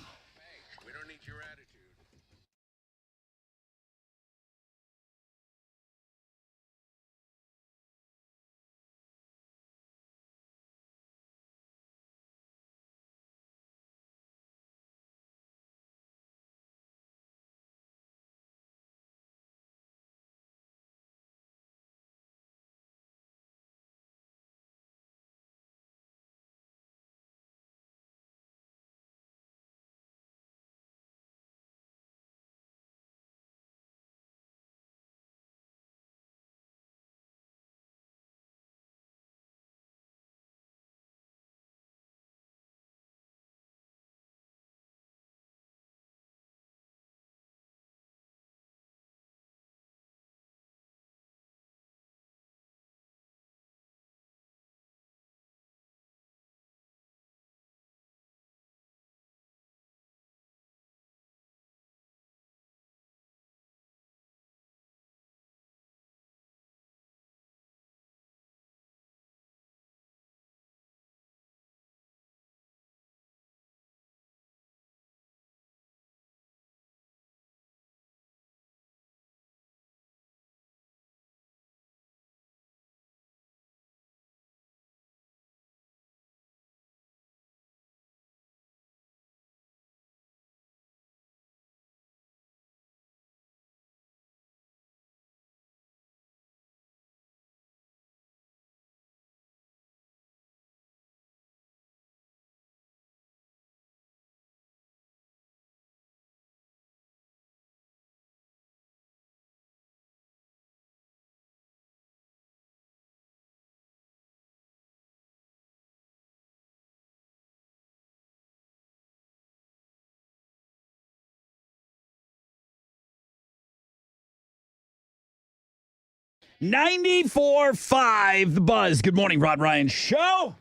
$94.5 The Buzz. Good morning, Rod Ryan Show.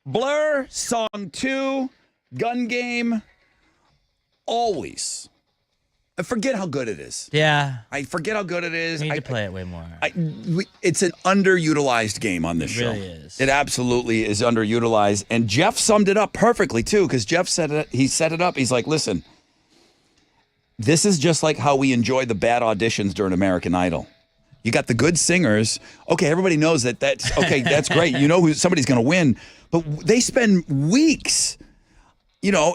Blur, Song 2, Gun Game. Always I forget how good it is. Yeah. I forget how good it is. We need to play it way more. It's an underutilized game on this show. Really is. It absolutely is underutilized. And Jeff summed it up perfectly, too, because Jeff said it. He set it up. He's like, listen, this is just like how we enjoy the bad auditions during American Idol. You got the good singers. Okay, everybody knows that's okay. That's great. You know who somebody's going to win, but they spend weeks.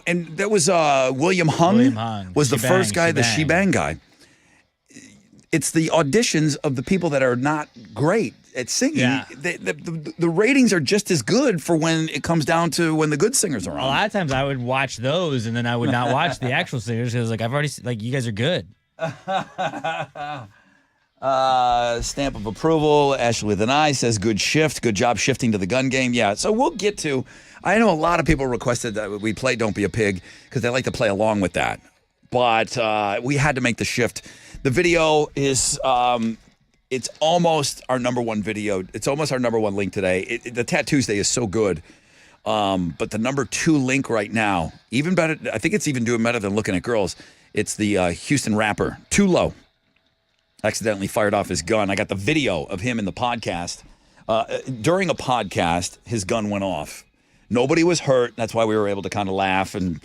And that was William Hung. William Hung. Was the Shebang, first guy, the Shebang. Shebang guy. It's the auditions of the people that are not great at singing. Yeah. The ratings are just as good for when it comes down to when the good singers are on. A lot of times I would watch those and then I would not watch the actual singers because I've already you guys are good. Stamp of approval. Ashley with an I says, good shift. Good job shifting to the gun game. Yeah, so we'll get to, I know a lot of people requested that we play Don't Be a Pig because they like to play along with that. But we had to make the shift. The video is, it's almost our number one video. It's almost our number one link today. The Tat Tuesday is so good. But the number 2 link right now, even better, I think it's even doing better than looking at girls. It's the Houston rapper, Too Low. Accidentally fired off his gun. I got the video of him in the podcast. During a podcast, his gun went off. Nobody was hurt. That's why we were able to kind of laugh and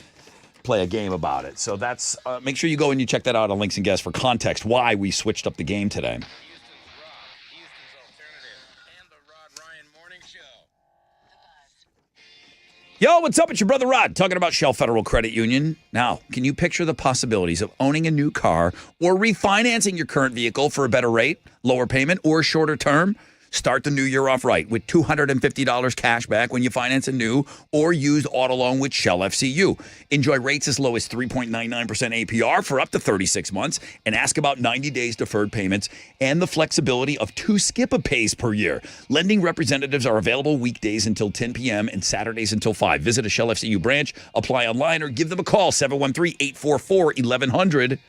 play a game about it. So that's make sure you go and you check that out on Links and Guests for context why we switched up the game today. Yo, what's up? It's your brother Rod talking about Shell Federal Credit Union. Now, can you picture the possibilities of owning a new car or refinancing your current vehicle for a better rate, lower payment, or shorter term? Start the new year off right with $250 cash back when you finance a new or used auto loan with Shell FCU. Enjoy rates as low as 3.99% APR for up to 36 months and ask about 90 days deferred payments and the flexibility of 2 skip-a-pays per year. Lending representatives are available weekdays until 10 p.m. and Saturdays until 5. Visit a Shell FCU branch, apply online, or give them a call, 713-844-1100.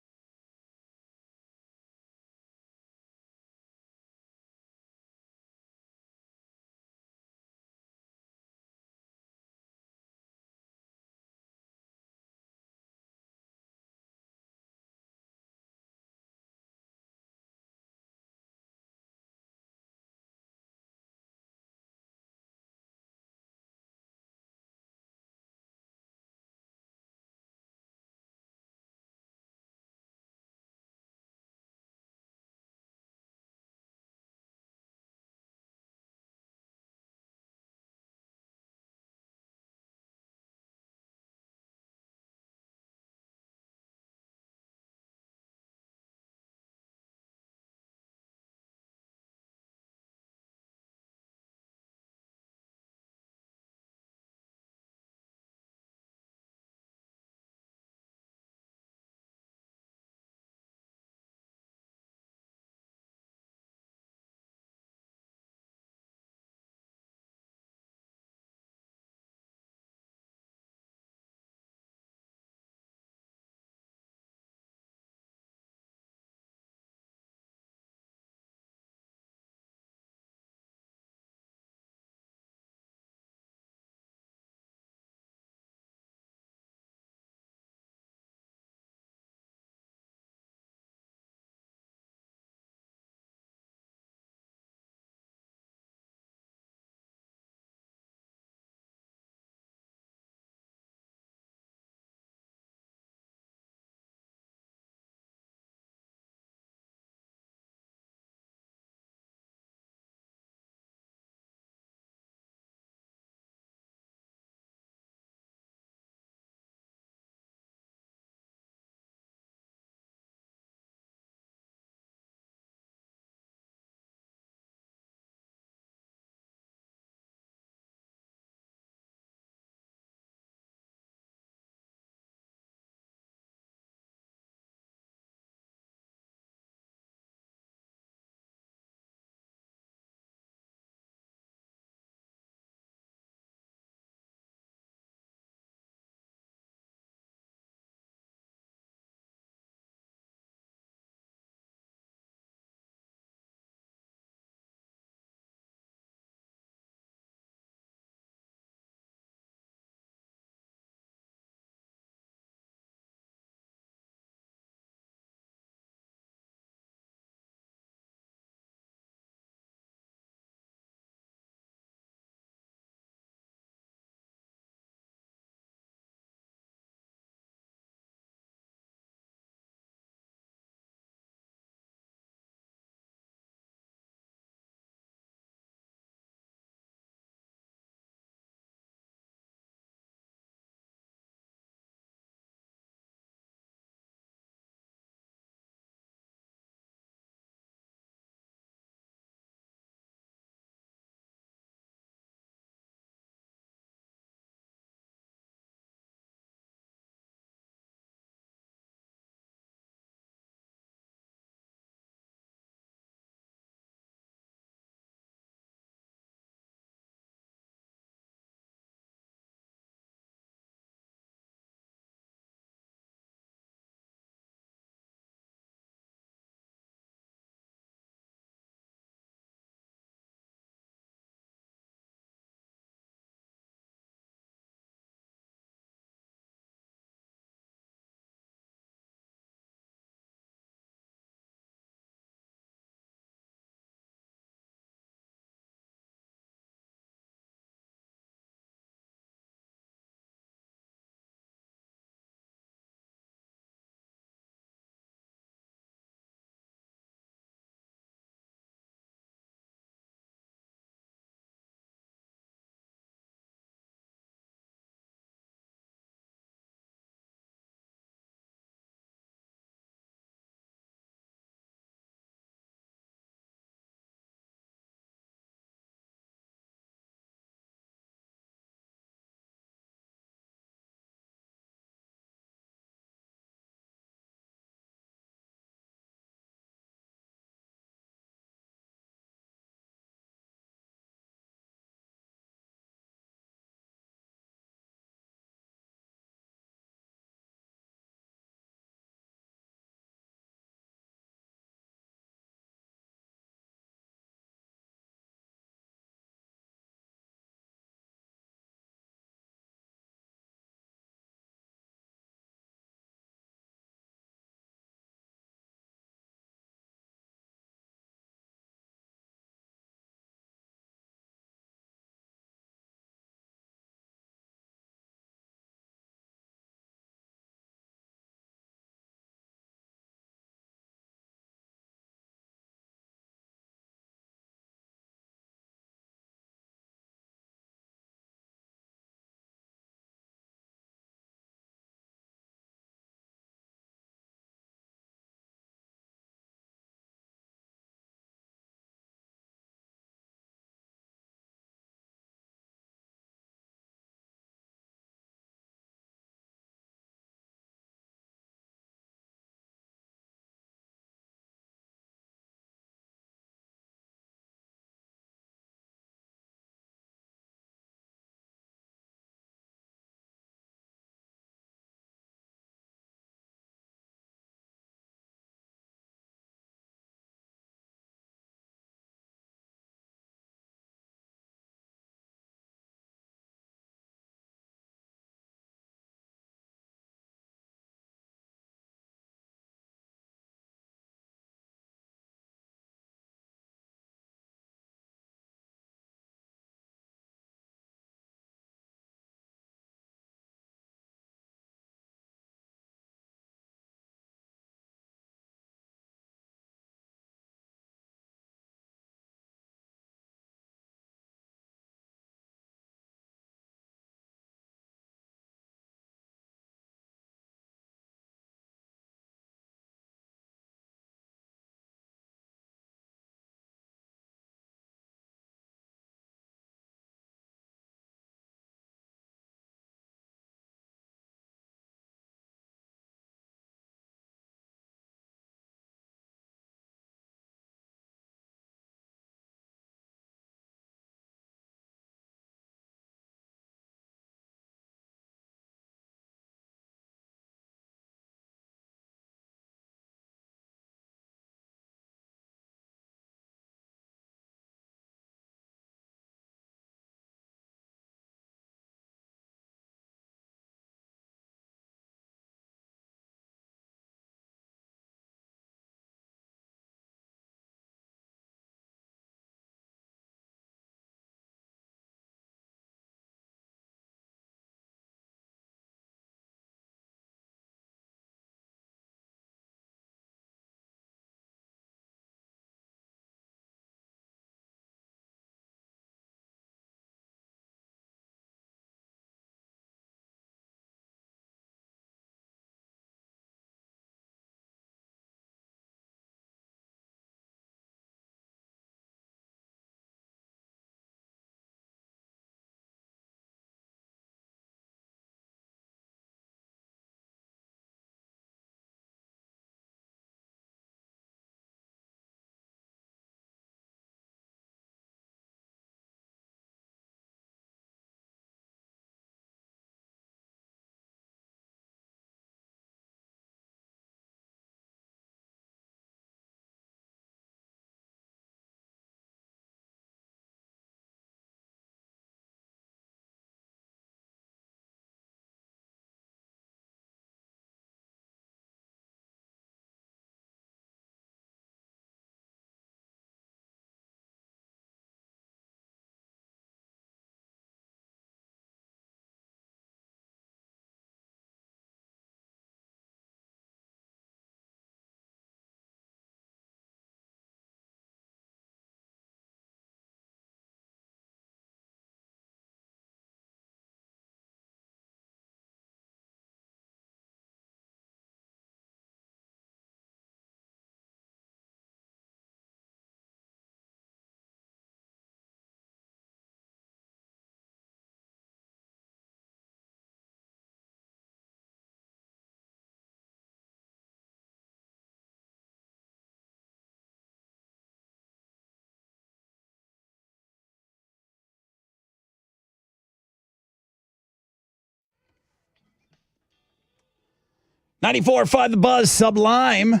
94.5 The Buzz, Sublime.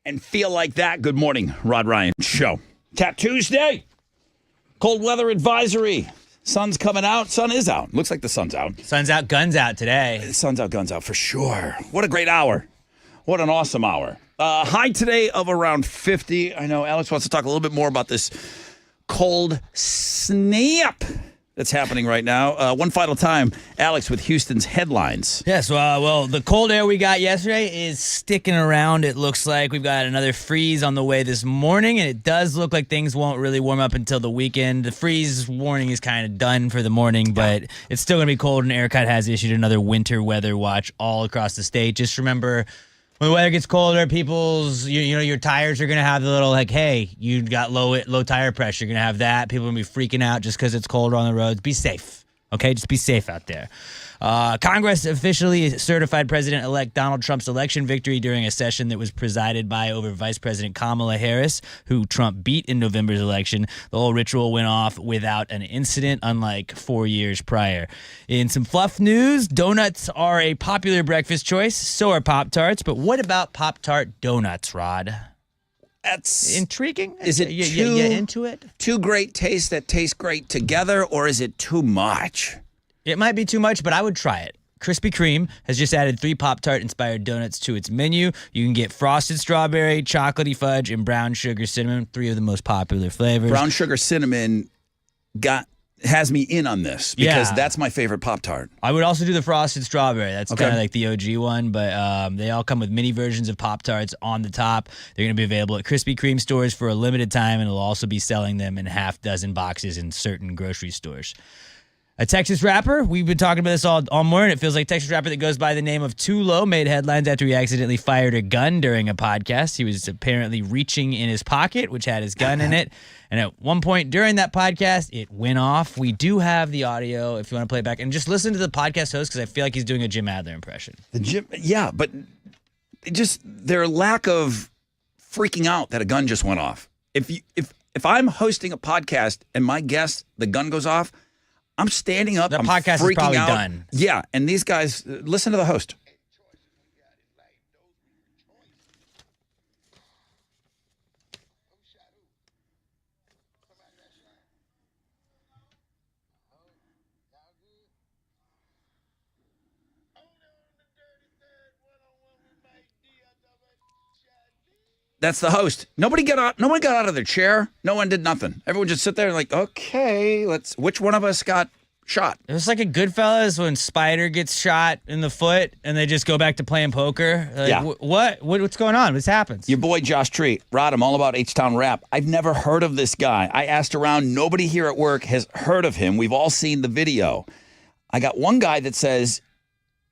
And Feel Like That. Good morning, Rod Ryan Show. Tap Tuesday. Cold weather advisory. Sun's coming out. Sun is out. Looks like the sun's out. Sun's out, guns out today. Sun's out, guns out for sure. What a great hour. What an awesome hour. High today of around 50. I know Alex wants to talk a little bit more about this cold snap that's happening right now. One final time, Alex with Houston's headlines. Yes, well, the cold air we got yesterday is sticking around. It looks like we've got another freeze on the way this morning, and it does look like things won't really warm up until the weekend. The freeze warning is kind of done for the morning, but it's still going to be cold, and ERCOT has issued another winter weather watch all across the state. Just remember, when the weather gets colder, people's, your tires are going to have the little, like, hey, you got low tire pressure. You're going to have that. People are going to be freaking out just because it's colder on the roads. Be safe, okay? Just be safe out there. Congress officially certified President-elect Donald Trump's election victory during a session that was presided by over Vice President Kamala Harris, who Trump beat in November's election. The whole ritual went off without an incident, unlike 4 years prior. In some fluff news, donuts are a popular breakfast choice. So are Pop-Tarts. But what about Pop-Tart donuts, Rod? That's intriguing. Is it you into it? Two great tastes that taste great together, or is it too much? It might be too much, but I would try it. Krispy Kreme has just added 3 Pop-Tart-inspired donuts to its menu. You can get frosted strawberry, chocolatey fudge, and brown sugar cinnamon, 3 of the most popular flavors. Brown sugar cinnamon has me in on this because that's my favorite Pop-Tart. I would also do the frosted strawberry. That's kind of like the OG one, but they all come with mini versions of Pop-Tarts on the top. They're going to be available at Krispy Kreme stores for a limited time, and they'll also be selling them in half-dozen boxes in certain grocery stores. A Texas rapper, we've been talking about this all morning. It feels like a Texas rapper that goes by the name of Tulo made headlines after he accidentally fired a gun during a podcast. He was apparently reaching in his pocket, which had his gun in it. And at one point during that podcast, it went off. We do have the audio if you want to play it back. And just listen to the podcast host because I feel like he's doing a Jim Adler impression. Yeah, but just their lack of freaking out that a gun just went off. If I'm hosting a podcast and my guest, the gun goes off, I'm standing up. The I'm podcast is freaking probably out. done. Yeah, and these guys, listen to the host. That's the host. Nobody got out of their chair. No one did nothing. Everyone just sit there and like, okay, which one of us got shot? It was like a Goodfellas when Spider gets shot in the foot and they just go back to playing poker. Like, Yeah. What's going on? What's happens? Your boy Josh Treat, Rod, I'm all about H-Town rap. I've never heard of this guy. I asked around. Nobody here at work has heard of him. We've all seen the video. I got one guy that says,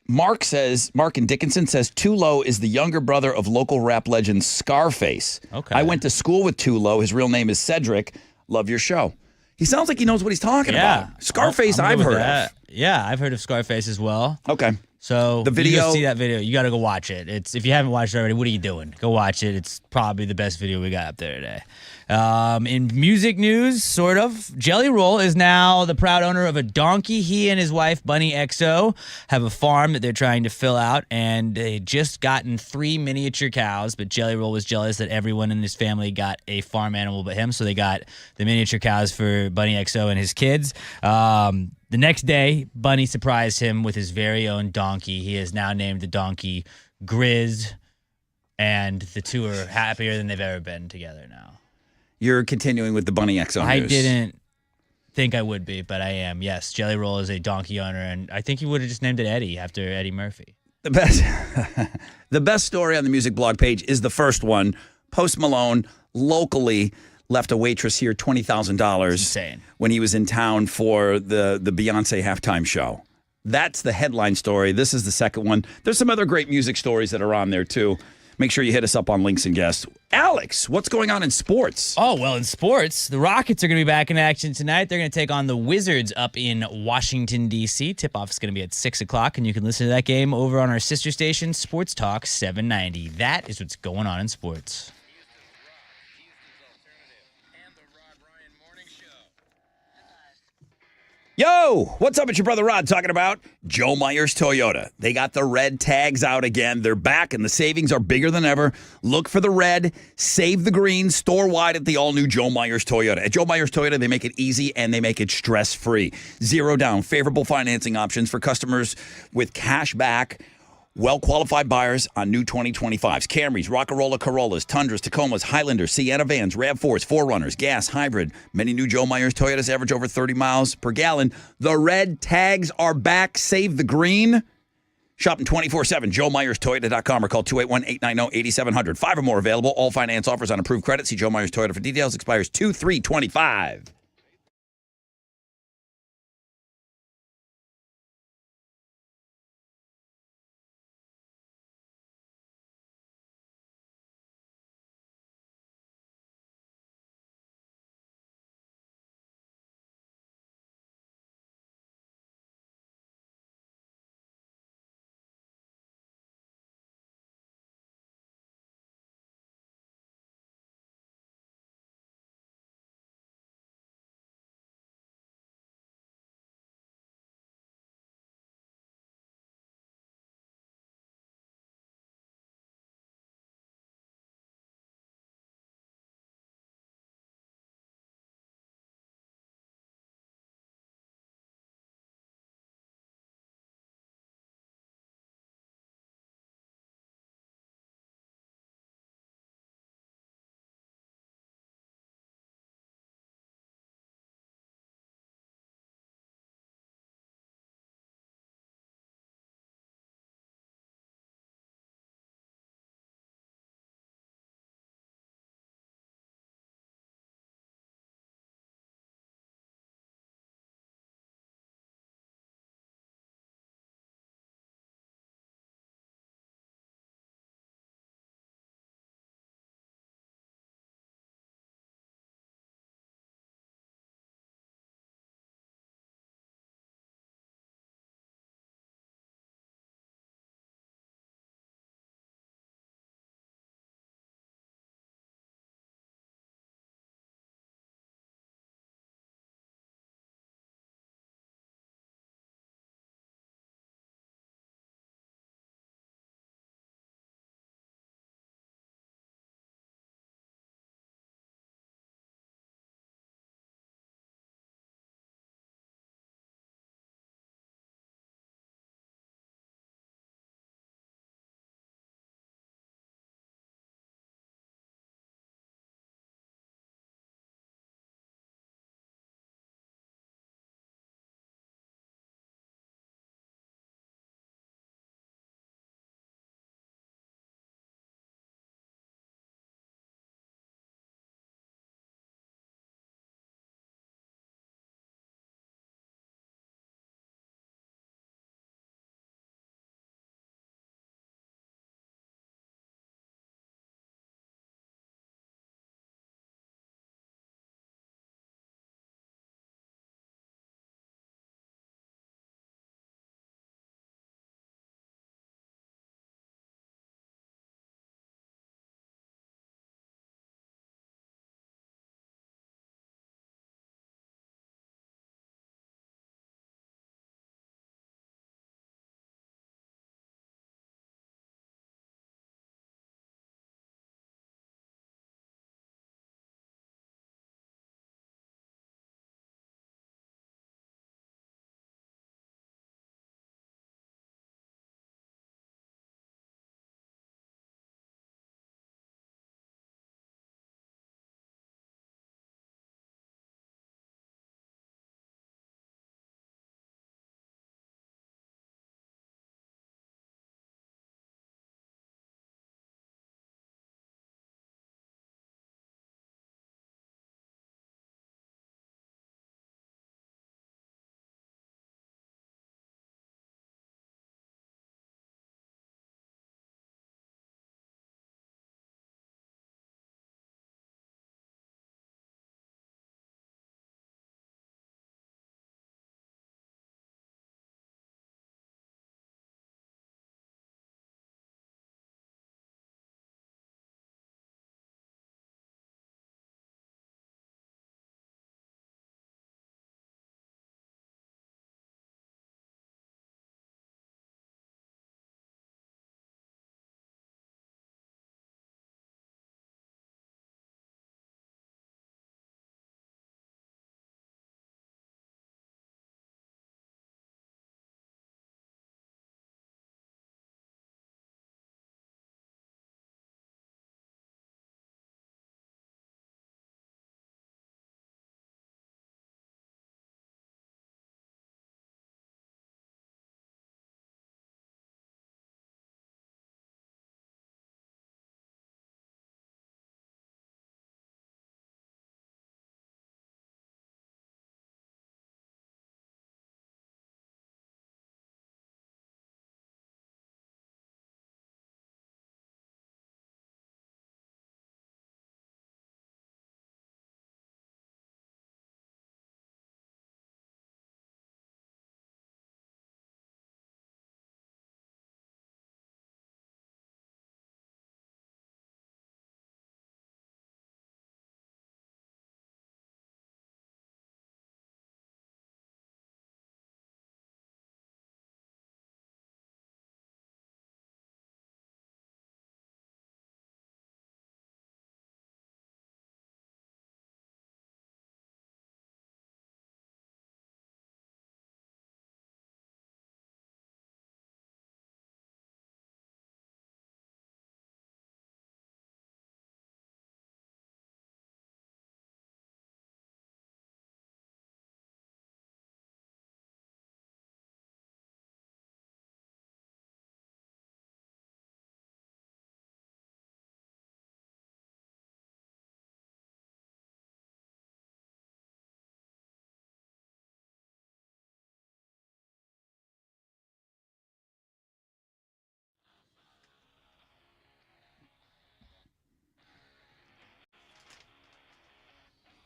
Mark and Dickinson says Tulo is the younger brother of local rap legend Scarface. Okay. I went to school with Tulo. His real name is Cedric. Love your show. He sounds like he knows what he's talking about. Scarface, I'm I've good with heard that. of. Yeah, I've heard of Scarface as well. Okay. So The video- you go see that video. You got to go watch it. If you haven't watched it already, what are you doing? Go watch it. It's probably the best video we got up there today. In music news, sort of, Jelly Roll is now the proud owner of a donkey. He and his wife, Bunny XO, have a farm that they're trying to fill out, and they just gotten 3 miniature cows, but Jelly Roll was jealous that everyone in his family got a farm animal but him, so they got the miniature cows for Bunny XO and his kids. The next day, Bunny surprised him with his very own donkey. He has now named the donkey Grizz, and the two are happier than they've ever been together now. You're continuing with the Bunny XO I news. didn't think I would be, but I am. Yes, Jelly Roll is a donkey owner, and I think he would have just named it Eddie after Eddie Murphy. The best story on the music blog page is the first one. Post Malone locally left a waitress here $20,000 when he was in town for the Beyonce halftime show. That's the headline story. This is the second one. There's some other great music stories that are on there too. Make sure you hit us up on links and guests. Alex, what's going on in sports? Oh, well, in sports, the Rockets are going to be back in action tonight. They're going to take on the Wizards up in Washington, D.C. Tip-off is going to be at 6 o'clock, and you can listen to that game over on our sister station, Sports Talk 790. That is what's going on in sports. Yo, what's up? It's your brother Rod talking about Joe Myers Toyota. They got the red tags out again. They're back and the savings are bigger than ever. Look for the red, save the green, store wide at the all-new Joe Myers Toyota. At Joe Myers Toyota, they make it easy and they make it stress-free. Zero down, favorable financing options for customers with cash back. Well-qualified buyers on new 2025s. Camrys, Rockarola Corollas, Tundras, Tacomas, Highlanders, Sienna vans, RAV4s, 4Runners, gas, hybrid. Many new Joe Myers Toyotas average over 30 miles per gallon. The red tags are back. Save the green. Shopping 24/7. JoeMyersToyota.com or call 281-890-8700. 5 or more available. All finance offers on approved credit. See Joe Myers Toyota for details. Expires 2/3/25.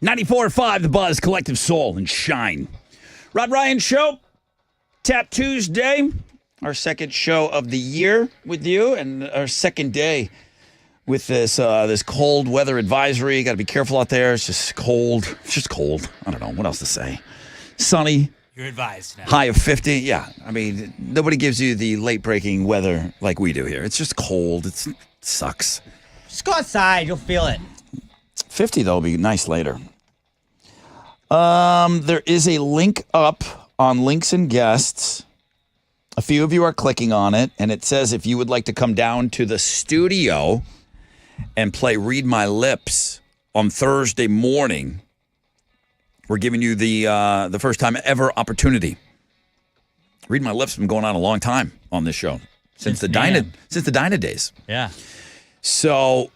94.5 The Buzz, Collective Soul, and Shine. Rod Ryan Show, Tap Tuesday, our second show of the year with you, and our second day with this cold weather advisory. You got to be careful out there. It's just cold. It's just cold. I don't know what else to say. Sunny. You're advised now. High of 50. Yeah. I mean, nobody gives you the late breaking weather like we do here. It's just cold. It sucks. Just go outside. You'll feel it. 50, though, will be nice later. There is a link up on Links and Guests. A few of you are clicking on it, and it says if you would like to come down to the studio and play Read My Lips on Thursday morning, we're giving you the first time ever opportunity. Read My Lips has been going on a long time on this show. Since the Dyna days. Yeah. So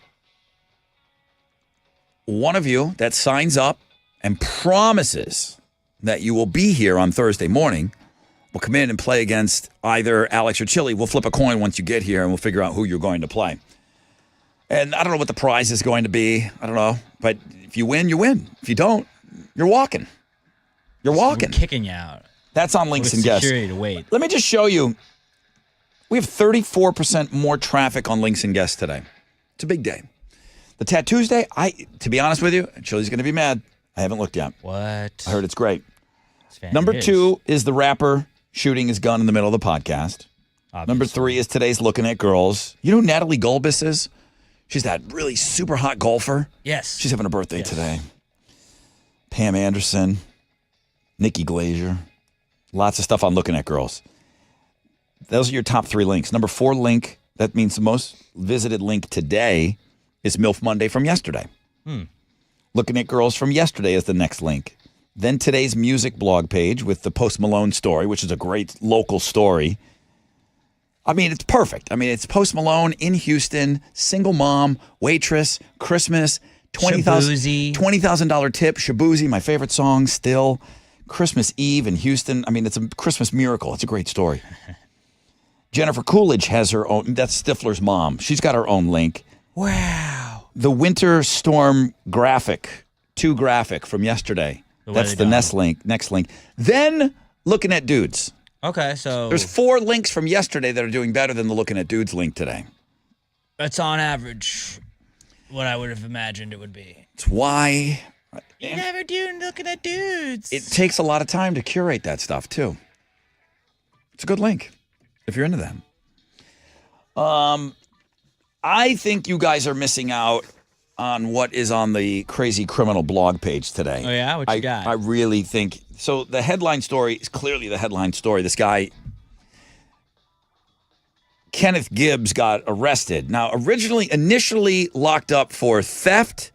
one of you that signs up and promises that you will be here on Thursday morning will come in and play against either Alex or Chili. We'll flip a coin once you get here, and we'll figure out who you're going to play. And I don't know what the prize is going to be. I don't know. But if you win, you win. If you don't, you're walking. You're walking. We're kicking you out. That's on Links and Guests. Security to wait. Let me just show you. We have 34% more traffic on Links and Guests today. It's a big day. The Tattoos Day, to be honest with you, Chili's going to be mad. I haven't looked yet. What? I heard it's great. Number 2 is the rapper shooting his gun in the middle of the podcast. Obviously. Number 3 is today's Looking at Girls. You know who Natalie Gulbis is? She's that really super hot golfer. Yes. She's having a birthday today. Pam Anderson, Nikki Glazier. Lots of stuff on Looking at Girls. Those are your top 3 links. Number 4 link, that means the most visited link today, is MILF Monday from yesterday. Looking at Girls from yesterday is the next link. Then today's music blog page with the Post Malone story, which is a great local story. I mean, it's perfect. I mean, it's Post Malone in Houston, single mom, waitress, Christmas, $20,000 tip, Shabuzi, my favorite song still, Christmas Eve in Houston. I mean, it's a Christmas miracle. It's a great story. Jennifer Coolidge has her own, that's Stifler's mom. She's got her own link. Wow. The Winter Storm graphic, 2 graphic from yesterday. That's the next link. Then Looking at Dudes. Okay, so there's 4 links from yesterday that are doing better than the Looking at Dudes link today. That's on average what I would have imagined it would be. It's why You never do Looking at Dudes. it takes a lot of time to curate that stuff too. It's a good link if you're into that. I think you guys are missing out on what is on the Crazy Criminal blog page today. Oh, yeah? What you got? I really think... So the headline story is clearly the headline story. This guy, Kenneth Gibbs, got arrested. Now, initially locked up for theft,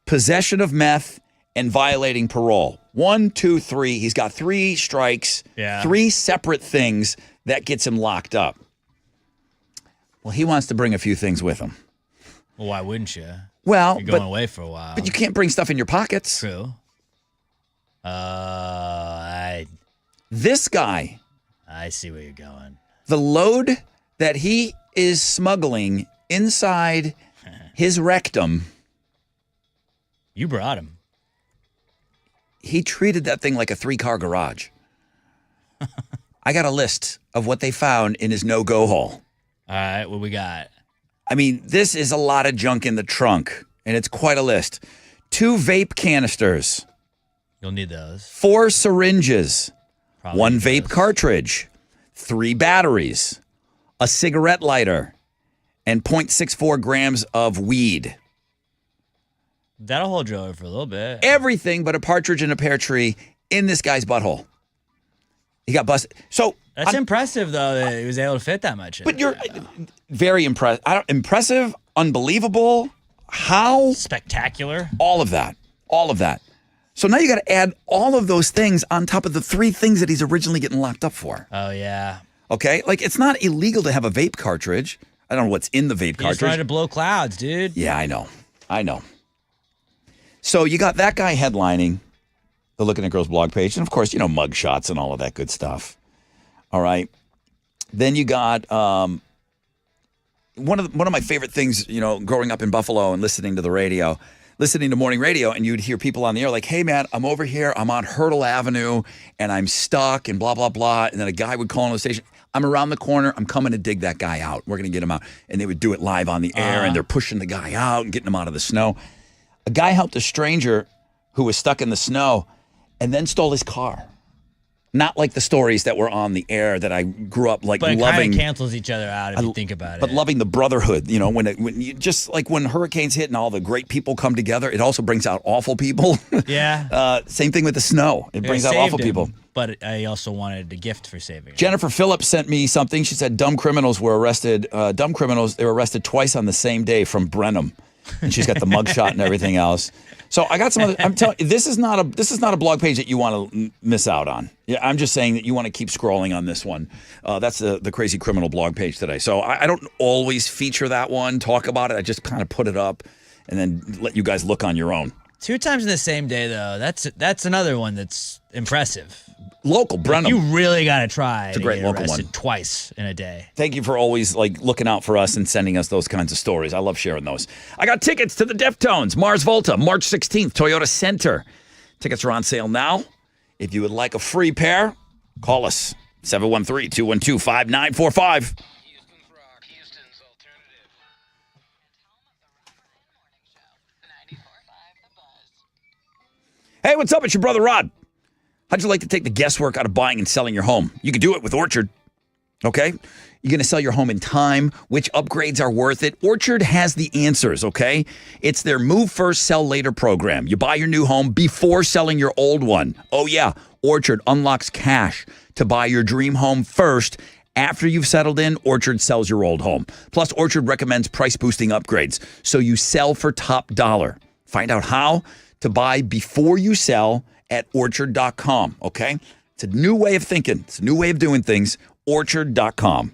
possession of meth, and violating parole. 1, 2, 3. He's got 3 strikes, 3 separate things that gets him locked up. Well, he wants to bring a few things with him. Well, why wouldn't you? Well, you're going away for a while. But you can't bring stuff in your pockets. True. This guy. I see where you're going. The load that he is smuggling inside his rectum. You brought him. He treated that thing like a 3-car garage. I got a list of what they found in his no-go hole. All right, what we got? I mean, this is a lot of junk in the trunk, and it's quite a list. 2 vape canisters. You'll need those. 4 syringes. Probably 1 vape cartridge. 3 batteries. A cigarette lighter. And 0.64 grams of weed. That'll hold you over for a little bit. Everything but a partridge in a pear tree in this guy's butthole. He got busted. So that's impressive, though, that he was able to fit that much in. But you're very impressed. Impressive, unbelievable, how? Spectacular. All of that. All of that. So now you got to add all of those things on top of the 3 things that he's originally getting locked up for. Oh, yeah. Okay? Like, it's not illegal to have a vape cartridge. I don't know what's in the vape cartridge. He's trying to blow clouds, dude. Yeah, I know. So you got that guy headlining the Looking at Girls blog page. And, of course, mug shots and all of that good stuff. All right. Then you got one of my favorite things, growing up in Buffalo and listening to the radio. listening to morning radio, and you'd hear people on the air like, hey, man, I'm over here. I'm on Hurdle Avenue, and I'm stuck, and blah, blah, blah. And then a guy would call on the station. I'm around the corner. I'm coming to dig that guy out. We're going to get him out. And they would do it live on the air, and they're pushing the guy out and getting him out of the snow. A guy helped a stranger who was stuck in the snow and then stole his car. Not like the stories that were on the air that I grew up like But it loving. kind of cancels each other out if you think about it. But loving the brotherhood, you know, when you just like when hurricanes hit and all the great people come together, it also brings out awful people. Yeah. Same thing with the snow. It brings out saved awful him, people. But I also wanted a gift for saving him. Jennifer Phillips sent me something. She said dumb criminals were arrested. Dumb criminals, they were arrested twice on the same day from Brenham. And she's got the mugshot and everything else. So I got some other. I'm telling you, this is not a blog page that you want to miss out on. Yeah, I'm just saying that you want to keep scrolling on this one. That's the Crazy Criminal blog page today. So I don't always feature that one, talk about it. I just kind of put it up and then let you guys look on your own. 2 times in the same day, though. That's another one that's impressive. Local, Brenham. You really got to try. It's a great to get local arrested one. Twice in a day. Thank you for always like looking out for us and sending us those kinds of stories. I love sharing those. I got tickets to the Deftones, Mars Volta, March 16th, Toyota Center. Tickets are on sale now. If you would like a free pair, call us 713-212-5945. Hey, what's up? It's your brother Rod. How'd you like to take the guesswork out of buying and selling your home? You can do it with Orchard. Okay? You're going to sell your home in time. Which upgrades are worth it? Orchard has the answers, okay? It's their Move First, Sell Later program. You buy your new home before selling your old one. Oh, yeah. Orchard unlocks cash to buy your dream home first. After you've settled in, Orchard sells your old home. Plus, Orchard recommends price-boosting upgrades, so you sell for top dollar. Find out how to buy before you sell at orchard.com, okay? It's a new way of thinking. It's a new way of doing things. Orchard.com.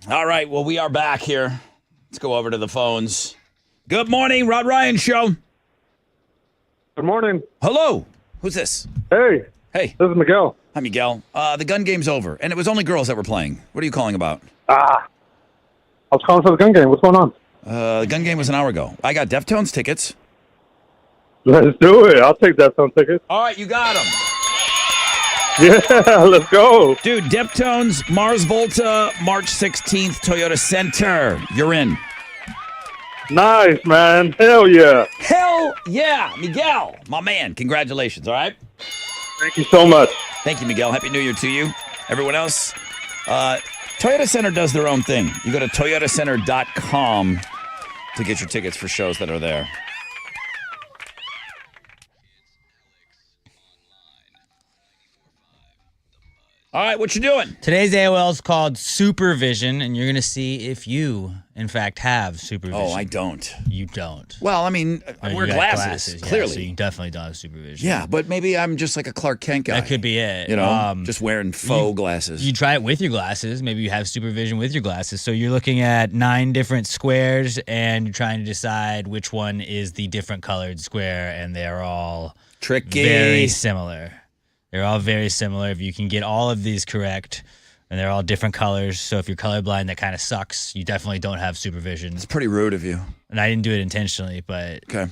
All right, well, we are back here. Let's go over to the phones. Good morning, Rod Ryan Show. Good morning. Hello. Who's this? Hey. Hey. This is Miguel. Hi, Miguel. The gun game's over, and it was only girls that were playing. What are you calling about? I was calling for the gun game. What's going on? The gun game was an hour ago. I got Deftones tickets. Let's do it. I'll take that phone ticket. All right, you got them. Yeah, let's go. Dude, Deftones, Mars Volta, March 16th, Toyota Center. You're in. Nice, man. Hell yeah. Hell yeah. Miguel, my man. Congratulations, all right? Thank you so much. Thank you, Miguel. Happy New Year to you. Everyone else, Toyota Center does their own thing. You go to toyotacenter.com to get your tickets for shows that are there. All right, what you doing? Today's AOL is called Supervision, and you're going to see if you, in fact, have supervision. Oh, I don't. You don't. Well, I mean, I wear You got glasses, yeah, clearly. so you definitely don't have supervision. Yeah, but maybe I'm just like a Clark Kent guy. That could be it. You know, just wearing faux glasses. You try it with your glasses. Maybe you have supervision with your glasses. So you're looking at 9 different squares, and you're trying to decide which one is the different colored square, and they're all tricky, very similar. They're all very similar. If you can get all of these correct, and they're all different colors, so if you're colorblind, that kind of sucks. You definitely don't have supervision. It's pretty rude of you. And I didn't do it intentionally, but okay,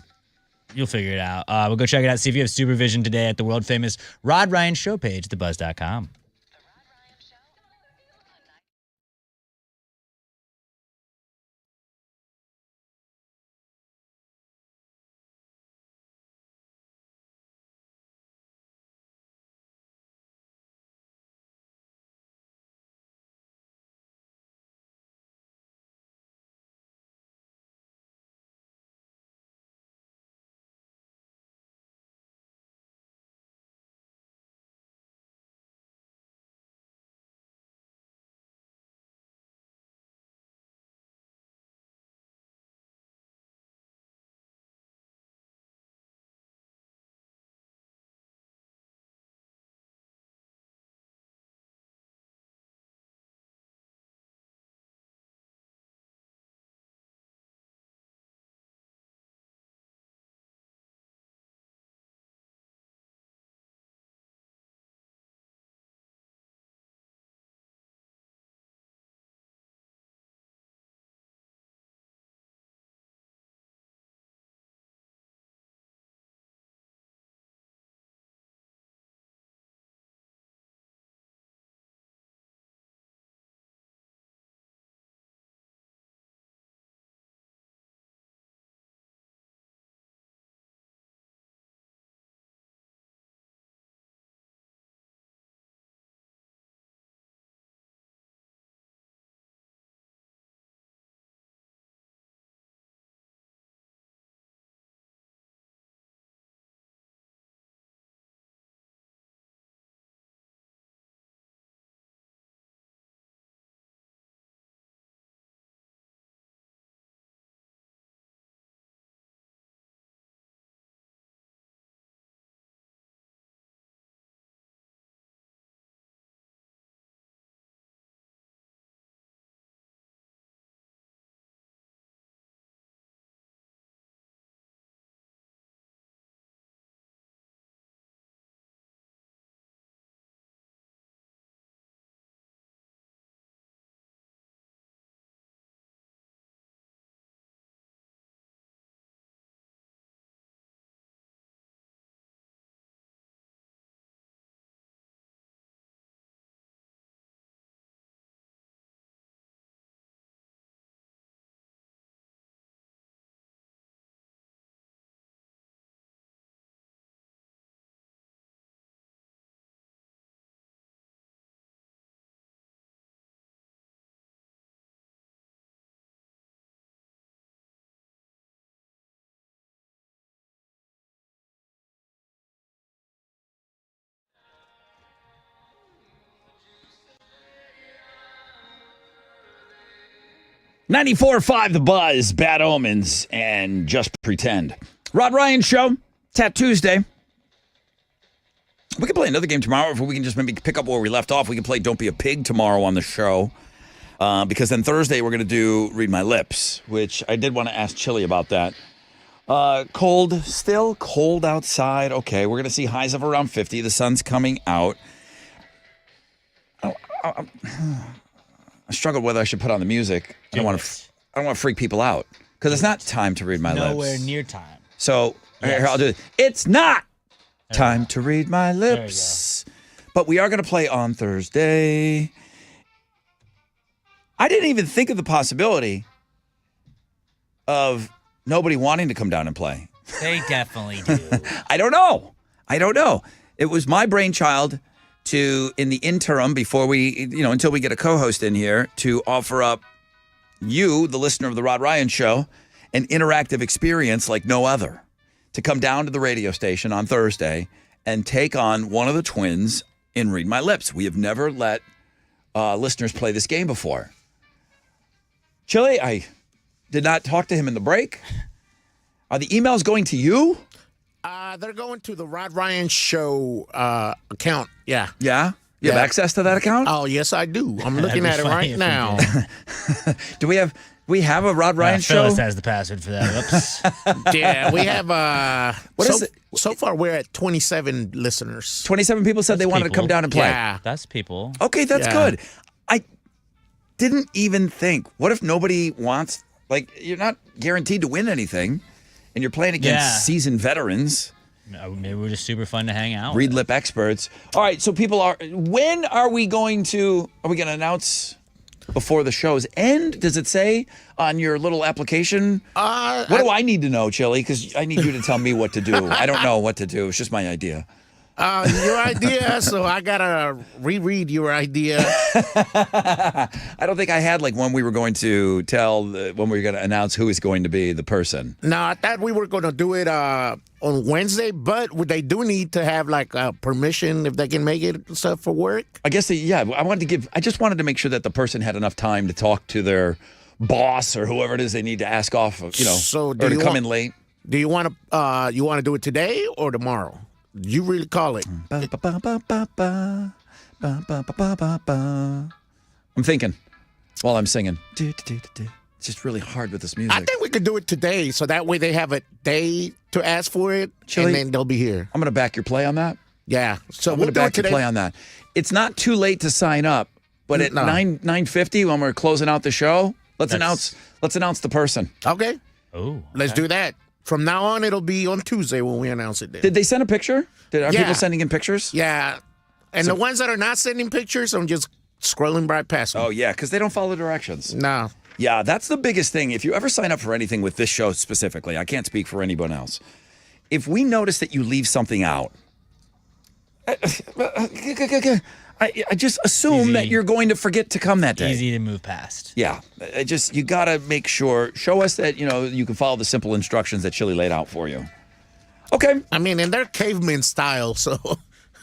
you'll figure it out. We'll go check it out, see if you have supervision today at the world-famous Rod Ryan Show page, thebuzz.com. .94.5 The Buzz, Bad Omens, and Just Pretend. Rod Ryan Show, Tat Tuesday. We can play another game tomorrow, if we can just maybe pick up where we left off. We can play Don't Be a Pig tomorrow on the show. Because then Thursday we're going to do Read My Lips, which I did want to ask Chili about that. Still cold outside. Okay, we're going to see highs of around 50. The sun's coming out. I struggled whether I should put on the music. I don't want to freak people out because it's not time to read my lips. Nowhere near time. So here, I'll do it. It's not time to read my lips. But we are going to play on Thursday. I didn't even think of the possibility of nobody wanting to come down and play. They definitely do. I don't know. It was my brainchild to, in the interim, before we, until we get a co-host in here, to offer up you, the listener of the Rod Ryan Show, an interactive experience like no other. To come down to the radio station on Thursday and take on one of the twins in Read My Lips. We have never let listeners play this game before. Chili, I did not talk to him in the break. Are the emails going to you? They're going to the Rod Ryan Show account. Yeah. Yeah? You have access to that account? Oh, yes, I do. I'm looking at it right now. Do we have a Rod Ryan Show? Phyllis has the password for that. Oops. Yeah, we have. So far, we're at 27 listeners. 27 people said they wanted to come down and play. Yeah. That's people. Okay, that's good. I didn't even think, what if nobody wants, you're not guaranteed to win anything, and you're playing against seasoned veterans. Maybe we're just super fun to hang out. Read lip experts. All right, so when are we going to announce before the shows end? Does it say on your little application? What do I need to know, Chili? Because I need you to tell me what to do. I don't know what to do. It's just my idea. Your idea, so I gotta reread your idea. I don't think I had when we were going to when we were going to announce who is going to be the person. No, I thought we were going to do it on Wednesday, but they do need to have permission if they can make it and stuff for work. I guess I just wanted to make sure that the person had enough time to talk to their boss or whoever it is they need to ask off, or to come in late. Do you want to do it today or tomorrow? You really call it. I'm thinking while I'm singing. It's just really hard with this music. I think we could do it today, so that way they have a day to ask for it, Chili, and then they'll be here. I'm going to back your play on that. Yeah, so I'm going to back your play on that. It's not too late to sign up, but at 9:50 when we're closing out the show, let's announce the person. Okay. Oh, let's do that. From now on, it'll be on Tuesday when we announce it. Then. Did they send a picture? Are people sending in pictures? Yeah. And the ones that are not sending pictures, I'm just scrolling right past them. Oh, yeah, because they don't follow directions. No. Yeah, that's the biggest thing. If you ever sign up for anything with this show specifically, I can't speak for anyone else. If we notice that you leave something out, I just assume that you're going to forget to come that day. Easy to move past. Yeah. You got to make sure, show us that, you can follow the simple instructions that Chili laid out for you. Okay. I mean, and they're caveman style, so,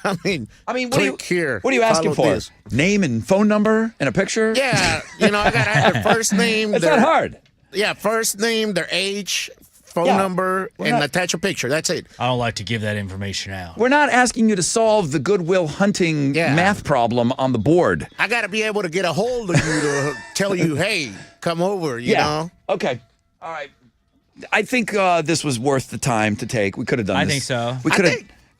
what are you asking for? This. Name and phone number and a picture? Yeah. I got to have their first name. It's not hard. Yeah, first name, their age, phone number, and attach a picture. That's it. I don't like to give that information out. We're not asking you to solve the Goodwill Hunting math problem on the board. I got to be able to get a hold of you to tell you, hey, come over, you know? Okay. All right. I think this was worth the time to take. We could have done this. I think so. We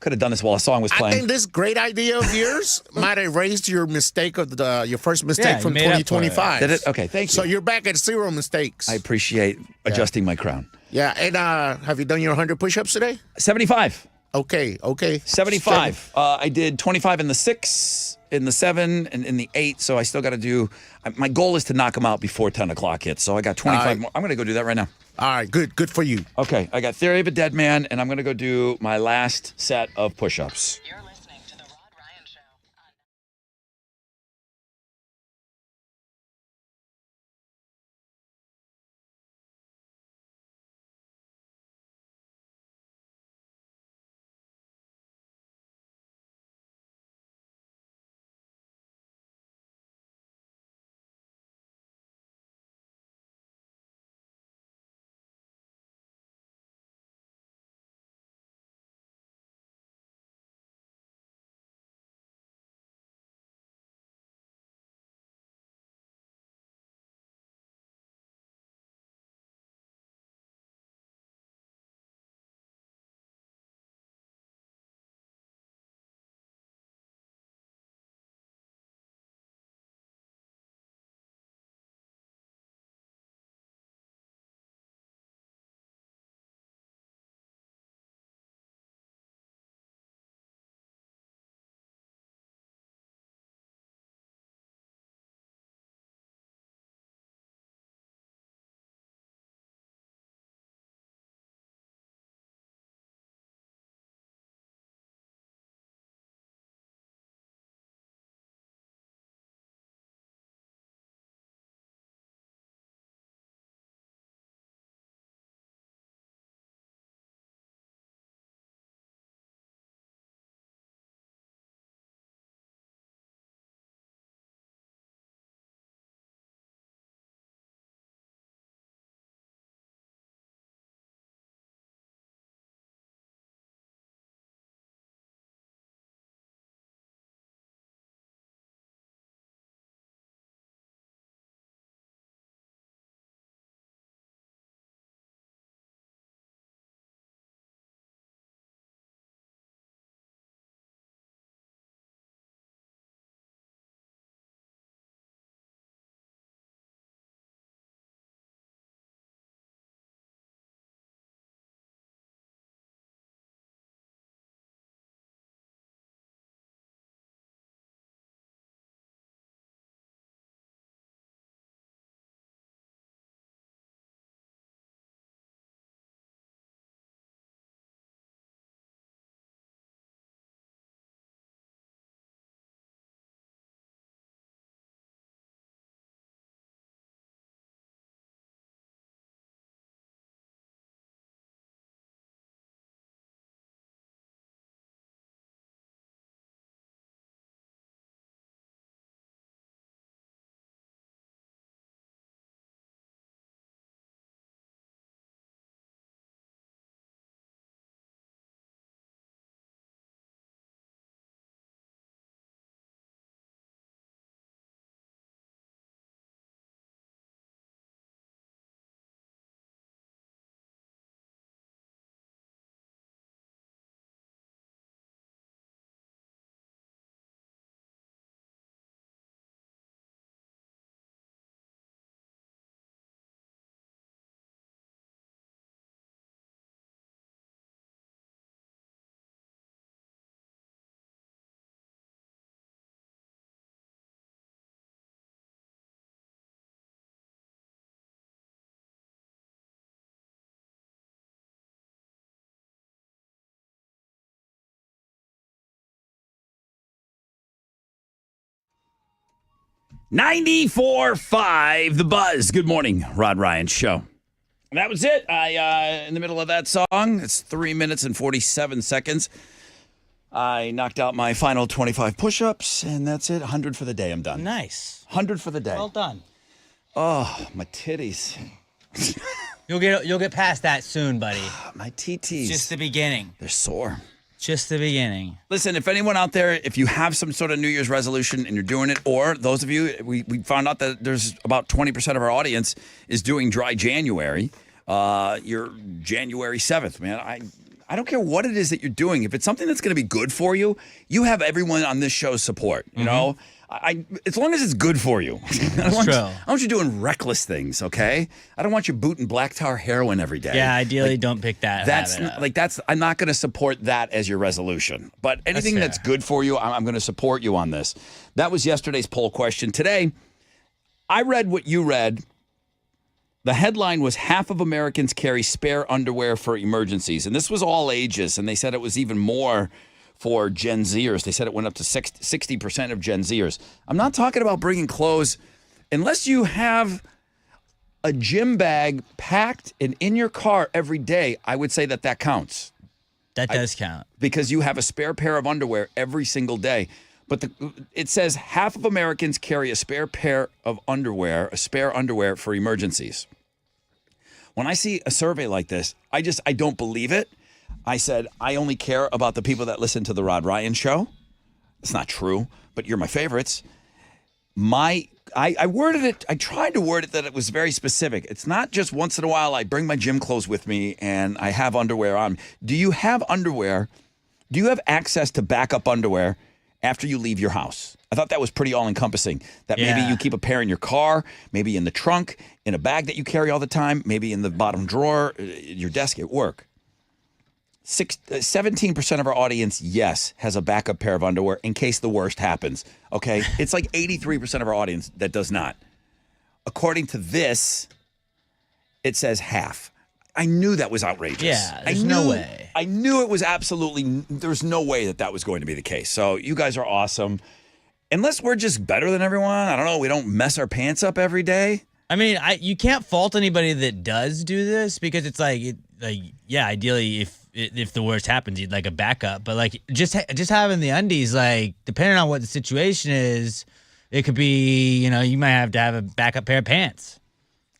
could have done this while a song was playing. I think this great idea of yours might have erased your mistake of your first mistake from 2025. Did it? Okay, thank you. So you're back at 0 mistakes. I appreciate adjusting my crown. Yeah, and have you done your 100 push-ups today? 75. Okay. 75. I did 25 in the 6, in the 7, and in the 8, so I still got to do, my goal is to knock them out before 10 o'clock hits, so I got 25 more. I'm going to go do that right now. All right, good for you. Okay, I got Theory of a Dead Man, and I'm going to go do my last set of push-ups. 94.5 The Buzz. Good morning, Rod Ryan Show. And that was it. In the middle of that song, it's 3 minutes and 47 seconds. I knocked out my final 25 push-ups, and that's it. 100 for the day. I'm done. Nice. 100 for the day. Well done. Oh, my titties. You'll get past that soon, buddy. My TTs. Just the beginning. They're sore. Just the beginning. Listen, if anyone out there, if you have some sort of New Year's resolution and you're doing it, or those of you, we found out that there's about 20% of our audience is doing dry January. You're January 7th, man. I don't care what it is that you're doing. If it's something that's going to be good for you, you have everyone on this show's support. You know, as long as it's good for you. I don't want you doing reckless things. Okay, I don't want you booting black tar heroin every day. Yeah, ideally, don't pick that. I'm not going to support that as your resolution. But anything that's good for you, I'm going to support you on this. That was yesterday's poll question. Today, I read what you read. The headline was half of Americans carry spare underwear for emergencies. And this was all ages. And they said it was even more for Gen Zers. They said it went up to 60% of Gen Zers. I'm not talking about bringing clothes. Unless you have a gym bag packed and in your car every day, I would say that counts. That does count. Because you have a spare pair of underwear every single day. But it says half of Americans carry a spare pair of underwear, for emergencies. When I see a survey like this, I don't believe it. I said, I only care about the people that listen to the Rod Ryan Show. It's not true, but you're my favorites. I worded it, I tried to word it that it was very specific. It's not just once in a while I bring my gym clothes with me and I have underwear on. Do you have underwear? Do you have access to backup underwear after you leave your house? I thought that was pretty all-encompassing, that maybe you keep a pair in your car, maybe in the trunk, in a bag that you carry all the time, maybe in the bottom drawer, your desk at work. 17% of our audience, yes, has a backup pair of underwear in case the worst happens, okay? It's like 83% of our audience that does not. According to this, it says half. I knew that was outrageous. Yeah, there's no way. I knew it was there's no way that was going to be the case. So you guys are awesome. Unless we're just better than everyone. I don't know. We don't mess our pants up every day. I mean, you can't fault anybody that does do this because it's ideally if the worst happens, you'd like a backup. But like just having the undies, like depending on what the situation is, it could be, you might have to have a backup pair of pants.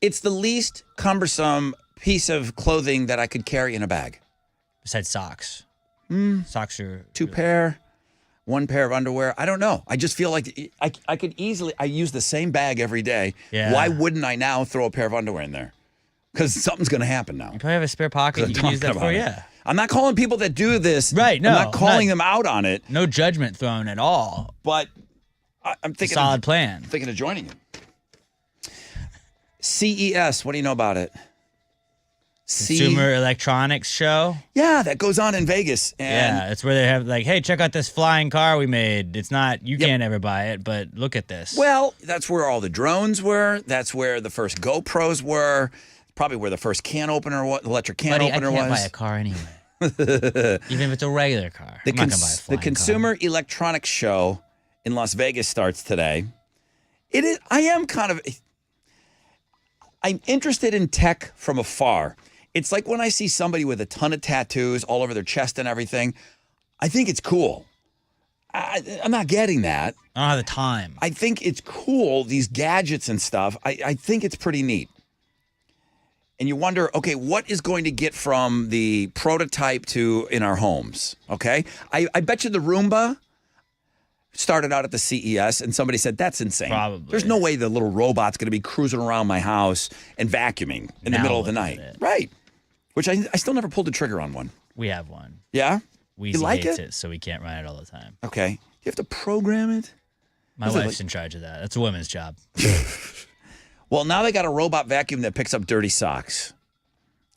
It's the least cumbersome piece of clothing that I could carry in a bag. Besides socks. Socks are... Two pair, one pair of underwear. I don't know. I just feel like I could easily... I use the same bag every day. Yeah. Why wouldn't I now throw a pair of underwear in there? Because something's going to happen now. You probably have a spare pocket you can use that for, yeah. I'm not calling people that do this. Right, no. I'm not calling them out on it. No judgment thrown at all. But I'm thinking... Solid plan. I'm thinking of joining you. CES, what do you know about it? Consumer Electronics Show. Yeah, that goes on in Vegas. And it's where they have like, hey, check out this flying car we made. It's not, you can't ever buy it, but look at this. Well, that's where all the drones were. That's where the first GoPros were. Probably where the first electric can opener was. I can't buy a car anyway. Even if it's a regular car. I'm not going to buy a flying The Consumer Electronics Show in Las Vegas starts today. I'm interested in tech from afar. It's like when I see somebody with a ton of tattoos all over their chest and everything, I think it's cool. I'm not getting that. I don't have the time. I think it's cool, these gadgets and stuff. I think it's pretty neat. And you wonder, okay, what is going to get from the prototype to in our homes, okay? I bet you the Roomba started out at the CES and somebody said, that's insane. Probably. There's no way the little robot's going to be cruising around my house and vacuuming in the middle of the night. Right. Which I still never pulled the trigger on one. We have one. Yeah? Weezy like hates it? so we can't run it all the time. Okay. Do you have to program it? My wife's in charge of that. That's a woman's job. Well, now they got a robot vacuum that picks up dirty socks.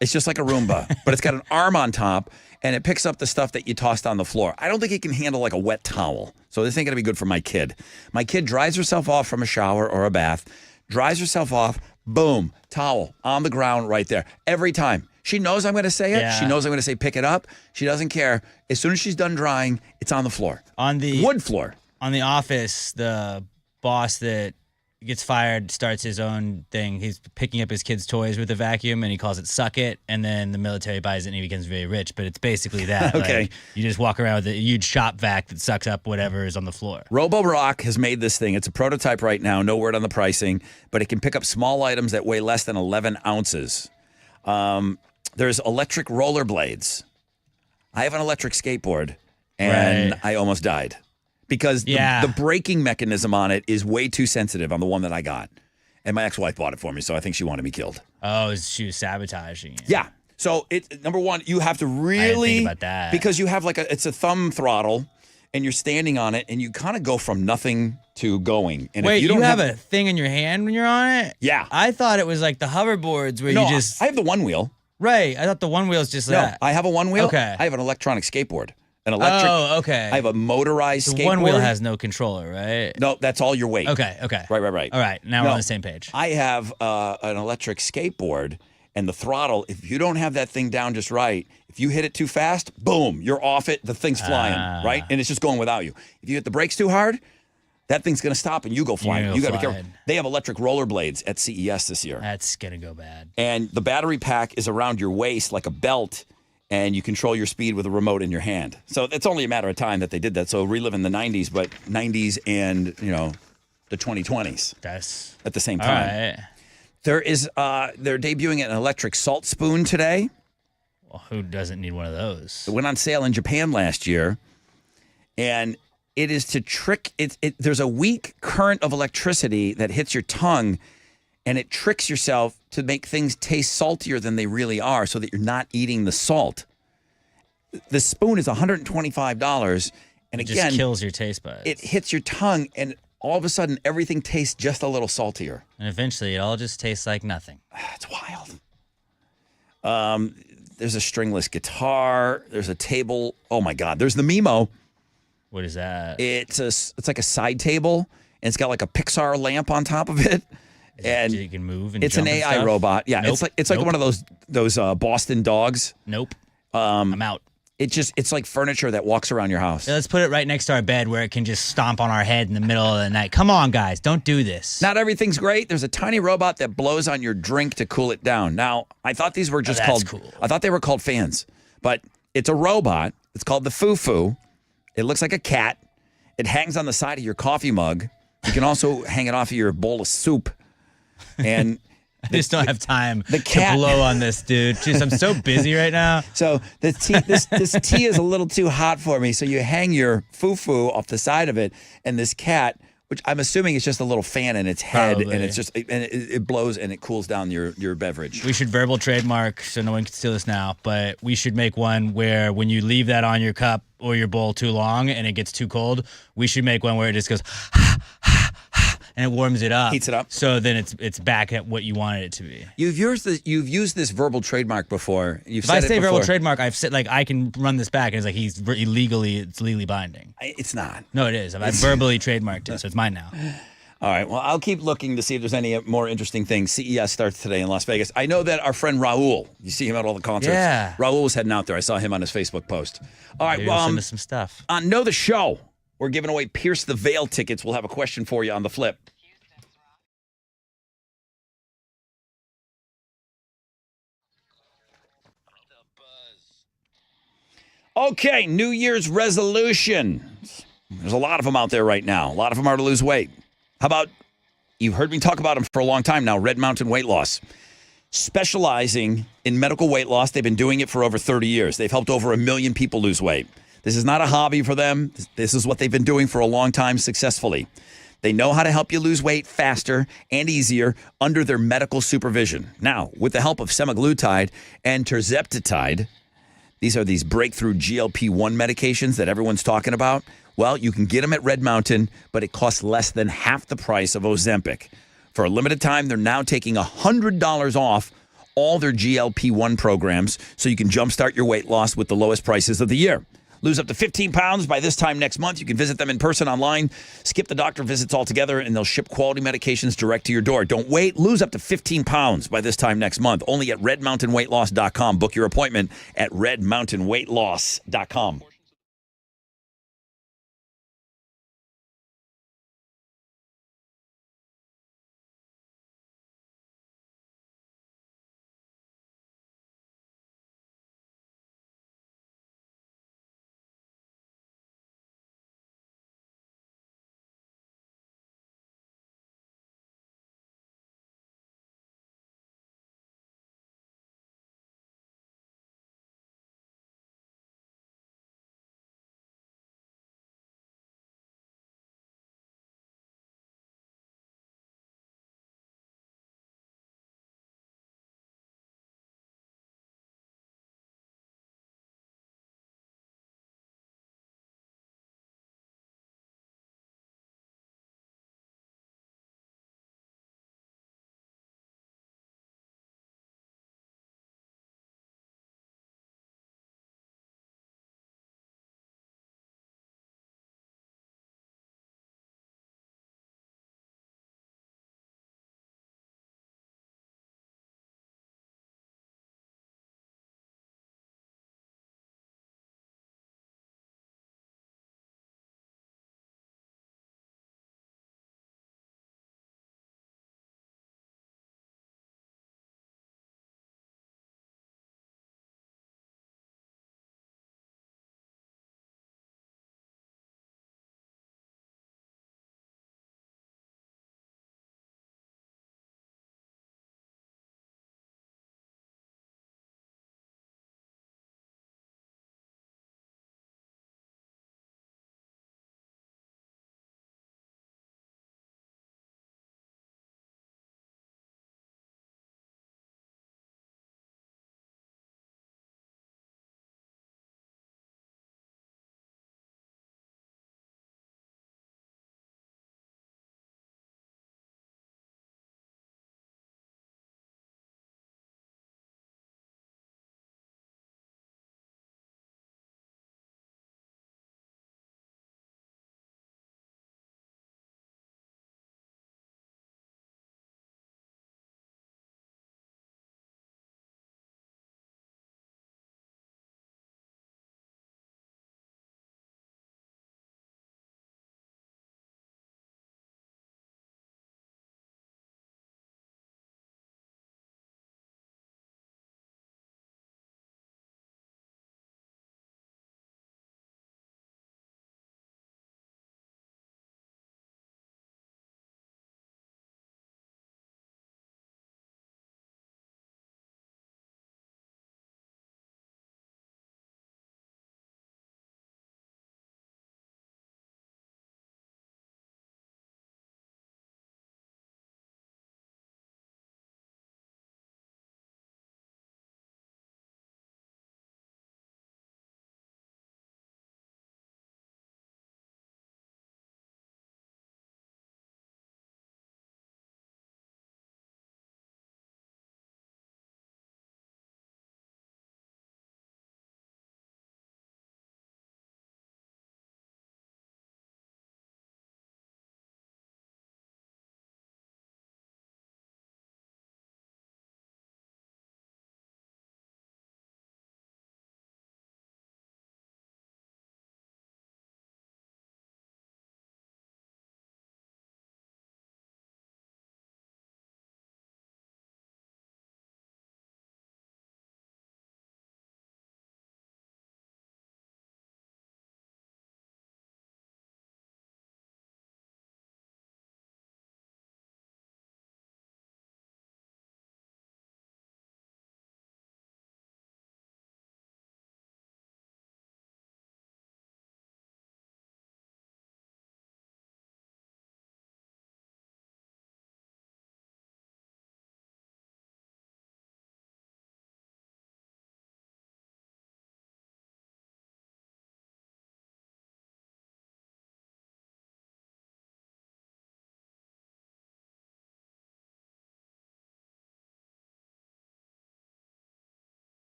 It's just like a Roomba, but it's got an arm on top, and it picks up the stuff that you tossed on the floor. I don't think it can handle like a wet towel, so this ain't going to be good for my kid. My kid dries herself off from a shower or a bath, dries herself off, boom, towel on the ground right there. Every time. She knows I'm going to say it. Yeah. She knows I'm going to say pick it up. She doesn't care. As soon as she's done drying, it's on the floor. On the wood floor. On The Office, the boss that gets fired, starts his own thing. He's picking up his kids' toys with a vacuum, and he calls it Suck It, and then the military buys it, and he becomes very rich. But it's basically that. Okay. Like, you just walk around with a huge shop vac that sucks up whatever is on the floor. Robo-Rock has made this thing. It's a prototype right now. No word on the pricing, but it can pick up small items that weigh less than 11 ounces. There's electric rollerblades. I have an electric skateboard, and I almost died because the braking mechanism on it is way too sensitive on the one that I got. And my ex-wife bought it for me, so I think she wanted me killed. Oh, she was sabotaging it. Yeah. So number one, you have to really I didn't think about that. because you have it's a thumb throttle, and you're standing on it, and you kind of go from nothing to going. And Wait, if you you don't have a thing in your hand when you're on it? Yeah. I thought it was like the hoverboards where No, you just. I have the one wheel. Right. I thought the one wheel's just that. No, I have a one wheel. Okay. I have an electronic skateboard. An electric. Oh, okay. I have a motorized The skateboard. one wheel has no controller, right? No, that's all your weight. Okay. Right. All right. Now we're on the same page. I have an electric skateboard, and the throttle, if you don't have that thing down just right, if you hit it too fast, boom, you're off it, the thing's flying, right? And it's just going without you. If you hit the brakes too hard, that thing's going to stop and you go flying. You got to be careful. They have electric rollerblades at CES this year. That's going to go bad. And the battery pack is around your waist like a belt, and you control your speed with a remote in your hand. So it's only a matter of time that they did that. So reliving the 90s, but 90s and, the 2020s. That's at the same time. All right. They're debuting an electric salt spoon today. Well, who doesn't need one of those? It went on sale in Japan last year, and it is to trick it. There's a weak current of electricity that hits your tongue, and it tricks yourself to make things taste saltier than they really are, so that you're not eating the salt. The spoon is $125, and It again, just kills your taste buds. it hits your tongue, and all of a sudden, everything tastes just a little saltier. And eventually, it all just tastes like nothing. It's wild. There's a stringless guitar. There's a table. Oh my God! There's the Mimo. What is that? It's like a side table, and it's got like a Pixar lamp on top of it. And you can move and it's an jump and AI stuff? robot. Yeah, Nope. it's like Nope. one of those Boston dogs. Nope. I'm out. It's like furniture that walks around your house. Let's put it right next to our bed where it can just stomp on our head in the middle of the night. Come on, guys. Don't do this. Not everything's great. There's a tiny robot that blows on your drink to cool it down. Now, I thought these were just that's called. cool. I thought they were called fans, but it's a robot. It's called the Foo-Foo. It looks like a cat. It hangs on the side of your coffee mug. You can also hang it off of your bowl of soup. And I just don't have time the cat- to blow on this, dude. Jeez, I'm so busy right now. So this tea is a little too hot for me. So you hang your foo-foo off the side of it, and this cat, which I'm assuming is just a little fan in its head, Probably. and it blows and it cools down your beverage. We should verbal trademark so no one can steal this now, but we should make one where when you leave that on your cup or your bowl too long and it gets too cold, we should make one where it just goes and it warms it up. Heats it up. So then it's back at what you wanted it to be. You've used this verbal trademark before. You've If said I it say verbal before. trademark, I've said like I can run this back, and it's like it's legally binding. It's not. No, it is. I've verbally trademarked it, so it's mine now. All right. Well, I'll keep looking to see if there's any more interesting things. CES starts today in Las Vegas. I know that our friend Raul, you see him at all the concerts. Yeah. Raul was heading out there. I saw him on his Facebook post. All right. Maybe we'll send us some stuff. On Know the Show, we're giving away Pierce the Veil tickets. We'll have a question for you on the flip. Okay, New Year's resolutions. There's a lot of them out there right now. A lot of them are to lose weight. How about, you've heard me talk about them for a long time now, Red Mountain Weight Loss. Specializing in medical weight loss, they've been doing it for over 30 years. They've helped over 1 million people lose weight. This is not a hobby for them. This is what they've been doing for a long time successfully. They know how to help you lose weight faster and easier under their medical supervision. Now, with the help of semaglutide and tirzepatide, these are these breakthrough GLP-1 medications that everyone's talking about. Well, you can get them at Red Mountain, but it costs less than half the price of Ozempic. For a limited time, they're now taking $100 off all their GLP-1 programs so you can jumpstart your weight loss with the lowest prices of the year. Lose up to 15 pounds by this time next month. You can visit them in person, online, skip the doctor visits altogether, and they'll ship quality medications direct to your door. Don't wait. Lose up to 15 pounds by this time next month. Only at redmountainweightloss.com. Book your appointment at redmountainweightloss.com.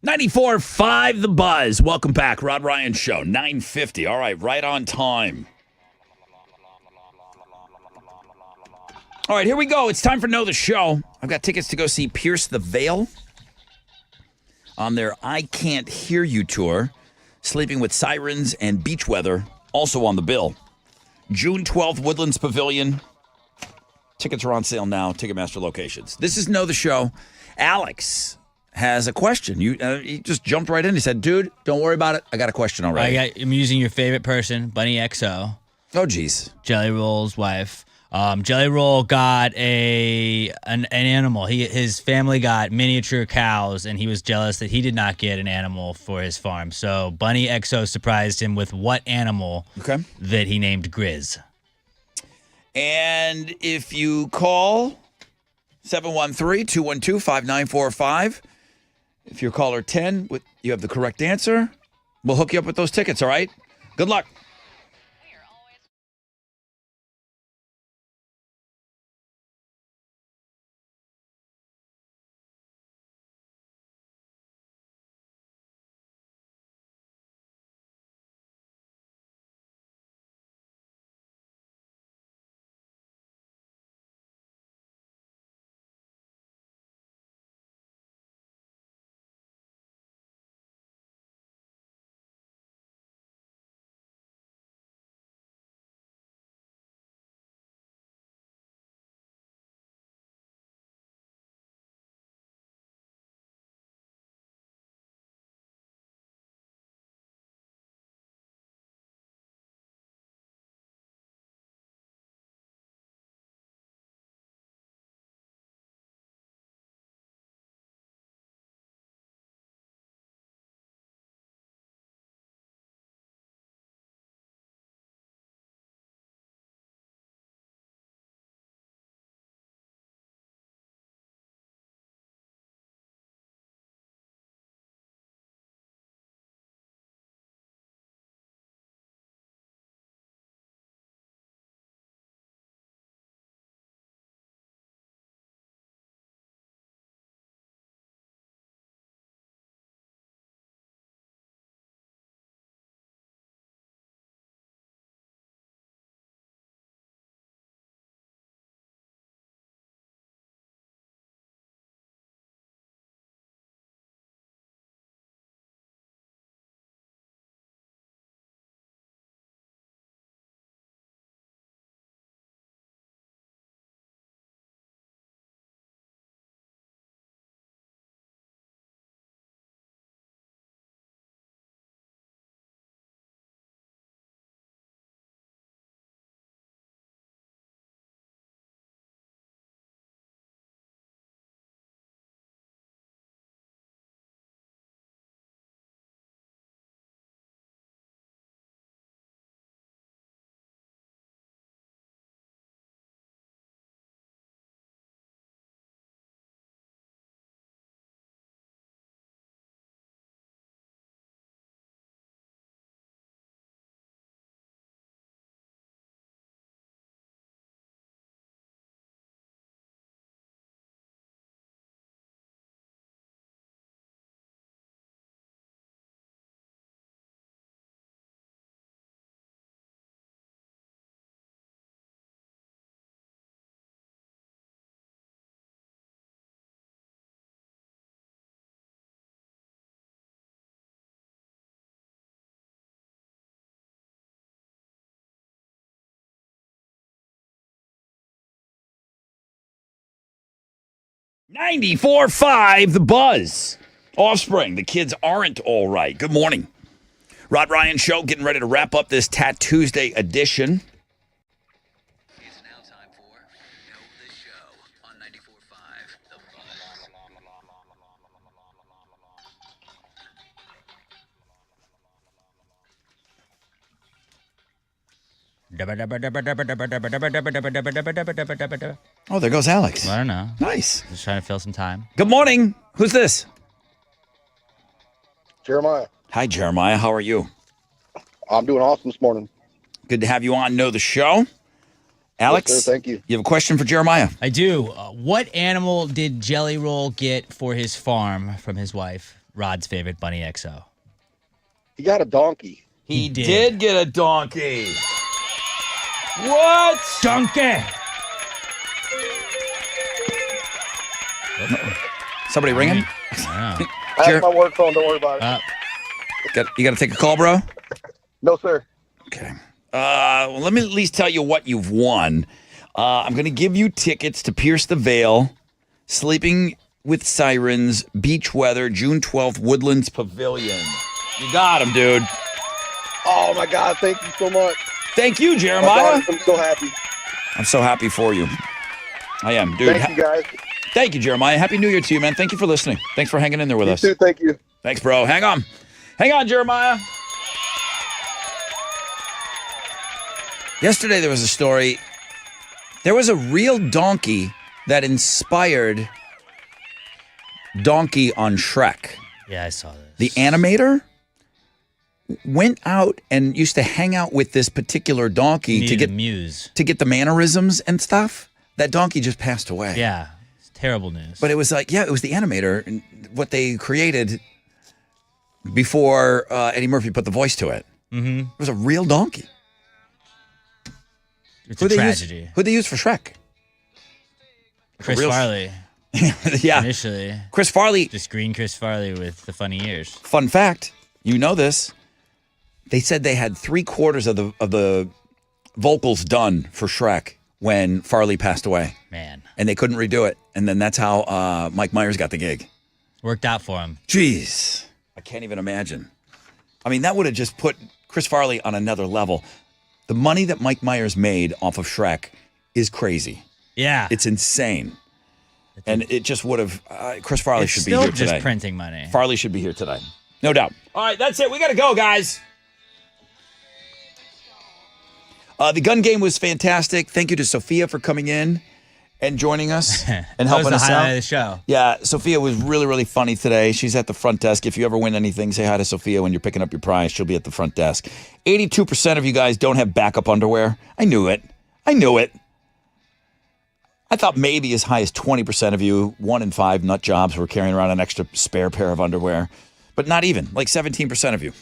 94.5 The Buzz. Welcome back. Rod Ryan Show, 9:50. All right, right on time. All right, here we go. It's time for Know the Show. I've got tickets to go see Pierce the Veil on their I Can't Hear You tour. Sleeping with Sirens and Beach Weather, also on the bill. June 12th, Woodlands Pavilion. Tickets are on sale now, Ticketmaster locations. This is Know the Show. Alex has a question. He just jumped right in. He said, dude, don't worry about it. I got a question already. I'm using your favorite person, Bunny XO. Oh, geez. Jelly Roll's wife. Jelly Roll got an animal. His family got miniature cows, and he was jealous that he did not get an animal for his farm. So Bunny XO surprised him with what animal that he named Grizz. And if you call 713-212-5945, if you're caller 10, you have the correct answer, we'll hook you up with those tickets, all right? Good luck. $94.5 The Buzz. Offspring, the kids aren't all right. Good morning. Rod Ryan Show, getting ready to wrap up this Tat Tuesday edition. It's now time for Know the Show on 94.5 The Oh, there goes Alex. I don't know. Nice. Just trying to fill some time. Good morning. Who's this? Jeremiah. Hi, Jeremiah. How are you? I'm doing awesome this morning. Good to have you on Know the Show. Alex, Yes, sir, thank you. You have a question for Jeremiah? I do. What animal did Jelly Roll get for his farm from his wife? Rod's favorite Bunny XO. He got a donkey. He did get a donkey. What? Donkey. Somebody ringing? I have my work phone. Don't worry about it. You got to take a call, bro? No, sir. Well, let me at least tell you what you've won. I'm going to give you tickets to Pierce the Veil, Sleeping with Sirens, Beach Weather, June 12th, Woodlands Pavilion. You got them, dude. Oh, my God. Thank you so much. Thank you, Oh, Jeremiah. God, I'm so happy. I'm so happy for you. I am, dude. Thank you, guys. Thank you, Jeremiah. Happy New Year to you, man. Thank you for listening. Thanks for hanging in there with us. You too. Thank you. Thanks, bro. Hang on. Hang on, Jeremiah. Yesterday there was a story. There was a real donkey that inspired Donkey on Shrek. Yeah, I saw this. The animator went out and used to hang out with this particular donkey to get the mannerisms and stuff. That donkey just passed away. Yeah, it's terrible news. But it was like, it was the animator and what they created before Eddie Murphy put the voice to it. Mm-hmm. It was a real donkey. It's a tragedy. Who'd they use for Shrek? Chris Farley. Yeah. Initially. Chris Farley. Just green Chris Farley with the funny ears. Fun fact, you know this. They said they had 3/4 of the vocals done for Shrek when Farley passed away. Man. And they couldn't redo it. And then that's how Mike Myers got the gig. Worked out for him. Jeez. I can't even imagine. I mean, that would have just put Chris Farley on another level. The money that Mike Myers made off of Shrek is crazy. Yeah. It's insane. And it just would have, Chris Farley It's should be still here today. just printing money. Farley should be here today. No doubt. All right, that's it. We got to go, guys. The gun game was fantastic. Thank you to Sophia for coming in and joining us and helping That was us the out. highlight of the show. Yeah, Sophia was really, really funny today. She's at the front desk. If you ever win anything, say hi to Sophia when you're picking up your prize. She'll be at the front desk. 82% of you guys don't have backup underwear. I knew it. I thought maybe as high as 20% of you, 1 in 5 nut jobs, were carrying around an extra spare pair of underwear. But not even, like 17% of you.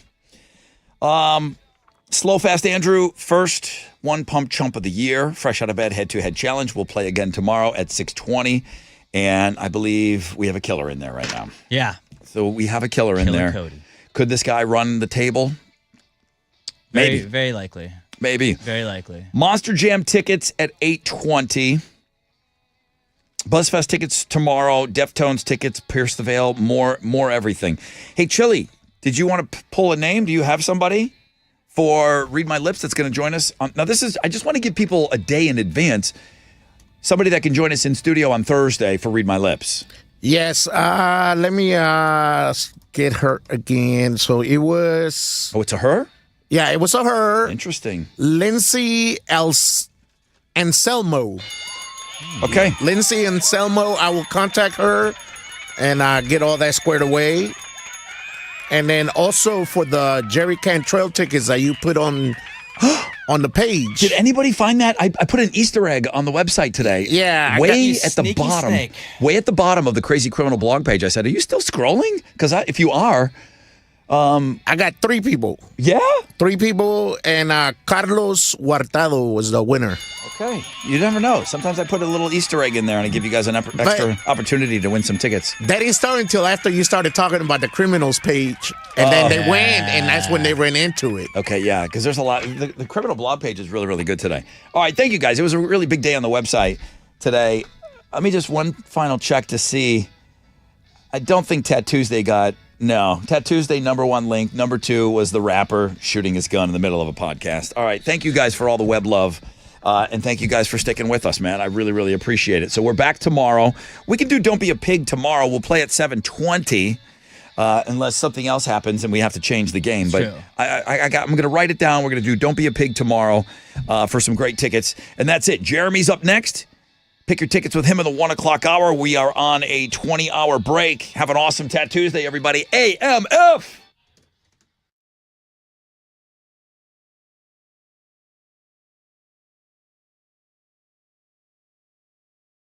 Slow Fast Andrew, first one pump chump of the year, fresh out of bed, head-to-head challenge. We'll play again tomorrow at 6:20, and I believe we have a killer in there right now. Yeah. So we have a killer in there. Cody. Could this guy run the table? Maybe. Very likely. Maybe. Very likely. Monster Jam tickets at 8:20. BuzzFest tickets tomorrow. Deftones tickets, Pierce the Veil, more everything. Hey, Chili, did you want to pull a name? Do you have somebody for Read My Lips that's going to join us? Now, I just want to give people a day in advance. Somebody that can join us in studio on Thursday for Read My Lips. Yes. Let me get her again. So it was. Oh, it's a her? Yeah, it was a her. Interesting. Lindsay Anselmo. Okay. Lindsay Anselmo. I will contact her and get all that squared away. And then also for the Jerry Cantrell tickets that you put on the page. Did anybody find that? I put an Easter egg on the website today. Yeah. Way at the bottom. Snake. Way at the bottom of the Crazy Criminal blog page. I said, are you still scrolling? Because if you are. I got 3 people. Yeah? 3 people, and Carlos Huartado was the winner. Okay. You never know. Sometimes I put a little Easter egg in there and I give you guys an extra opportunity to win some tickets. That didn't start until after you started talking about the criminals page, and then they went, and that's when they ran into it. Okay, yeah, because there's a lot. The criminal blog page is really, really good today. All right, thank you guys. It was a really big day on the website today. Let me just one final check to see. I don't think Tattoosday got. No, Tattoosday, number 1 link. Number 2 was the rapper shooting his gun in the middle of a podcast. All right, thank you guys for all the web love. And thank you guys for sticking with us, man. I really, really appreciate it. So we're back tomorrow. We can do Don't Be a Pig tomorrow. We'll play at 7:20 unless something else happens and we have to change the game. But I'm going to write it down. We're going to do Don't Be a Pig tomorrow for some great tickets. And that's it. Jeremy's up next. Pick your tickets with him in the 1 o'clock hour. We are on a 20-hour break. Have an awesome Tattoosday, everybody. AMF!